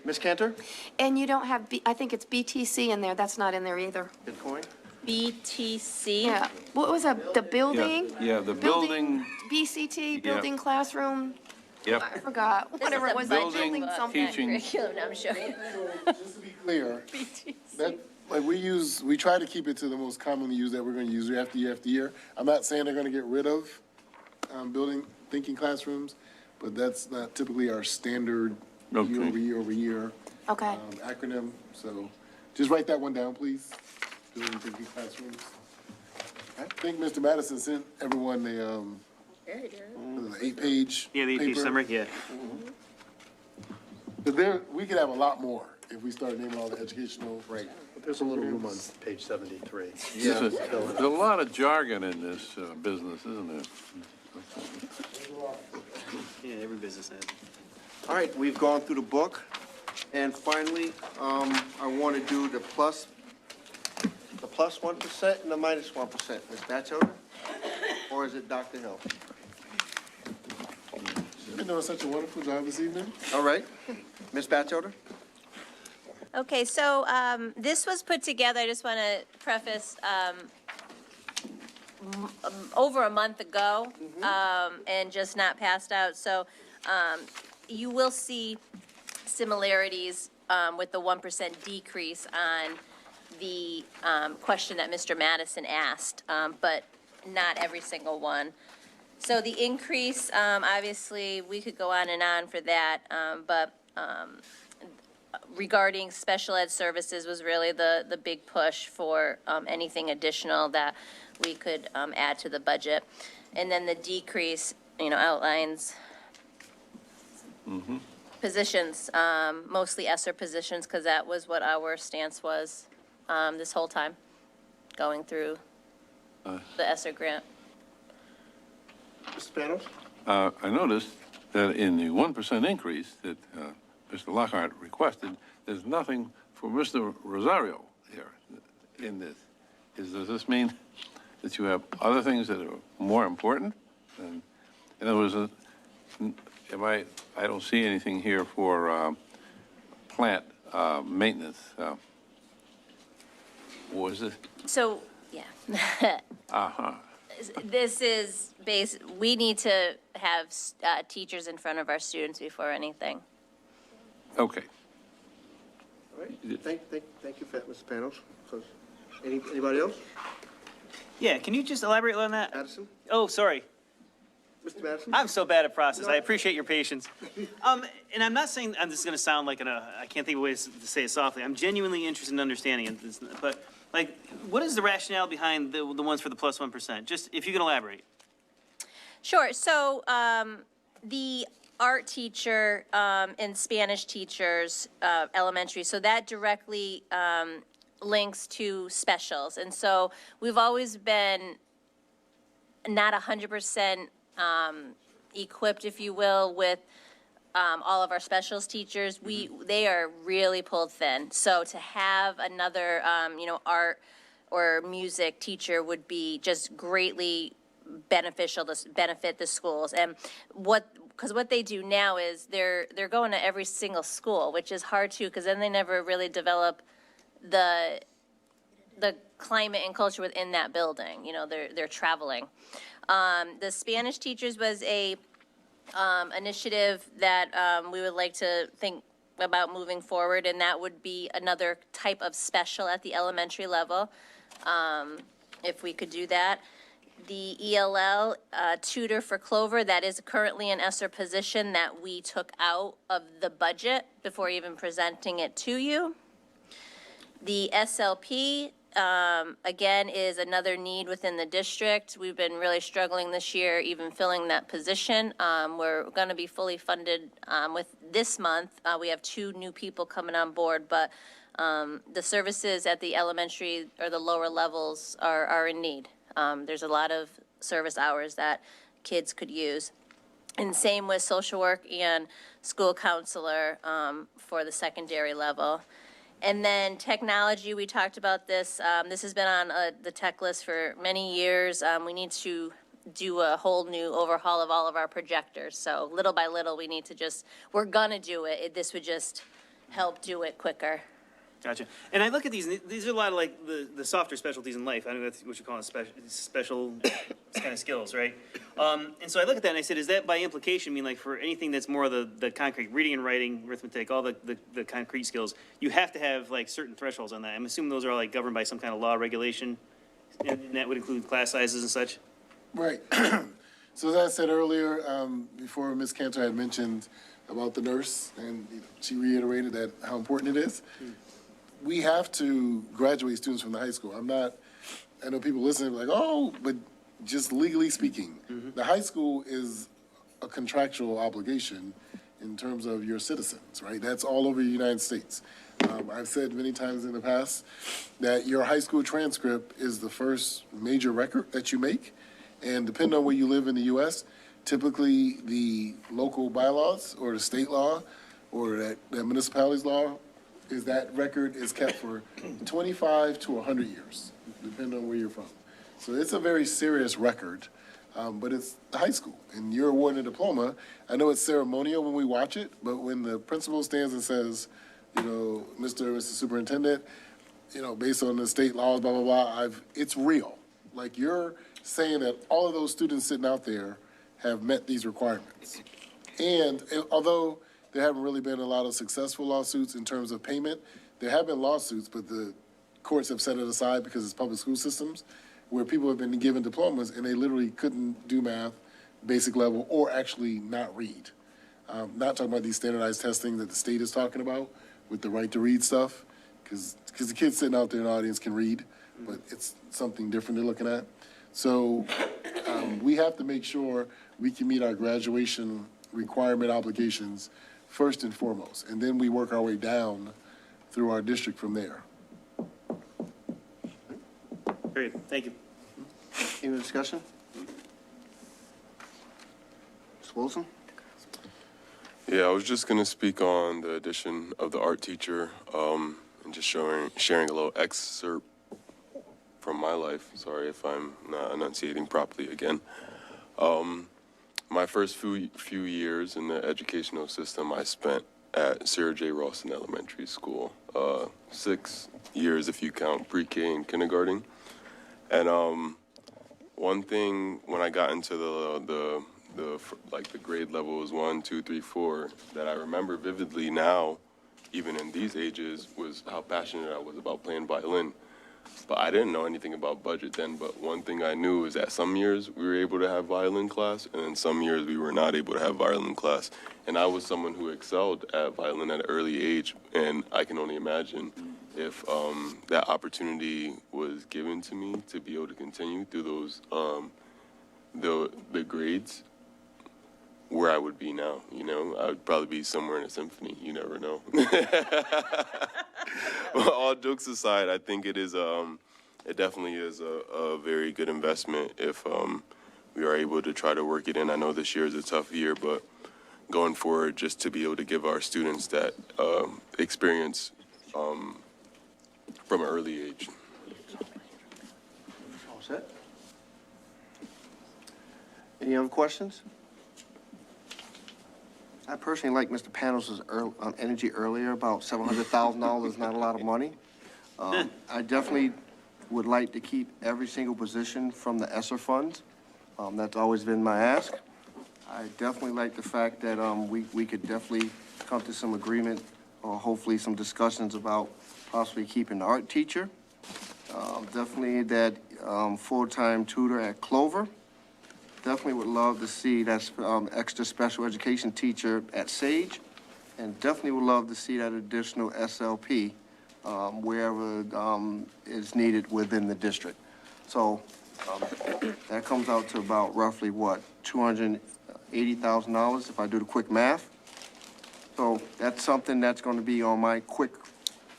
Ms. Cantor? And you don't have, I think it's BTC in there, that's not in there either. Bitcoin? BTC. Yeah, what was that, the building? Yeah, the building, BCT, Yeah. building classroom, yep. I forgot, whatever it was, Building, building something. teaching. Curriculum, no, I'm sure. Just to be clear, that, like, we try to keep it to the most commonly used that we're gonna use year after year after year. I'm not saying they're gonna get rid of, building, thinking classrooms, but that's not typically our standard Okay. year over year, Okay, acronym. So just write that one down, please. Building, thinking classrooms. I think Mr. Madison sent everyone the 8-page Yeah, the AP paper. summary, yeah. But there, we could have a lot more if we start naming all the educational. Right. But there's a little room on page 73. There's a lot of jargon in this business, isn't there? Yeah, every business has. All right, we've gone through the book. And finally, I want to do the plus 1% and the minus 1%. Ms. Batchelder? Or is it Dr. Hill? You've been doing such a wonderful job this evening. All right. Ms. Batchelder? Okay, so this was put together, I just want to preface, over a month ago, and just not passed out. So you will see similarities with the 1% decrease on the question that Mr. Madison asked, but not every single one. So the increase, obviously, we could go on and on for that, but regarding special ed services was really the big push for anything additional that we could add to the budget. And then the decrease, outlines positions, mostly ESSER positions, because that was what our stance was this whole time, going through the ESSER grant. Mr. Panos? I noticed that in the 1% increase that Mr. Lockhart requested, there's nothing for Mr. Rosario here in this. Does this mean that you have other things that are more important? And in other words, I don't see anything here for plant maintenance. What is it? So, yeah. Uh-huh. This is we need to have teachers in front of our students before anything. Okay. All right, thank you for that, Mr. Panos. So, anybody else? Yeah, can you just elaborate on that? Madison? Oh, sorry. Mr. Madison? I'm so bad at process. I appreciate your patience. And I'm not saying, I'm just going to sound like I can't think of a way to say it softly. I'm genuinely interested in understanding it. But, like, what is the rationale behind the ones for the plus 1%? Just, if you can elaborate. Sure. So the art teacher and Spanish teachers, elementary, so that directly links to specials. And so we've always been not 100% equipped, if you will, with all of our specials teachers. They are really pulled thin. So to have another, art or music teacher would be just greatly beneficial to benefit the schools. And because what they do now is they're going to every single school, which is hard too, because then they never really develop the climate and culture within that building. They're traveling. The Spanish teachers was a initiative that we would like to think about moving forward, and that would be another type of special at the elementary level, if we could do that. The ELL tutor for Clover, that is currently an ESSER position that we took out of the budget before even presenting it to you. The SLP, again, is another need within the district. We've been really struggling this year, even filling that position. We're going to be fully funded with this month. We have 2 new people coming on board, but the services at the elementary or the lower levels are in need. There's a lot of service hours that kids could use. And same with social work and school counselor for the secondary level. And then technology, we talked about this. This has been on the tech list for many years. We need to do a whole new overhaul of all of our projectors. So little by little, we need to we're gonna do it. This would just help do it quicker. Gotcha. And I look at these are a lot of like the softer specialties in life. I don't know what you call it, special kind of skills, right? And so I look at that and I said, is that by implication mean like for anything that's more of the concrete, reading and writing, arithmetic, all the concrete skills, you have to have like certain thresholds on that? I'm assuming those are like governed by some kind of law regulation, and that would include class sizes and such? Right. So as I said earlier, before Ms. Cantor had mentioned about the nurse, and she reiterated that how important it is. We have to graduate students from the high school. I know people listening like, oh, but just legally speaking, the high school is a contractual obligation in terms of your citizens, right? That's all over the United States. I've said many times in the past that your high school transcript is the first major record that you make. And depending on where you live in the U.S., typically the local bylaws or the state law or that municipality's law is that record is kept for 25 to 100 years, depending on where you're from. So it's a very serious record, but it's high school, and you're awarded a diploma. I know it's ceremonial when we watch it, but when the principal stands and says, Mr. and Mr. Superintendent, based on the state laws, blah, blah, blah, it's real. Like you're saying that all of those students sitting out there have met these requirements. And although there haven't really been a lot of successful lawsuits in terms of payment, there have been lawsuits, but the courts have set it aside because it's public school systems where people have been given diplomas and they literally couldn't do math, basic level, or actually not read. Not talking about these standardized testing that the state is talking about with the right to read stuff, because the kids sitting out there in the audience can read, but it's something different they're looking at. So we have to make sure we can meet our graduation requirement obligations first and foremost, and then we work our way down through our district from there. Great, thank you. Any discussion? Mr. Wilson? Yeah, I was just going to speak on the addition of the art teacher and just sharing a little excerpt from my life. Sorry if I'm not enunciating properly again. My first few years in the educational system I spent at Sarah J. Rawson Elementary School, 6 years if you count pre-K and kindergarten. And one thing when I got into the grade levels 1, 2, 3, 4 that I remember vividly now, even in these ages, was how passionate I was about playing violin. But I didn't know anything about budget then, but one thing I knew is that some years we were able to have violin class, and then some years we were not able to have violin class. And I was someone who excelled at violin at an early age, and I can only imagine if that opportunity was given to me to be able to continue through those the grades, where I would be now. You know, I would probably be somewhere in a symphony. You never know. Well, all jokes aside, I think it definitely is a very good investment if we are able to try to work it in. I know this year is a tough year, but going forward, just to be able to give our students that experience from an early age. All set? Any other questions? I personally like Mr. Panos' energy earlier about $700,000 is not a lot of money. I definitely would like to keep every single position from the ESSER funds. That's always been my ask. I definitely like the fact that we could definitely come to some agreement or hopefully some discussions about possibly keeping the art teacher. Definitely that full-time tutor at Clover. Definitely would love to see that extra special education teacher at Sage, and definitely would love to see that additional SLP wherever is needed within the district. So that comes out to about roughly, what, $280,000 if I do the quick math. So that's something that's going to be on my quick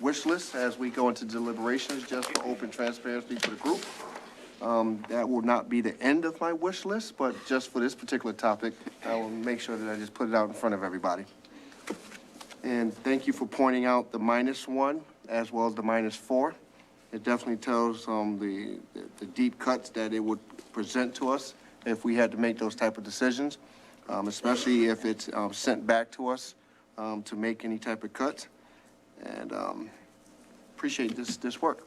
wish list as we go into deliberations, just for open transparency for the group. That will not be the end of my wish list, but just for this particular topic, I will make sure that I just put it out in front of everybody. And thank you for pointing out the -1 as well as the -4. It definitely tells the deep cuts that it would present to us if we had to make those type of decisions, especially if it's sent back to us to make any type of cuts. And appreciate this work.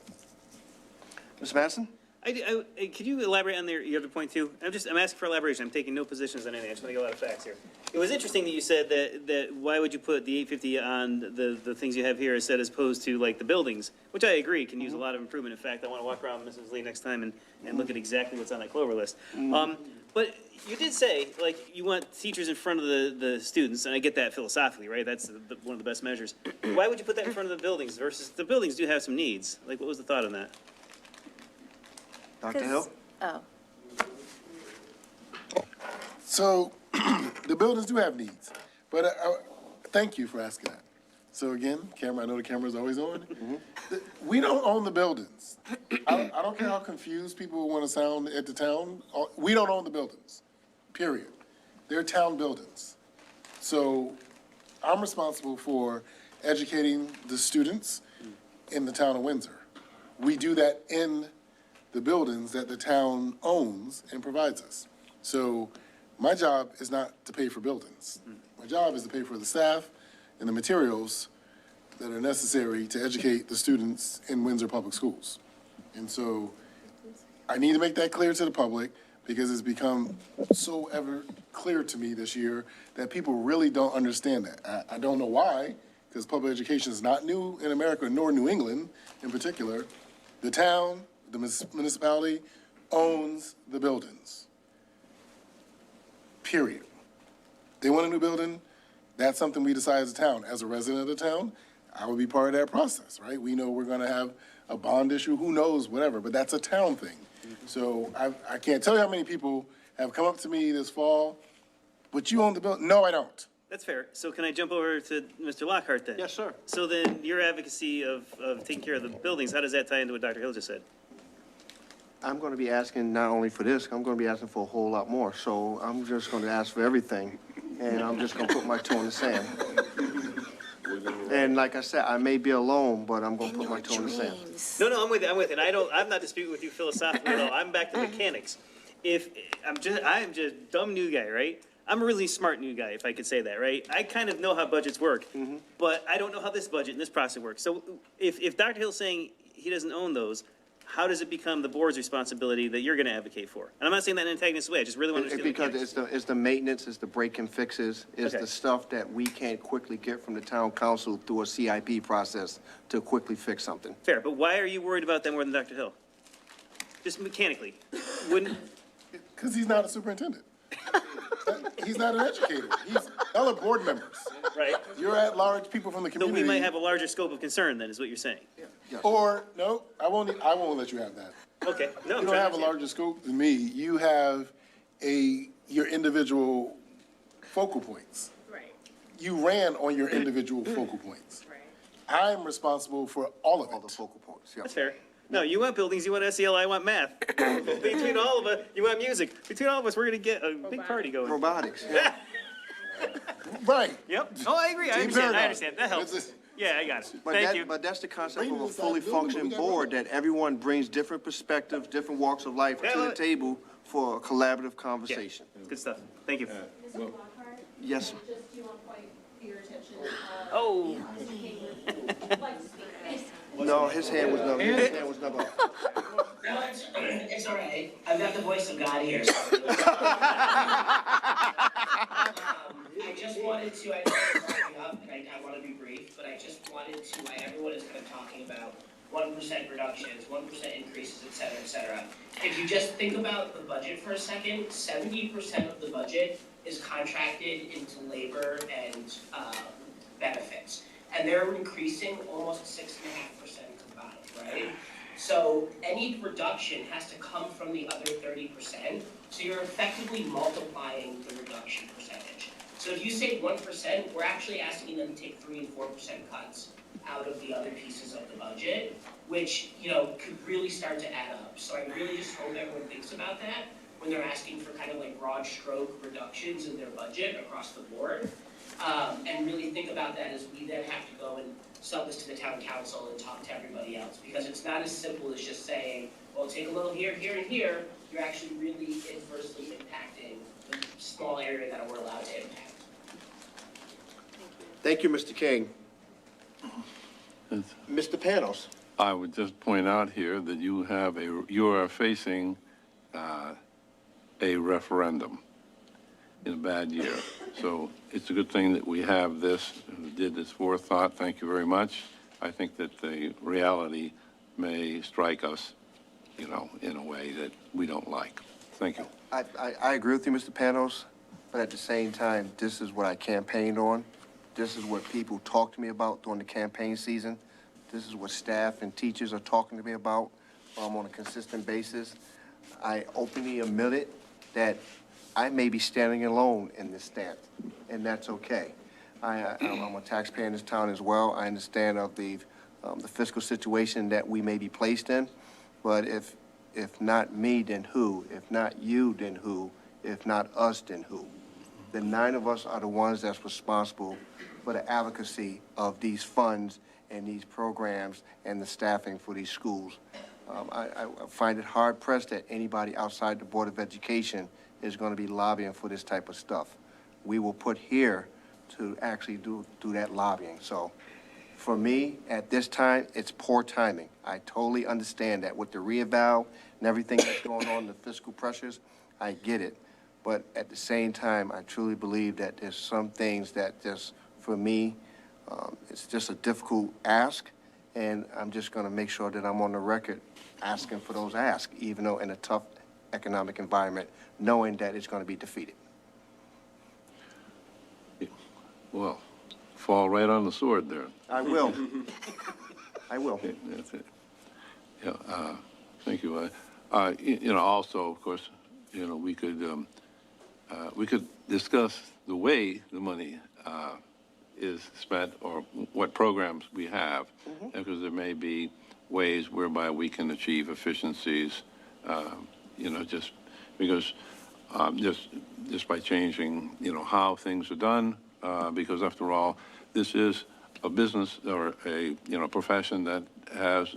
Ms. Madison? Could you elaborate on your other point too? I'm asking for elaboration. I'm taking no positions on anything. I just want to get a lot of facts here. It was interesting that you said that why would you put the 850 on the things you have here instead as opposed to like the buildings, which I agree can use a lot of improvement. In fact, I want to walk around with Mrs. Lee next time and look at exactly what's on that Clover list. But you did say, like, you want teachers in front of the students, and I get that philosophically, right? That's one of the best measures. Why would you put that in front of the buildings versus the buildings do have some needs? Like, what was the thought on that? Dr. Hill? Oh. So the buildings do have needs, but thank you for asking that. So again, camera, I know the camera's always on. We don't own the buildings. I don't care how confused people want to sound at the town. We don't own the buildings, period. They're town buildings. So I'm responsible for educating the students in the town of Windsor. We do that in the buildings that the town owns and provides us. So my job is not to pay for buildings. My job is to pay for the staff and the materials that are necessary to educate the students in Windsor Public Schools. And so I need to make that clear to the public because it's become so ever clear to me this year that people really don't understand that. I don't know why, because public education is not new in America, nor New England in particular. The town, the municipality owns the buildings. Period. They want a new building, that's something we decide as a town. As a resident of the town, I would be part of that process, right? We know we're gonna have a bond issue, who knows, whatever, but that's a town thing. So I can't tell you how many people have come up to me this fall, but you own the building. No, I don't. That's fair. So can I jump over to Mr. Lockhart then? Yes, sir. So then your advocacy of taking care of the buildings, how does that tie into what Dr. Hill just said? I'm going to be asking not only for this, I'm going to be asking for a whole lot more. So I'm just going to ask for everything, and I'm just going to put my toe in the sand. And like I said, I may be alone, but I'm going to put my toe in the sand. No, I'm with it. I'm not disputing with you philosophically at all. I'm back to mechanics. I'm just dumb new guy, right? I'm a really smart new guy, if I could say that, right? I kind of know how budgets work, but I don't know how this budget and this process works. So if Dr. Hill's saying he doesn't own those, how does it become the board's responsibility that you're going to advocate for? And I'm not saying that in an antagonist way. I just really want to understand the Because mechanics. it's the maintenance, it's the break and fixes, it's Okay. the stuff that we can't quickly get from the town council through a CIP process to quickly fix something. Fair, but why are you worried about that more than Dr. Hill? Just mechanically. Wouldn't, Because he's not a superintendent. He's not an educator. Y'all are board members. right? You're at-large people from the So community. we might have a larger scope of concern then, is what you're saying? Or, no, I won't let you have that. Okay, no, I'm You don't trying to have a understand. larger scope than me. You have your individual focal points. Right, You ran on your individual focal points. right. I'm responsible for all of All the it. focal points, yeah. That's fair. No, you want buildings, you want SEL, I want math. Between all of us, you want music. Between all of us, we're gonna get a big party going. Robotics, yeah. Right. Yep. Oh, I agree. I Team understand. I paradigm. understand. That helps. It's a- Yeah, I got it. But Thank that, you. but that's the concept Bring of a this fully out, building, functioning we got board, that everyone brings different perspectives, different walks of life to the table for a collaborative conversation. Good stuff. Thank you. Mr. Lockhart, Yes, sir. just do want to point for your attention, Oh. Mr. King would like to speak. No, his hand was never up. No, it's all right. I've got the voice of God here. I just wanted to, I know it's wrapping up, and I want to be brief, but I just wanted to, everyone is kind of talking about 1% reductions, 1% increases, et cetera, If you just think about the budget for a second, 70% of the budget is contracted into labor and benefits. And they're increasing almost 6.5% combined, right? So any reduction has to come from the other 30%. So you're effectively multiplying the reduction percentage. So if you say 1%, we're actually asking them to take 3 and 4% cuts out of the other pieces of the budget, which, could really start to add up. So I really just hope everyone thinks about that when they're asking for kind of like broad stroke reductions in their budget across the board. And really think about that as we then have to go and sell this to the town council and talk to everybody else. Because it's not as simple as just saying, well, take a little here, here, and here. You're actually really adversely impacting the small area that we're allowed to impact. Thank you, Mr. King. Mr. Panos? I would just point out here that you are facing a referendum in a bad year. So it's a good thing that we have this, did this forethought. Thank you very much. I think that the reality may strike us, in a way that we don't like. Thank you. I agree with you, Mr. Panos, but at the same time, this is what I campaigned on. This is what people talk to me about during the campaign season. This is what staff and teachers are talking to me about on a consistent basis. I openly admitted that I may be standing alone in this stance, and that's okay. I'm a taxpayer in this town as well. I understand of the fiscal situation that we may be placed in, but if not me, then who? If not you, then who? If not us, then who? The 9 of us are the ones that's responsible for the advocacy of these funds and these programs and the staffing for these schools. I find it hard pressed that anybody outside the Board of Education is going to be lobbying for this type of stuff. We will put here to actually do that lobbying. So for me, at this time, it's poor timing. I totally understand that with the reeval and everything that's going on, the fiscal pressures, I get it. But at the same time, I truly believe that there's some things that just, for me, it's just a difficult ask, and I'm just going to make sure that I'm on the record asking for those asks, even though in a tough economic environment, knowing that it's going to be defeated. Well, fall right on the sword there. I will. I will. Okay, that's it. Yeah, thank you. Also, of course, we could discuss the way the money is spent or what programs we have, because there may be ways whereby we can achieve efficiencies just because, just by changing, how things are done, because after all, this is a business or a, profession that has,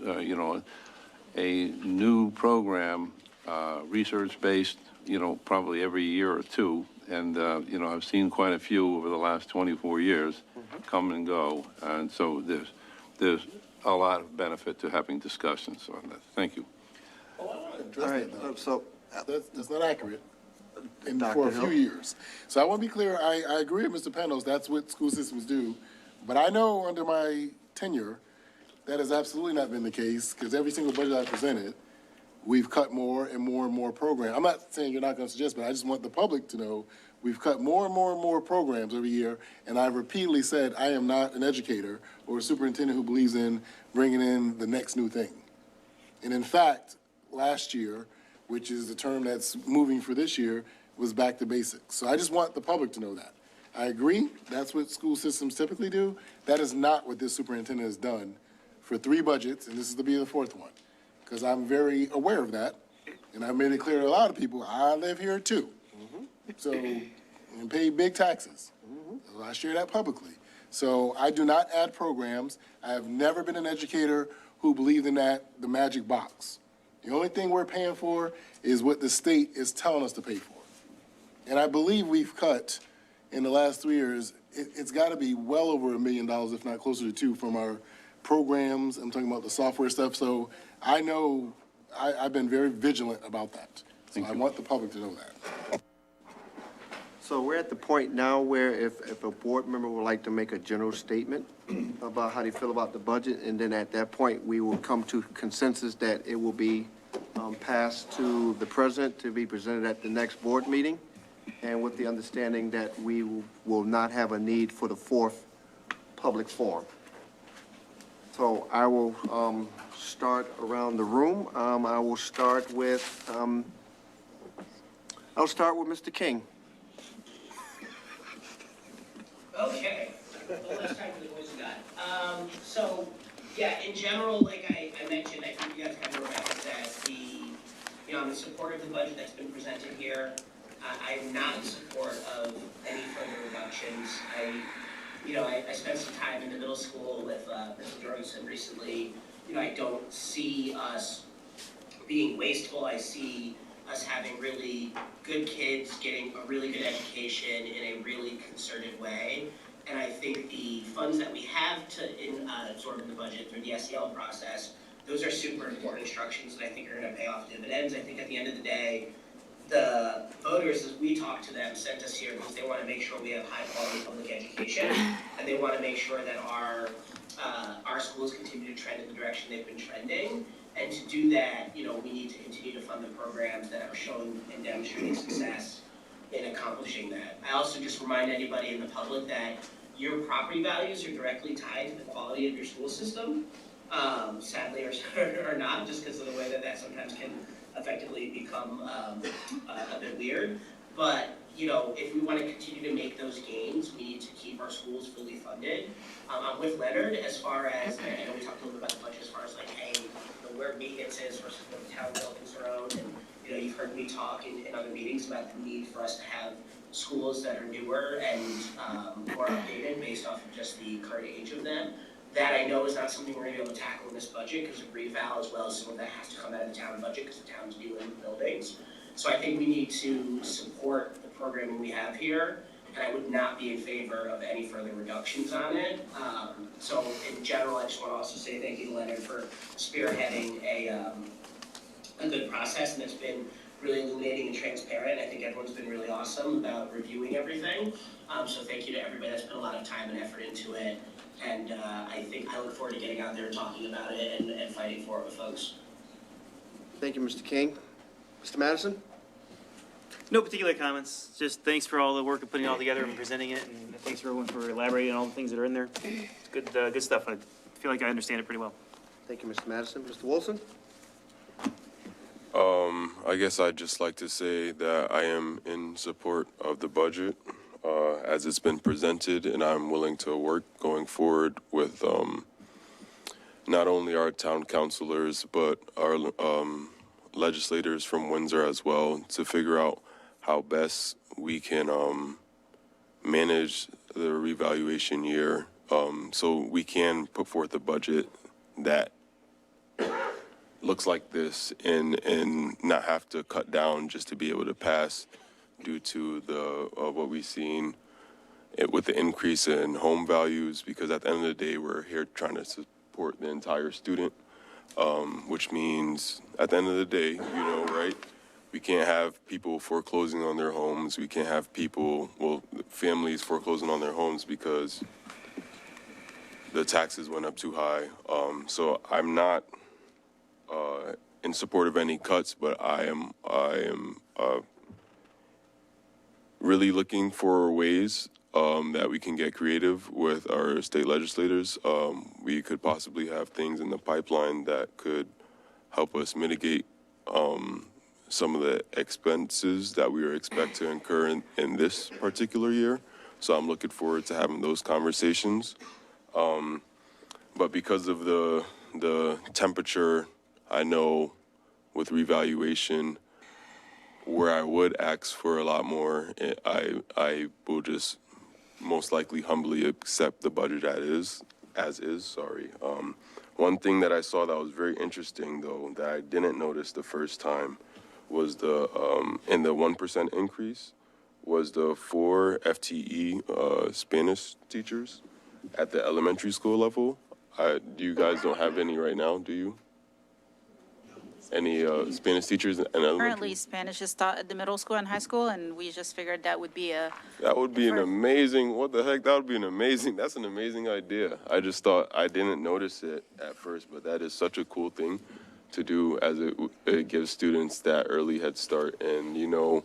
a new program, research-based, probably every year or two. And, I've seen quite a few over the last 24 years come and go. And so there's a lot of benefit to having discussions on that. Thank you. All right, so, That's not accurate. And Dr. for a Hill? few years. So I want to be clear, I agree with Mr. Pendos, that's what school systems do. But I know under my tenure, that has absolutely not been the case, because every single budget I presented, we've cut more and more and more programs. I'm not saying you're not going to suggest, but I just want the public to know, we've cut more and more and more programs every year, and I've repeatedly said, I am not an educator or a superintendent who believes in bringing in the next new thing. And in fact, last year, which is the term that's moving for this year, was back to basics. So I just want the public to know that. I agree, that's what school systems typically do. That is not what this superintendent has done for 3 budgets, and this is to be the 4th one. Because I'm very aware of that, and I've made it clear to a lot of people, I live here too. So, and pay big taxes. So I share that publicly. So I do not add programs. I have never been an educator who believed in that, the magic box. The only thing we're paying for is what the state is telling us to pay for. And I believe we've cut, in the last 3 years, it's got to be well over $1 million, if not closer to 2, from our programs. I'm talking about the software stuff. So I know I've been very vigilant about that. So I want the public to know that. So we're at the point now where if a board member would like to make a general statement about how they feel about the budget, and then at that point, we will come to consensus that it will be passed to the president to be presented at the next board meeting, and with the understanding that we will not have a need for the 4th public forum. So I will start around the room. I will start with, Mr. King. Okay, well, let's time for the boys and God. So, yeah, in general, like I mentioned, I think you guys have realized that I'm in support of the budget that's been presented here. I'm not in support of any further reductions. I spent some time in the middle school with Mr. Jorgensen recently. I don't see us being wasteful. I see us having really good kids getting a really good education in a really concerted way. And I think the funds that we have to absorb in the budget through the SEL process, those are super important instructions that I think are going to pay off dividends. I think at the end of the day, the voters, as we talk to them, sent us here because they want to make sure we have high-quality public education, and they want to make sure that our schools continue to trend in the direction they've been trending. And to do that, we need to continue to fund the programs that are showing and demonstrating success in accomplishing that. I also just remind anybody in the public that your property values are directly tied to the quality of your school system, sadly or not, just because of the way that sometimes can effectively become a bit weird. But, if we want to continue to make those gains, we need to keep our schools fully funded. I'm with Leonard as far as, I know we talked a little bit about the budget as far as like, hey, where maintenance is versus where the town buildings are owned. And, you've heard me talk in other meetings about the need for us to have schools that are newer and more updated based off of just the current age of them. That I know is not something we're going to be able to tackle in this budget because of reval, as well as some of that has to come out of the town budget because the town's new in the buildings. So I think we need to support the programming we have here, and I would not be in favor of any further reductions on it. So in general, I just want to also say thank you to Leonard for spearheading a good process, and it's been really illuminating and transparent. I think everyone's been really awesome about reviewing everything. So thank you to everybody that's put a lot of time and effort into it. And I look forward to getting out there and talking about it and fighting for it with folks. Thank you, Mr. King. Mr. Madison? No particular comments, just thanks for all the work of putting it all together and presenting it, and thanks for everyone for elaborating on all the things that are in there. It's good stuff. I feel like I understand it pretty well. Thank you, Mr. Madison. Mr. Wilson? I guess I'd just like to say that I am in support of the budget as it's been presented, and I'm willing to work going forward with not only our town councilors, but our legislators from Windsor as well to figure out how best we can manage the revaluation year, so we can put forth a budget that looks like this and not have to cut down just to be able to pass due to the what we've seen with the increase in home values, because at the end of the day, we're here trying to support the entire student, which means at the end of the day, you know, right? We can't have people foreclosing on their homes. We can't have people, well, families foreclosing on their homes because the taxes went up too high. So I'm not in support of any cuts, but I am really looking for ways that we can get creative with our state legislators. We could possibly have things in the pipeline that could help us mitigate some of the expenses that we expect to incur in this particular year. So I'm looking forward to having those conversations. But because of the temperature, I know with revaluation, where I would ask for a lot more, I will just most likely humbly accept the budget as is. One thing that I saw that was very interesting, though, that I didn't notice the first time was in the 1% increase was the 4 FTE Spanish teachers at the elementary school level. You guys don't have any right now, do you? Any Spanish teachers in elementary? Currently, Spanish is taught at the middle school and high school, and we just figured that would be That would be an amazing, what the heck, that would be that's an amazing idea. I just thought, I didn't notice it at first, but that is such a cool thing to do, as it gives students that early head start. And, you know,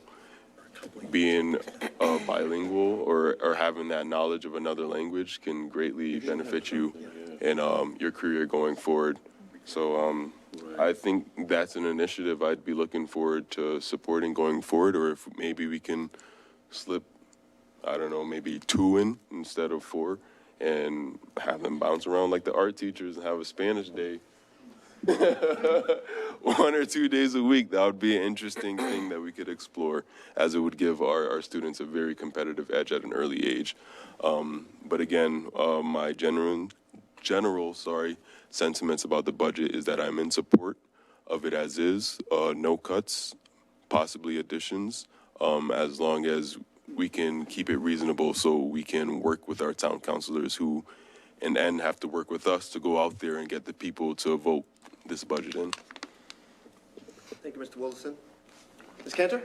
being bilingual or having that knowledge of another language can greatly benefit you in your career going forward. So I think that's an initiative I'd be looking forward to supporting going forward, or if maybe we can slip, I don't know, maybe 2 in instead of 4 and have them bounce around like the art teachers and have a Spanish day. 1 or 2 days a week. That would be an interesting thing that we could explore, as it would give our students a very competitive edge at an early age. But again, my general sentiments about the budget is that I'm in support of it as is, no cuts, possibly additions, as long as we can keep it reasonable so we can work with our town councilors who in the end have to work with us to go out there and get the people to vote this budget in. Thank you, Mr. Wilson. Ms. Cantor?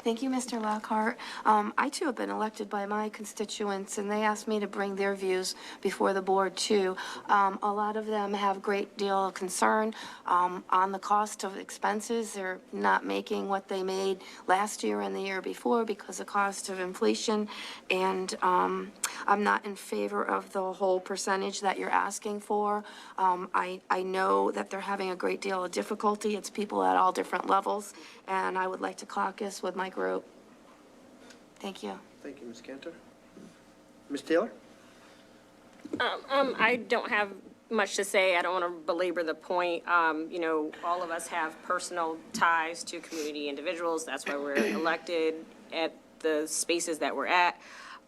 Thank you, Mr. Lockhart. I too have been elected by my constituents, and they asked me to bring their views before the board too. A lot of them have a great deal of concern on the cost of expenses. They're not making what they made last year and the year before because of cost of inflation, and I'm not in favor of the whole percentage that you're asking for. I know that they're having a great deal of difficulty. It's people at all different levels, and I would like to caucus with my group. Thank you. Thank you, Ms. Cantor. Ms. Taylor? I don't have much to say. I don't want to belabor the point. You know, all of us have personal ties to community individuals. That's why we're elected at the spaces that we're at.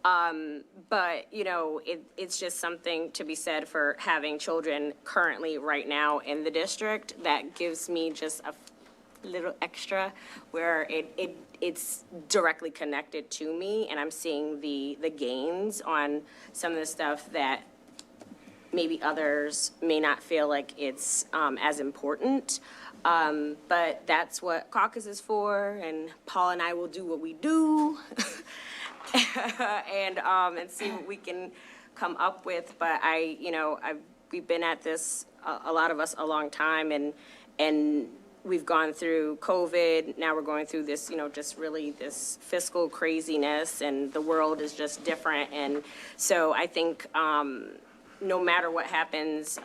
But, you know, it's just something to be said for having children currently right now in the district. That gives me just a little extra where it's directly connected to me, and I'm seeing the gains on some of the stuff that maybe others may not feel like it's as important. But that's what caucus is for, and Paul and I will do what we do and see what we can come up with. But we've been at this, a lot of us, a long time, and we've gone through COVID. Now we're going through this, just really this fiscal craziness, and the world is just different. And so I think no matter what happens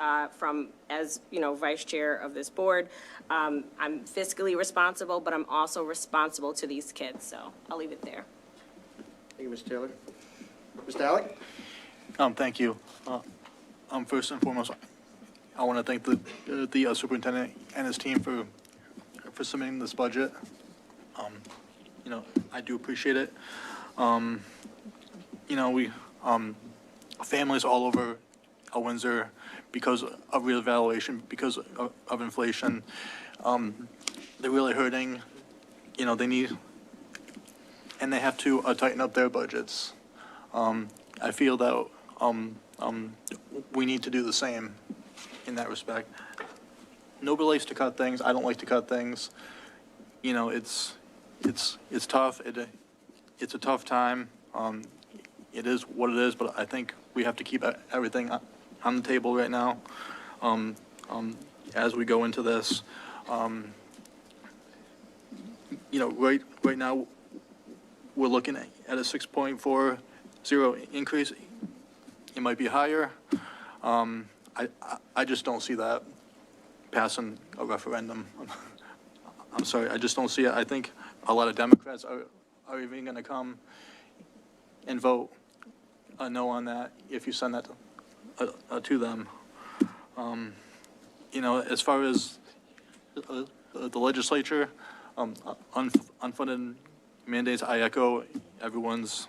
as vice chair of this board, I'm fiscally responsible, but I'm also responsible to these kids. So I'll leave it there. Thank you, Ms. Taylor. Mr. Alec? Thank you. First and foremost, I want to thank the superintendent and his team for for submitting this budget. I do appreciate it. We, families all over Windsor, because of reevaluation, because of inflation, they're really hurting. They need, and they have to tighten up their budgets. I feel that we need to do the same in that respect. Nobody likes to cut things. I don't like to cut things. It's tough. It's a tough time. It is what it is, but I think we have to keep everything on the table right now as we go into this. Right now, we're looking at a 6.40 increase. It might be higher. I just don't see that passing a referendum. I'm sorry, I just don't see it. I think a lot of Democrats are even going to come and vote a no on that if you send that to them. As far as the legislature, unfunded mandates, I echo everyone's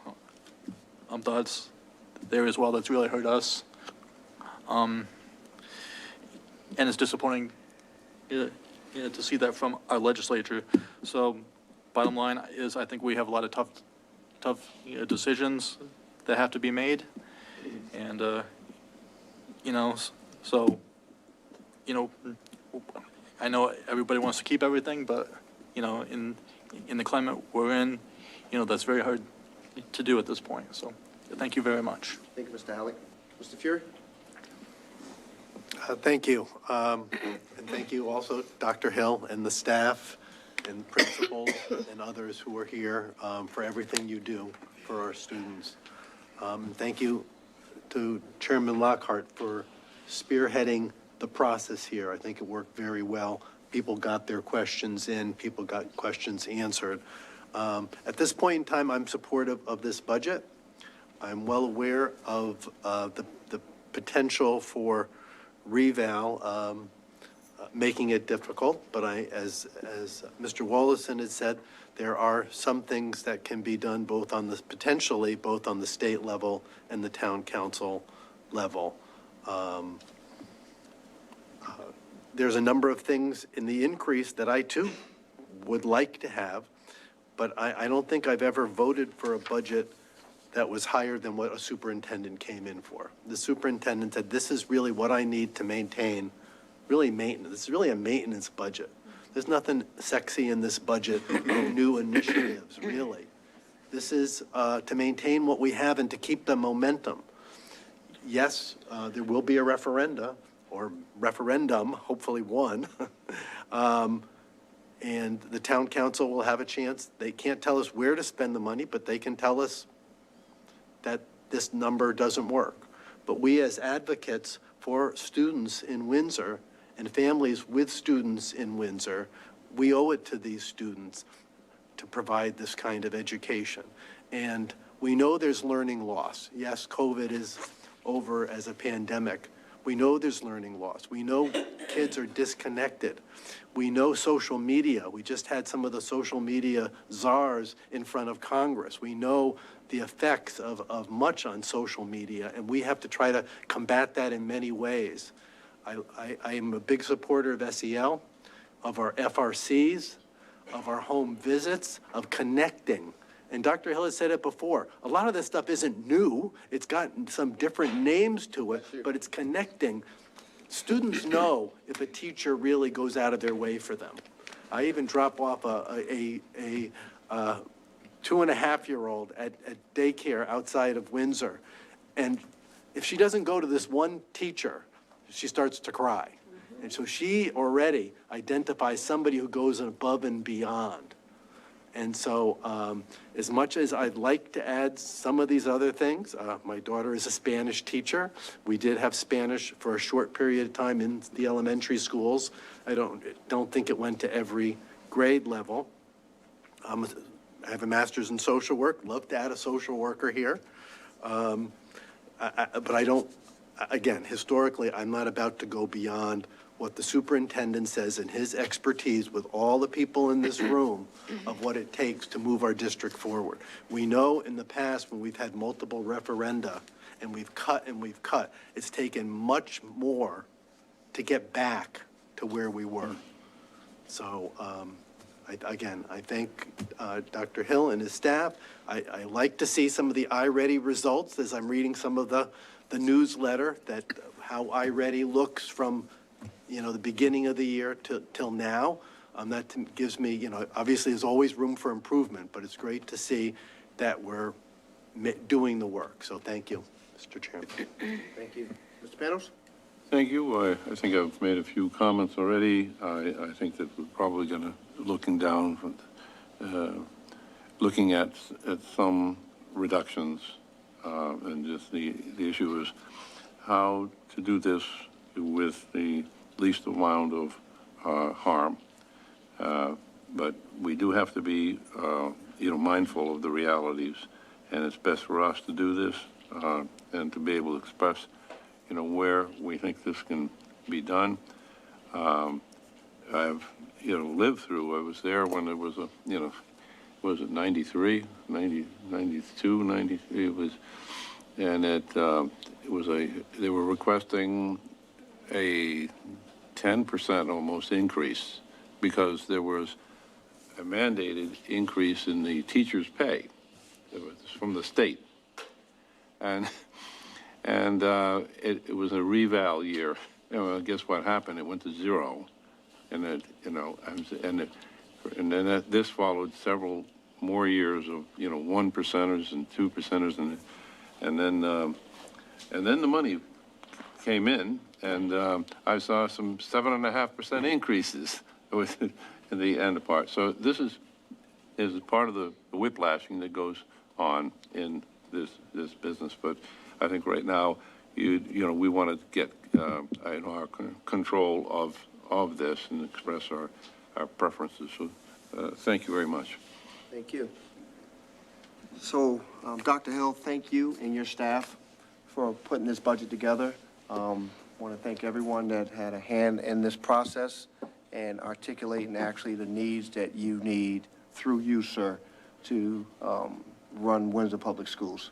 thoughts there as well. That's really hurt us. And it's disappointing to see that from our legislature. So bottom line is I think we have a lot of tough decisions that have to be made. And, I know everybody wants to keep everything, but, in the climate we're in, that's very hard to do at this point. So thank you very much. Thank you, Mr. Halleck. Mr. Fury? Thank you. And thank you also, Dr. Hill and the staff and principals and others who are here for everything you do for our students. Thank you to Chairman Lockhart for spearheading the process here. I think it worked very well. People got their questions in, people got questions answered. At this point in time, I'm supportive of this budget. I'm well aware of the potential for reval making it difficult, but as Mr. Wallison has said, there are some things that can be done potentially both on the state level and the town council level. There's a number of things in the increase that I too would like to have, but I don't think I've ever voted for a budget that was higher than what a superintendent came in for. The superintendent said, this is really what I need to maintain, really maintenance. This is really a maintenance budget. There's nothing sexy in this budget, no new initiatives, really. This is to maintain what we have and to keep the momentum. Yes, there will be a referendum, hopefully one. And the town council will have a chance. They can't tell us where to spend the money, but they can tell us that this number doesn't work. But we as advocates for students in Windsor and families with students in Windsor, we owe it to these students to provide this kind of education. And we know there's learning loss. Yes, COVID is over as a pandemic. We know there's learning loss. We know kids are disconnected. We know social media. We just had some of the social media czars in front of Congress. We know the effects of much on social media, and we have to try to combat that in many ways. I am a big supporter of SEL, of our FRCs, of our home visits, of connecting. And Dr. Hill has said it before, a lot of this stuff isn't new. It's got some different names to it, but it's connecting. Students know if a teacher really goes out of their way for them. I even drop off a 2.5-year-old at daycare outside of Windsor. And if she doesn't go to this one teacher, she starts to cry. And so she already identifies somebody who goes above and beyond. And so as much as I'd like to add some of these other things, my daughter is a Spanish teacher. We did have Spanish for a short period of time in the elementary schools. I don't think it went to every grade level. I have a master's in social work, love to add a social worker here. But I don't, again, historically, I'm not about to go beyond what the superintendent says and his expertise with all the people in this room of what it takes to move our district forward. We know in the past when we've had multiple referenda and we've cut, it's taken much more to get back to where we were. So, I thank Dr. Hill and his staff. I like to see some of the iReady results as I'm reading some of the newsletter, that how iReady looks from, the beginning of the year till now. That gives me, obviously there's always room for improvement, but it's great to see that we're doing the work. So thank you, Mr. Chairman. Thank you. Mr. Panos? Thank you. I think I've made a few comments already. I think that we're probably going to, looking at some reductions, and just the issue is how to do this with the least amount of harm. But we do have to be, mindful of the realities, and it's best for us to do this and to be able to express, where we think this can be done. I've, lived through, I was there when there was a, was it 93, 90, 92, 93, it was, and it was they were requesting a 10% almost increase because there was a mandated increase in the teacher's pay. It was from the state. And it was a reval year. Guess what happened? It went to zero. And and then this followed several more years of, 1%ers and 2%ers. And then the money came in, and I saw some 7.5% increases in the end part. So this is part of the whiplashing that goes on in this business. But I think right now, we want to get our control of this and express our preferences. So thank you very much. Thank you. So, Dr. Hill, thank you and your staff for putting this budget together. Want to thank everyone that had a hand in this process and articulating actually the needs that you need through you, sir, to run Windsor Public Schools.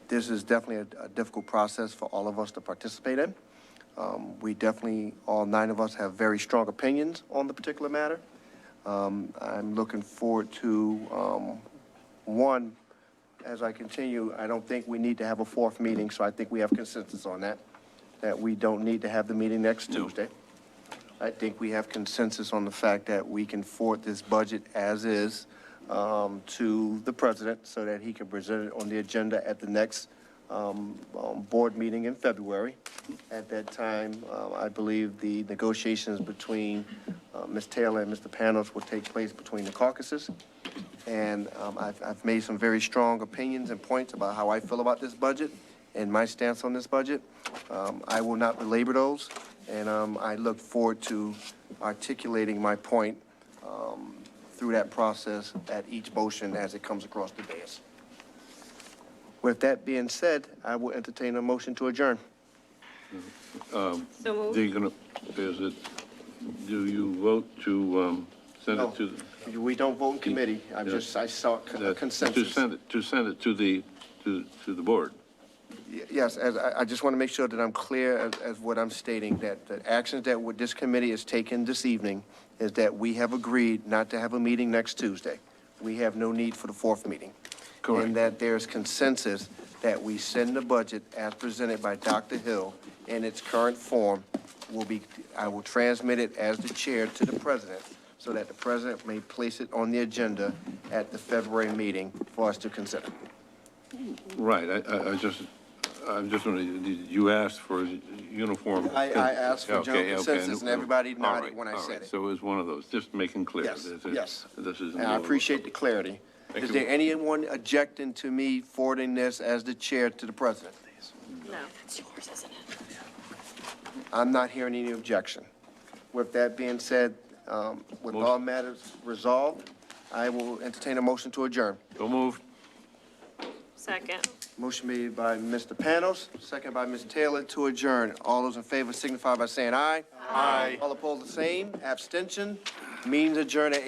This is definitely a difficult process for all of us to participate in. We definitely, all 9 of us, have very strong opinions on the particular matter. I'm looking forward to, one, as I continue, I don't think we need to have a 4th meeting, so I think we have consensus on that we don't need to have the meeting next Tuesday. I think we have consensus on the fact that we can forward this budget as is to the president so that he can present it on the agenda at the next board meeting in February. At that time, I believe the negotiations between Ms. Taylor and Mr. Panos will take place between the caucuses. And I've made some very strong opinions and points about how I feel about this budget and my stance on this budget. I will not belabor those, and I look forward to articulating my point through that process at each motion as it comes across the dais. With that being said, I will entertain a motion to adjourn. So moved. Do you vote to send No, it to? we don't vote in committee. I saw consensus. To send it to the board. Yes, I just want to make sure that I'm clear as what I'm stating, that the actions that this committee is taking this evening is that we have agreed not to have a meeting next Tuesday. We have no need for the 4th meeting. Correct. And that there's consensus that we send the budget as presented by Dr. Hill in its current form. I will transmit it as the chair to the president so that the president may place it on the agenda at the February meeting for us to consider. Right, I'm just wondering, did you ask for uniform? I asked for general consensus, and everybody All nodded right, when I all said right. it. So it was one of those, just making clear. Yes, yes. This is. And I appreciate the clarity. Is there anyone objecting to me forwarding this as the chair to the president? No. It's yours, isn't it? I'm not hearing any objection. With that being said, with all matters resolved, I will entertain a motion to adjourn. So moved. Second. Motion made by Mr. Panos, second by Ms. Taylor to adjourn. All those in favor signify by saying aye. Aye. All opposed, the same. Abstention. Meeting adjourned at